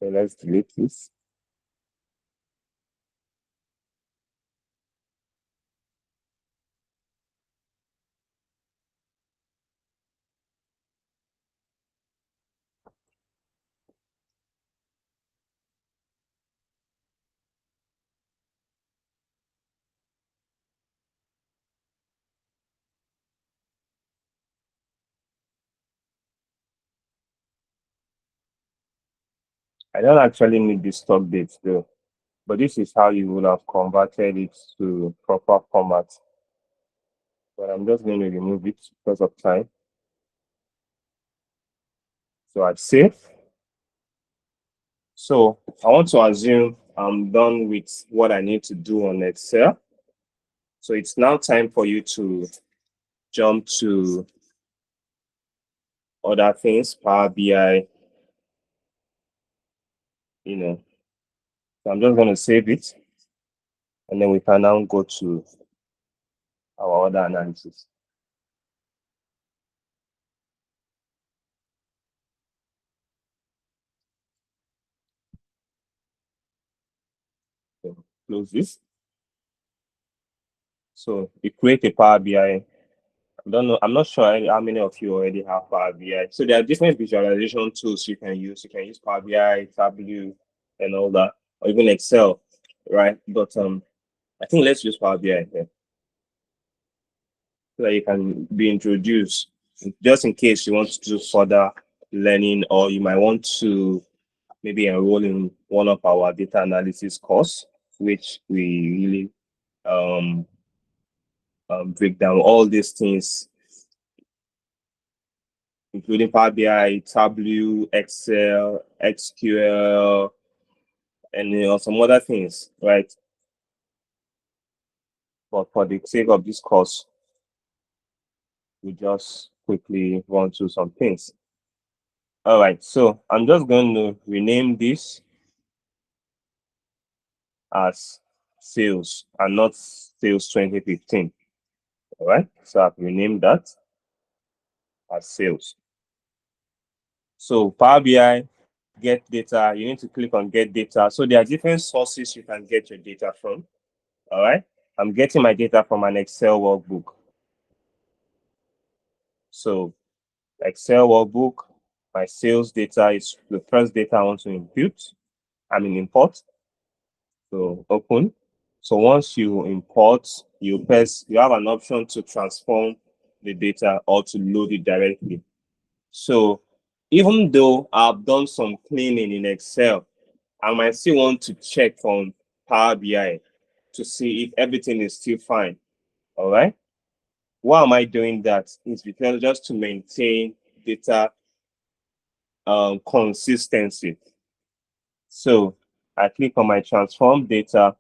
So let's delete this. I don't actually need the stock date though, but this is how you would have converted it to proper format. But I'm just going to remove it because of time. So I'd save. So I want to assume I'm done with what I need to do on Excel. So it's now time for you to jump to other things, Power BI, you know. So I'm just going to save it, and then we can now go to our other analysis. So close this. So you create a Power BI. I don't know. I'm not sure how many of you already have Power BI. So there are different visualization tools you can use. You can use Power BI, Tableau, and all that, or even Excel, right? But I think let's use Power BI here so that you can be introduced, just in case you want to do further learning, or you might want to maybe enroll in one of our data analysis course, which we really um, break down all these things, including Power BI, Tableau, Excel, SQL, and some other things, right? But for the sake of this course, we just quickly run through some things. All right, so I'm just going to rename this as sales and not sales 2015. All right, so I've renamed that as sales. So Power BI, get data, you need to click on get data. So there are different sources you can get your data from. All right, I'm getting my data from an Excel workbook. So Excel workbook, my sales data is the first data I want to import. So open. So once you import, you have an option to transform the data or to load it directly. So even though I've done some cleaning in Excel, I might still want to check on Power BI to see if everything is still fine. All right. Why am I doing that? It's because just to maintain data consistency. So I click on my transform data.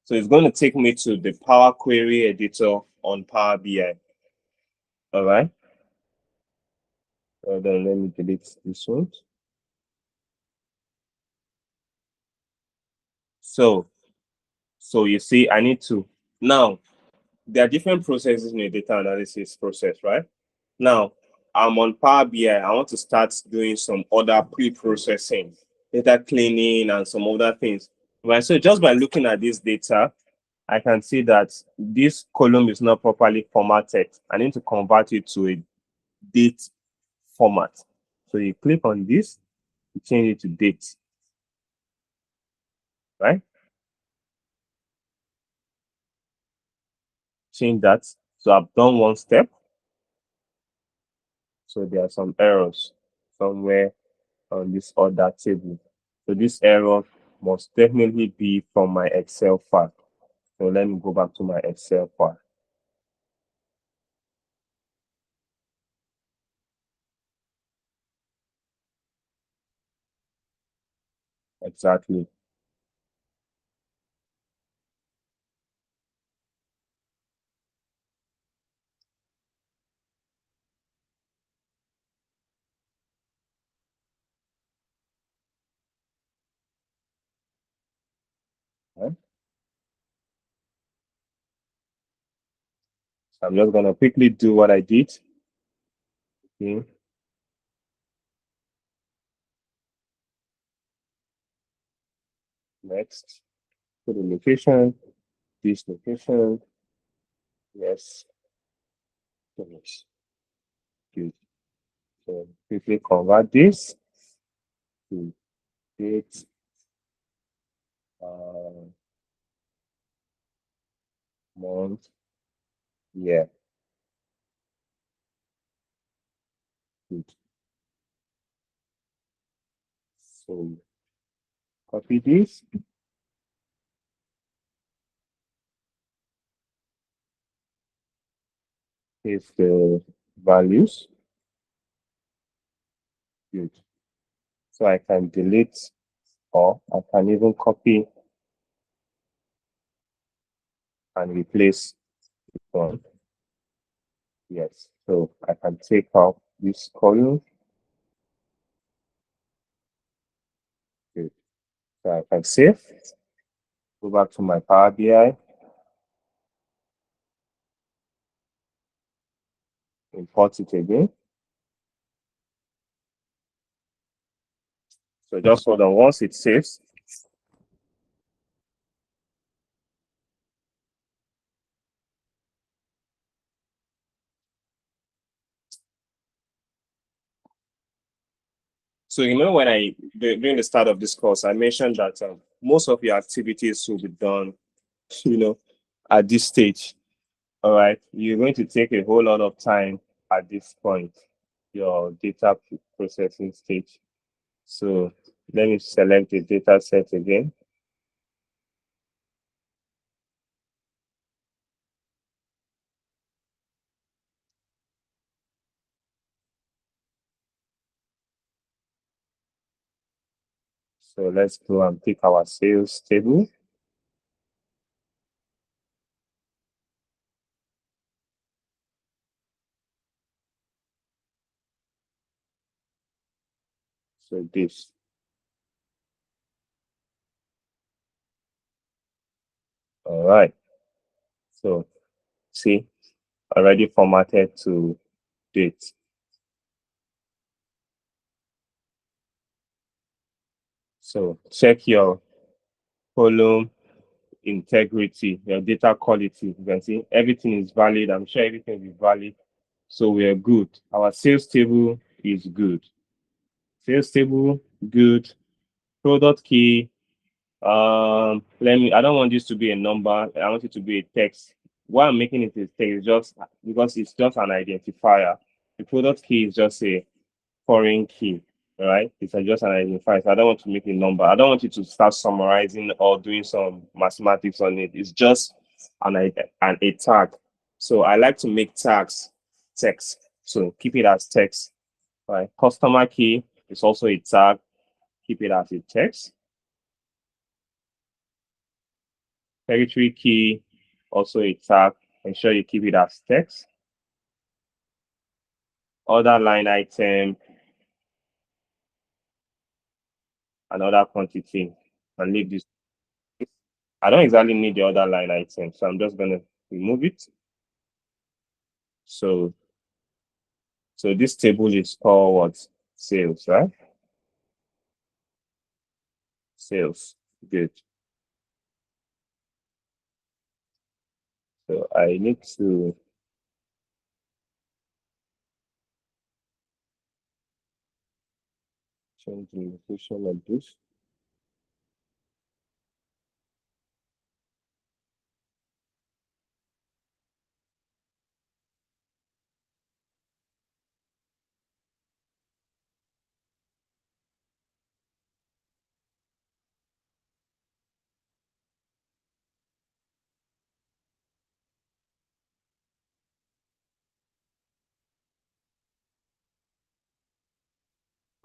So it's going to take me to the Power Query editor on Power BI. All right. Then let me delete this one. So you see, I need to now. There are different processes in a data analysis process, right? Now, I'm on Power BI. I want to start doing some other pre-processing, data cleaning, and some other things. Right. So just by looking at this data, I can see that this column is not properly formatted. I need to convert it to a date format. So you click on this, you change it to date, right? Change that. So I've done one step. So there are some errors somewhere on this other table. So this error must definitely be from my Excel file. So let me go back to my Excel file. Exactly. I'm just gonna quickly do what I did. Okay. Next, put the location, this location. Yes. Finish. Good. So quickly convert this to date. Uh, month. Yeah. Good. So copy this. Paste the values. Good. So I can delete, or I can even copy and replace one. Yes. So I can take out this column. Good. So I can save. Go back to my Power BI. Import it again. So just hold on. Once it saves, so you know when during the start of this course, I mentioned that most of your activities will be done, you know, at this stage. All right, you're going to take a whole lot of time at this point, your data processing stage. So let me select the data set again. So let's go and pick our sales table. So this. All right. So see, already formatted to date. So check your column integrity, your data quality. You can see everything is valid. I'm sure everything is valid. So we are good. Our sales table is good. Sales table, good. Product key. I don't want this to be a number. I want it to be a text. Why I'm making it a text is just because it's just an identifier. The product key is just a foreign key, right? It's just an identifier. So I don't want to make a number. I don't want you to start summarizing or doing some mathematics on it. It's just a tag. So I like to make tags text. So keep it as text. Right? Customer key is also a tag. Keep it as a text. Territory key, also a tag. Ensure you keep it as text. Other line item, another quantity, and leave this. I don't exactly need the other line item, so I'm just gonna remove it. So, so this table is called what? Sales, right? Sales. Good. So I need to change the location of this.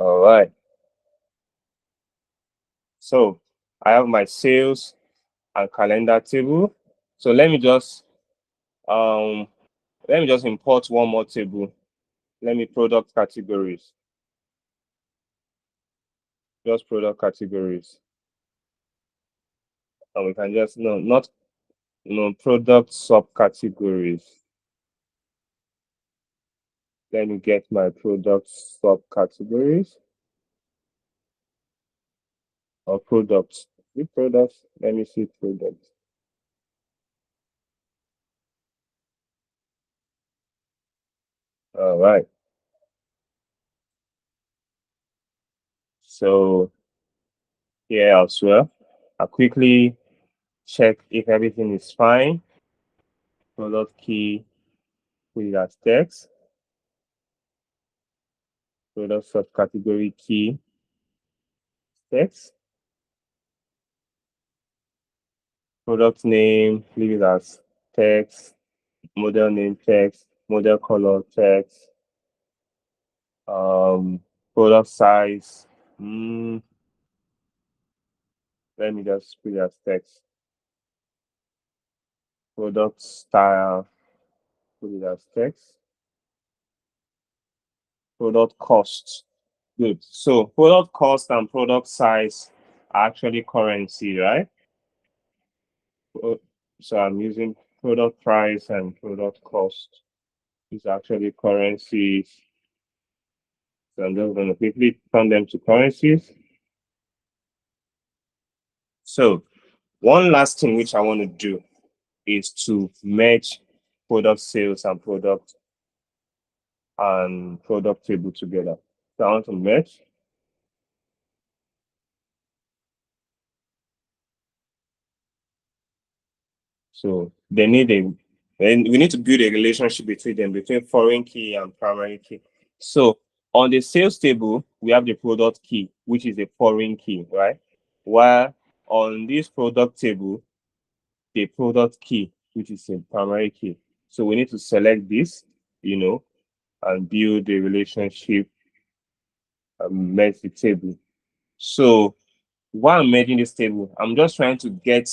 All right. So I have my sales and calendar table. So um let me just import one more table. Let me product categories. Just product categories. And we can just no, not product subcategories. Let me get my product subcategories or products. The products, let me see products. All right. So here as well, I'll quickly check if everything is fine. Product key, put it as text. Product subcategory key, text. Product name, leave it as text. Model name, text. Model color, text. Product size. Let me just put it as text. Product style, put it as text. Product cost. Good. So product cost and product size are actually currency, right? So I'm using product price and product cost. It's actually currencies. So I'm just going to quickly turn them to currencies. So one last thing which I want to do is to merge product sales and product table together. So I want to merge. So then we need to build a relationship between them, between foreign key and primary key. So on the sales table, we have the product key, which is a foreign key, right? While on this product table, the product key, which is a primary key. So we need to select this, and build a relationship and merge the table. So while I'm merging this table, I'm just trying to get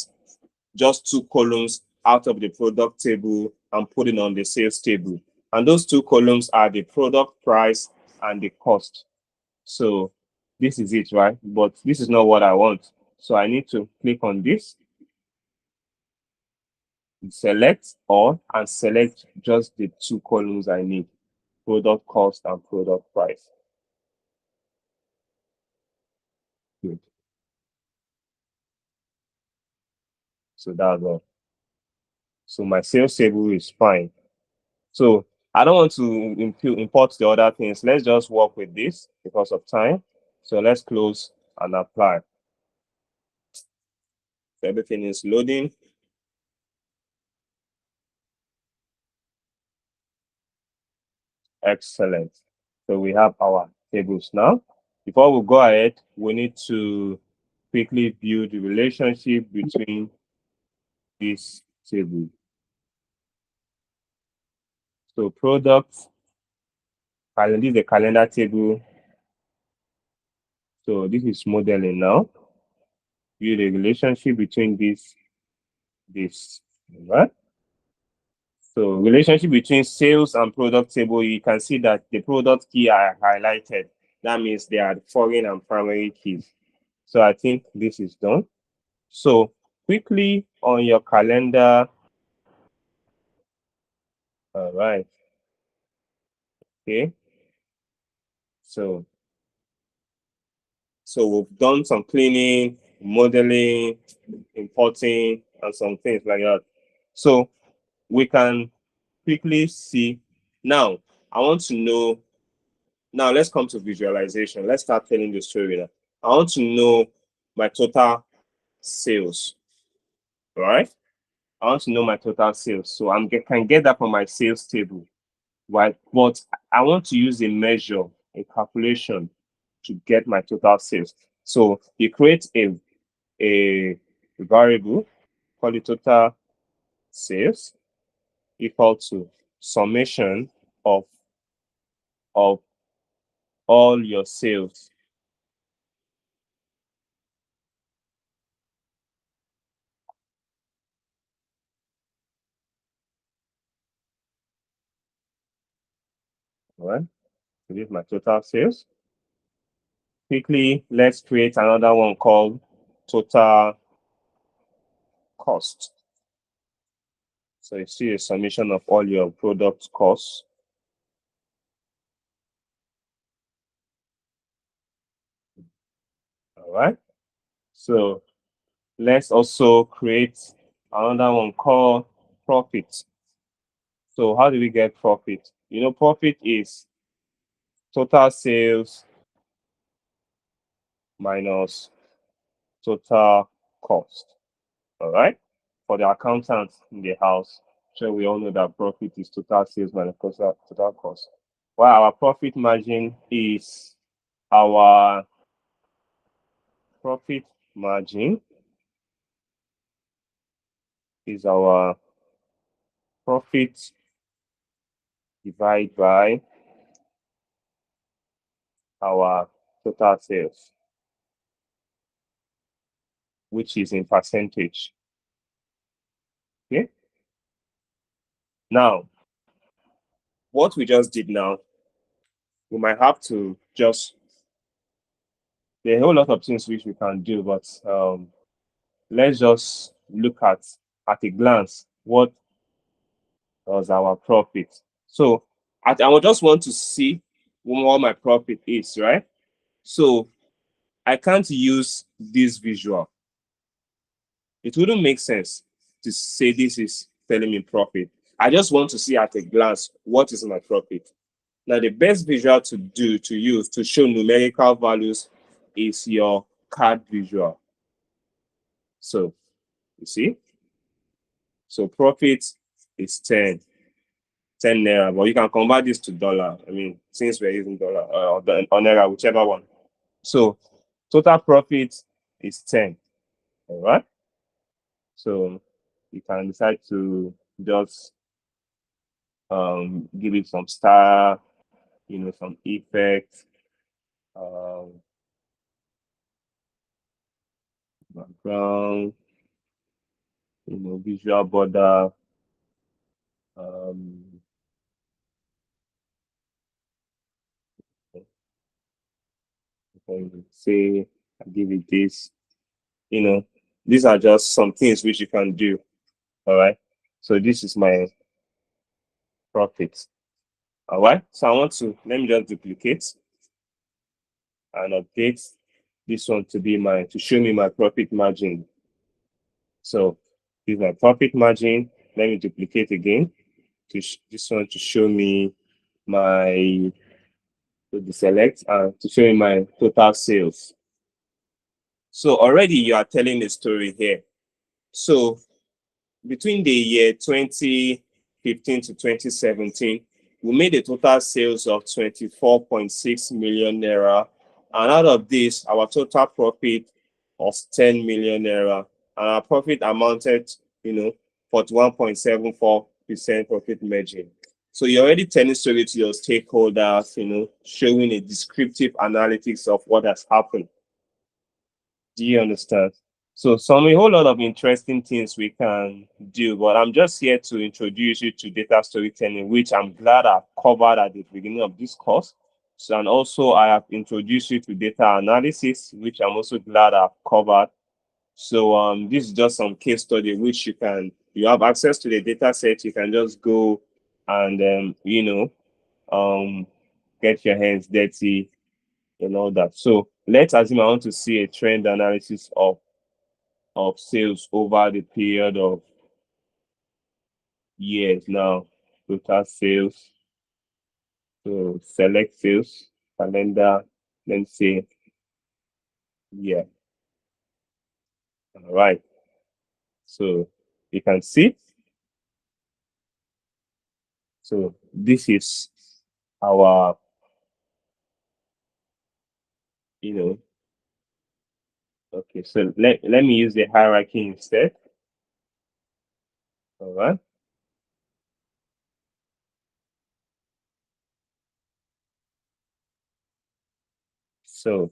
just two columns out of the product table and put it on the sales table. And those two columns are the product price and the cost. So this is it, right? But this is not what I want. So I need to click on this, select all, and select just the two columns I need, product cost and product price. Good. So that's all. So my sales table is fine. So I don't want to import the other things. Let's just work with this because of time. So let's close and apply. So everything is loading. Excellent. So we have our tables now. Before we go ahead, we need to quickly build the relationship between this table. So products, this is the calendar table. So this is modeling now. Build a relationship between this, right? So relationship between sales and product table, you can see that the product key are highlighted. That means they are foreign and primary keys. So I think this is done. So quickly on your calendar. All right. Okay. So we've done some cleaning, modeling, importing, and some things like that. So we can quickly see. Now, I want to know. Now, let's come to visualization. Let's start telling the story now. I want to know my total sales, right? I want to know my total sales. So can get that from my sales table, right? But I want to use a measure, a calculation to get my total sales. So you create a variable, call it total sales, equal to summation of of all your sales. All right. So this is my total sales. Quickly, let's create another one called total cost. So you see a summation of all your product costs. All right. So let's also create another one called profit. So how do we get profit? Profit is total sales minus total cost. All right. For the accountants in the house, sure we all know that profit is total sales minus total cost. While our profit margin is our profit margin is our profit divided by our total sales, which is in percentage. Okay. Now, what we just did now, we might have to just, there are a whole lot of things which we can do, but let's just look at a glance what was our profit. So I would just want to see what my profit is, right? So I can't use this visual. It wouldn't make sense to say this is telling me profit. I just want to see at a glance what is my profit. Now, the best visual to use to show numerical values is your card visual. So you see, so profit is 10 naira, but you can convert this to dollar. I mean, since we're using dollar or naira, whichever one. So total profit is 10. All right. So you can decide to just give it some star, some effect, background, visual border, um, say, I give it this, these are just some things which you can do. All right. So this is my profit. All right. So let me just duplicate and update this one to show me my profit margin. So this is my profit margin. Let me duplicate again this one to show me to deselect and to show me my total sales. So already you are telling a story here. So between the year 2015 to 2017, we made a total sales of 24.6 million naira. And out of this, our total profit was 10 million naira. And our profit amounted, 41.74% profit margin. So you're already telling story to your stakeholders, showing a descriptive analytics of what has happened. Do you understand? So a whole lot of interesting things we can do, but I'm just here to introduce you to data storytelling, which I'm glad I've covered at the beginning of this course. So, and also I have introduced you to data analysis, which I'm also glad I've covered. So this is just some case study which you have access to the data set, you can just go and get your hands dirty and all that. So let's assume I want to see a trend analysis of sales over the period of years now. Total sales. So select sales, calendar, let's say, yeah. All right. So you can see. So this is our, okay. So let me use the hierarchy instead. All right. So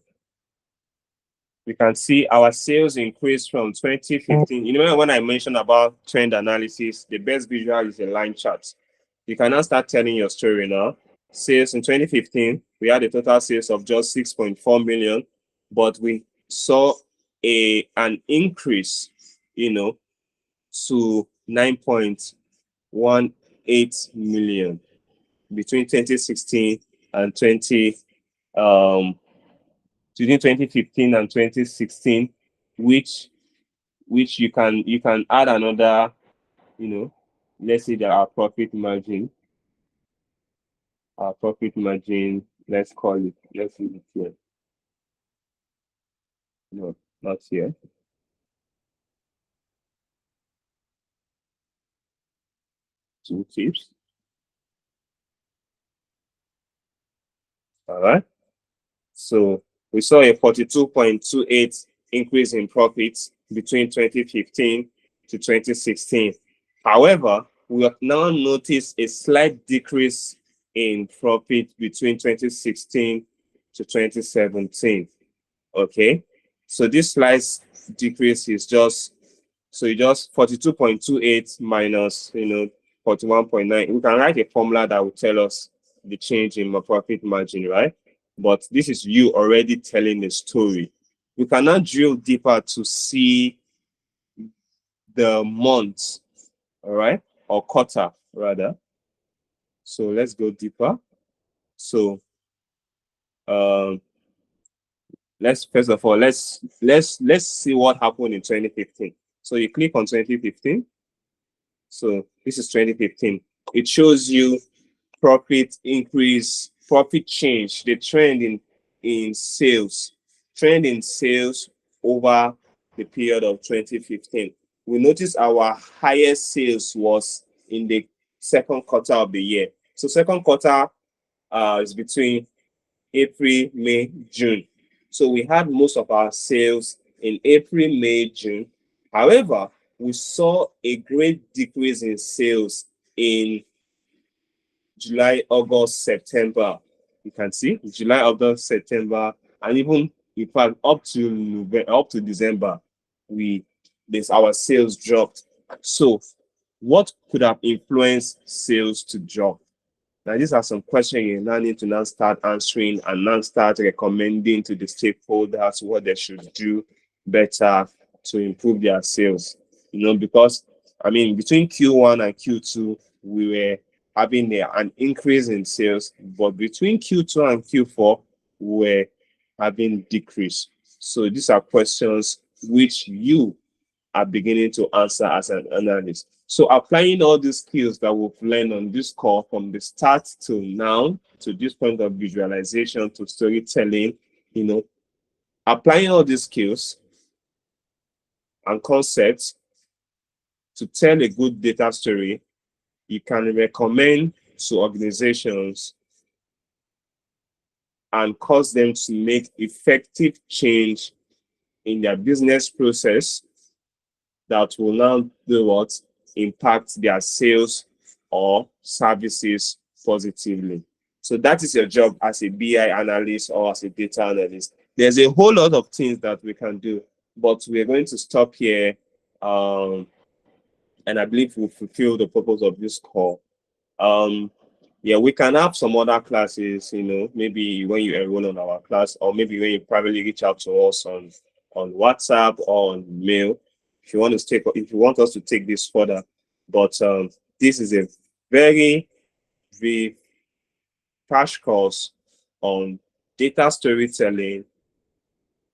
we can see our sales increased from 2015. You know, when I mentioned about trend analysis, the best visual is a line chart. You can now start telling your story now. Sales in 2015, we had a total sales of just 6.4 million, but we saw an increase, to 9.18 million between 2016 and 20 between 2015 and 2016, which you can add another, let's say that our profit margin, let's call it, let's see it here. No, not here. Two tips. All right. So we saw a 42.28 increase in profits between 2015 to 2016. However, we have now noticed a slight decrease in profit between 2016 to 2017. Okay. So this slight decrease is just, so you just 42.28 minus, 41.9. We can write a formula that will tell us the change in my profit margin, right? But this is you already telling the story. We cannot drill deeper to see the months, all right, or quarter rather. So let's go deeper. So let's first of all let's see what happened in 2015. So you click on 2015. So this is 2015. It shows you profit increase, profit change, the trend in sales, over the period of 2015. We notice our highest sales was in the second quarter of the year. So second quarter is between April, May, June. So we had most of our sales in April, May, June. However, we saw a great decrease in sales in July, August, September. You can see July, August, September, and even in fact up to November, up to December, our sales dropped. So, what could have influenced sales to drop? Now, these are some questions you now need to now start answering and now start recommending to the stakeholders what they should do better to improve their sales. Because I mean, between Q1 and Q2, we were having an increase in sales, but between Q2 and Q4, we were having decrease. So these are questions which you are beginning to answer as an analyst. So applying all these skills that we've learned on this call from the start to now, to this point of visualization, to storytelling, applying all these skills and concepts to tell a good data story, you can recommend to organizations and cause them to make effective change in their business process that will now do what? Impact their sales or services positively. So that is your job as a BI analyst or as a data analyst. There's a whole lot of things that we can do, but we're going to stop here. And I believe we'll fulfill the purpose of this call. Yeah, we can have some other classes, maybe when you enroll on our class, or maybe when you privately reach out to us on WhatsApp or on mail, if you want us to take this further. But this is a very, very crash course on data storytelling,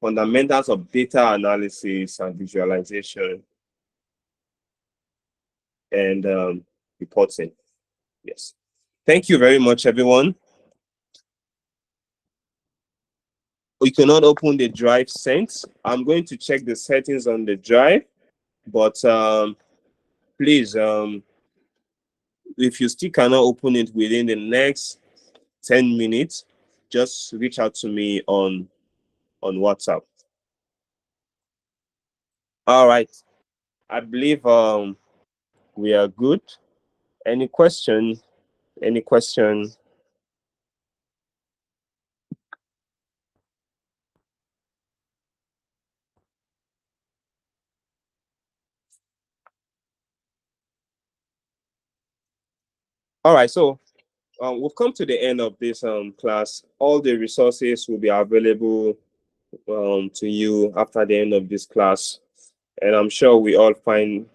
fundamentals of data analysis and visualization, and reporting. Yes. Thank you very much, everyone. We cannot open the drive sent. I'm going to check the settings on the drive, but please, if you still cannot open it within the next 10 minutes, just reach out to me on WhatsApp. All right. I believe we are good. Any question? Any question? All right, so we've come to the end of this class. All the resources will be available to you after the end of this class, and I'm sure we all find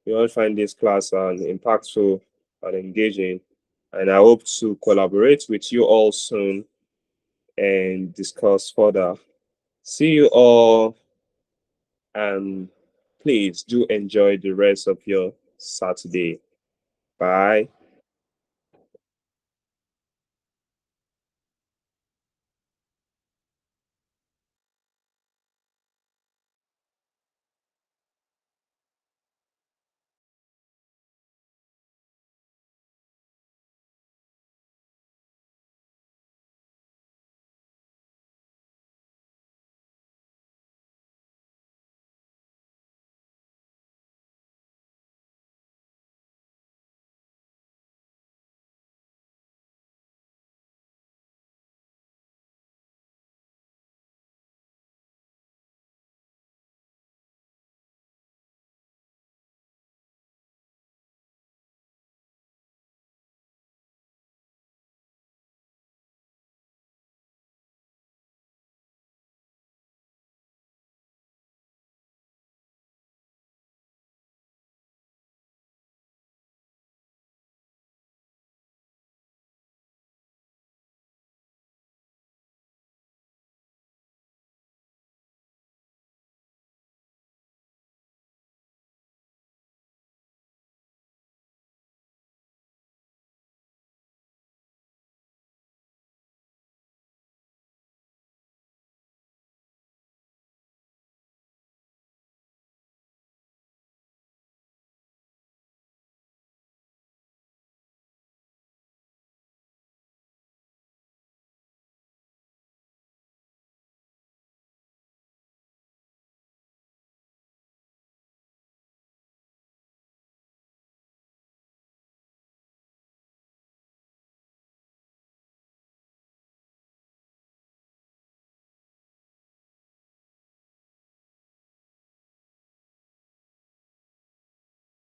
this class impactful and engaging, and I hope to collaborate with you all soon and discuss further. See you all, and please do enjoy the rest of your Saturday. Bye.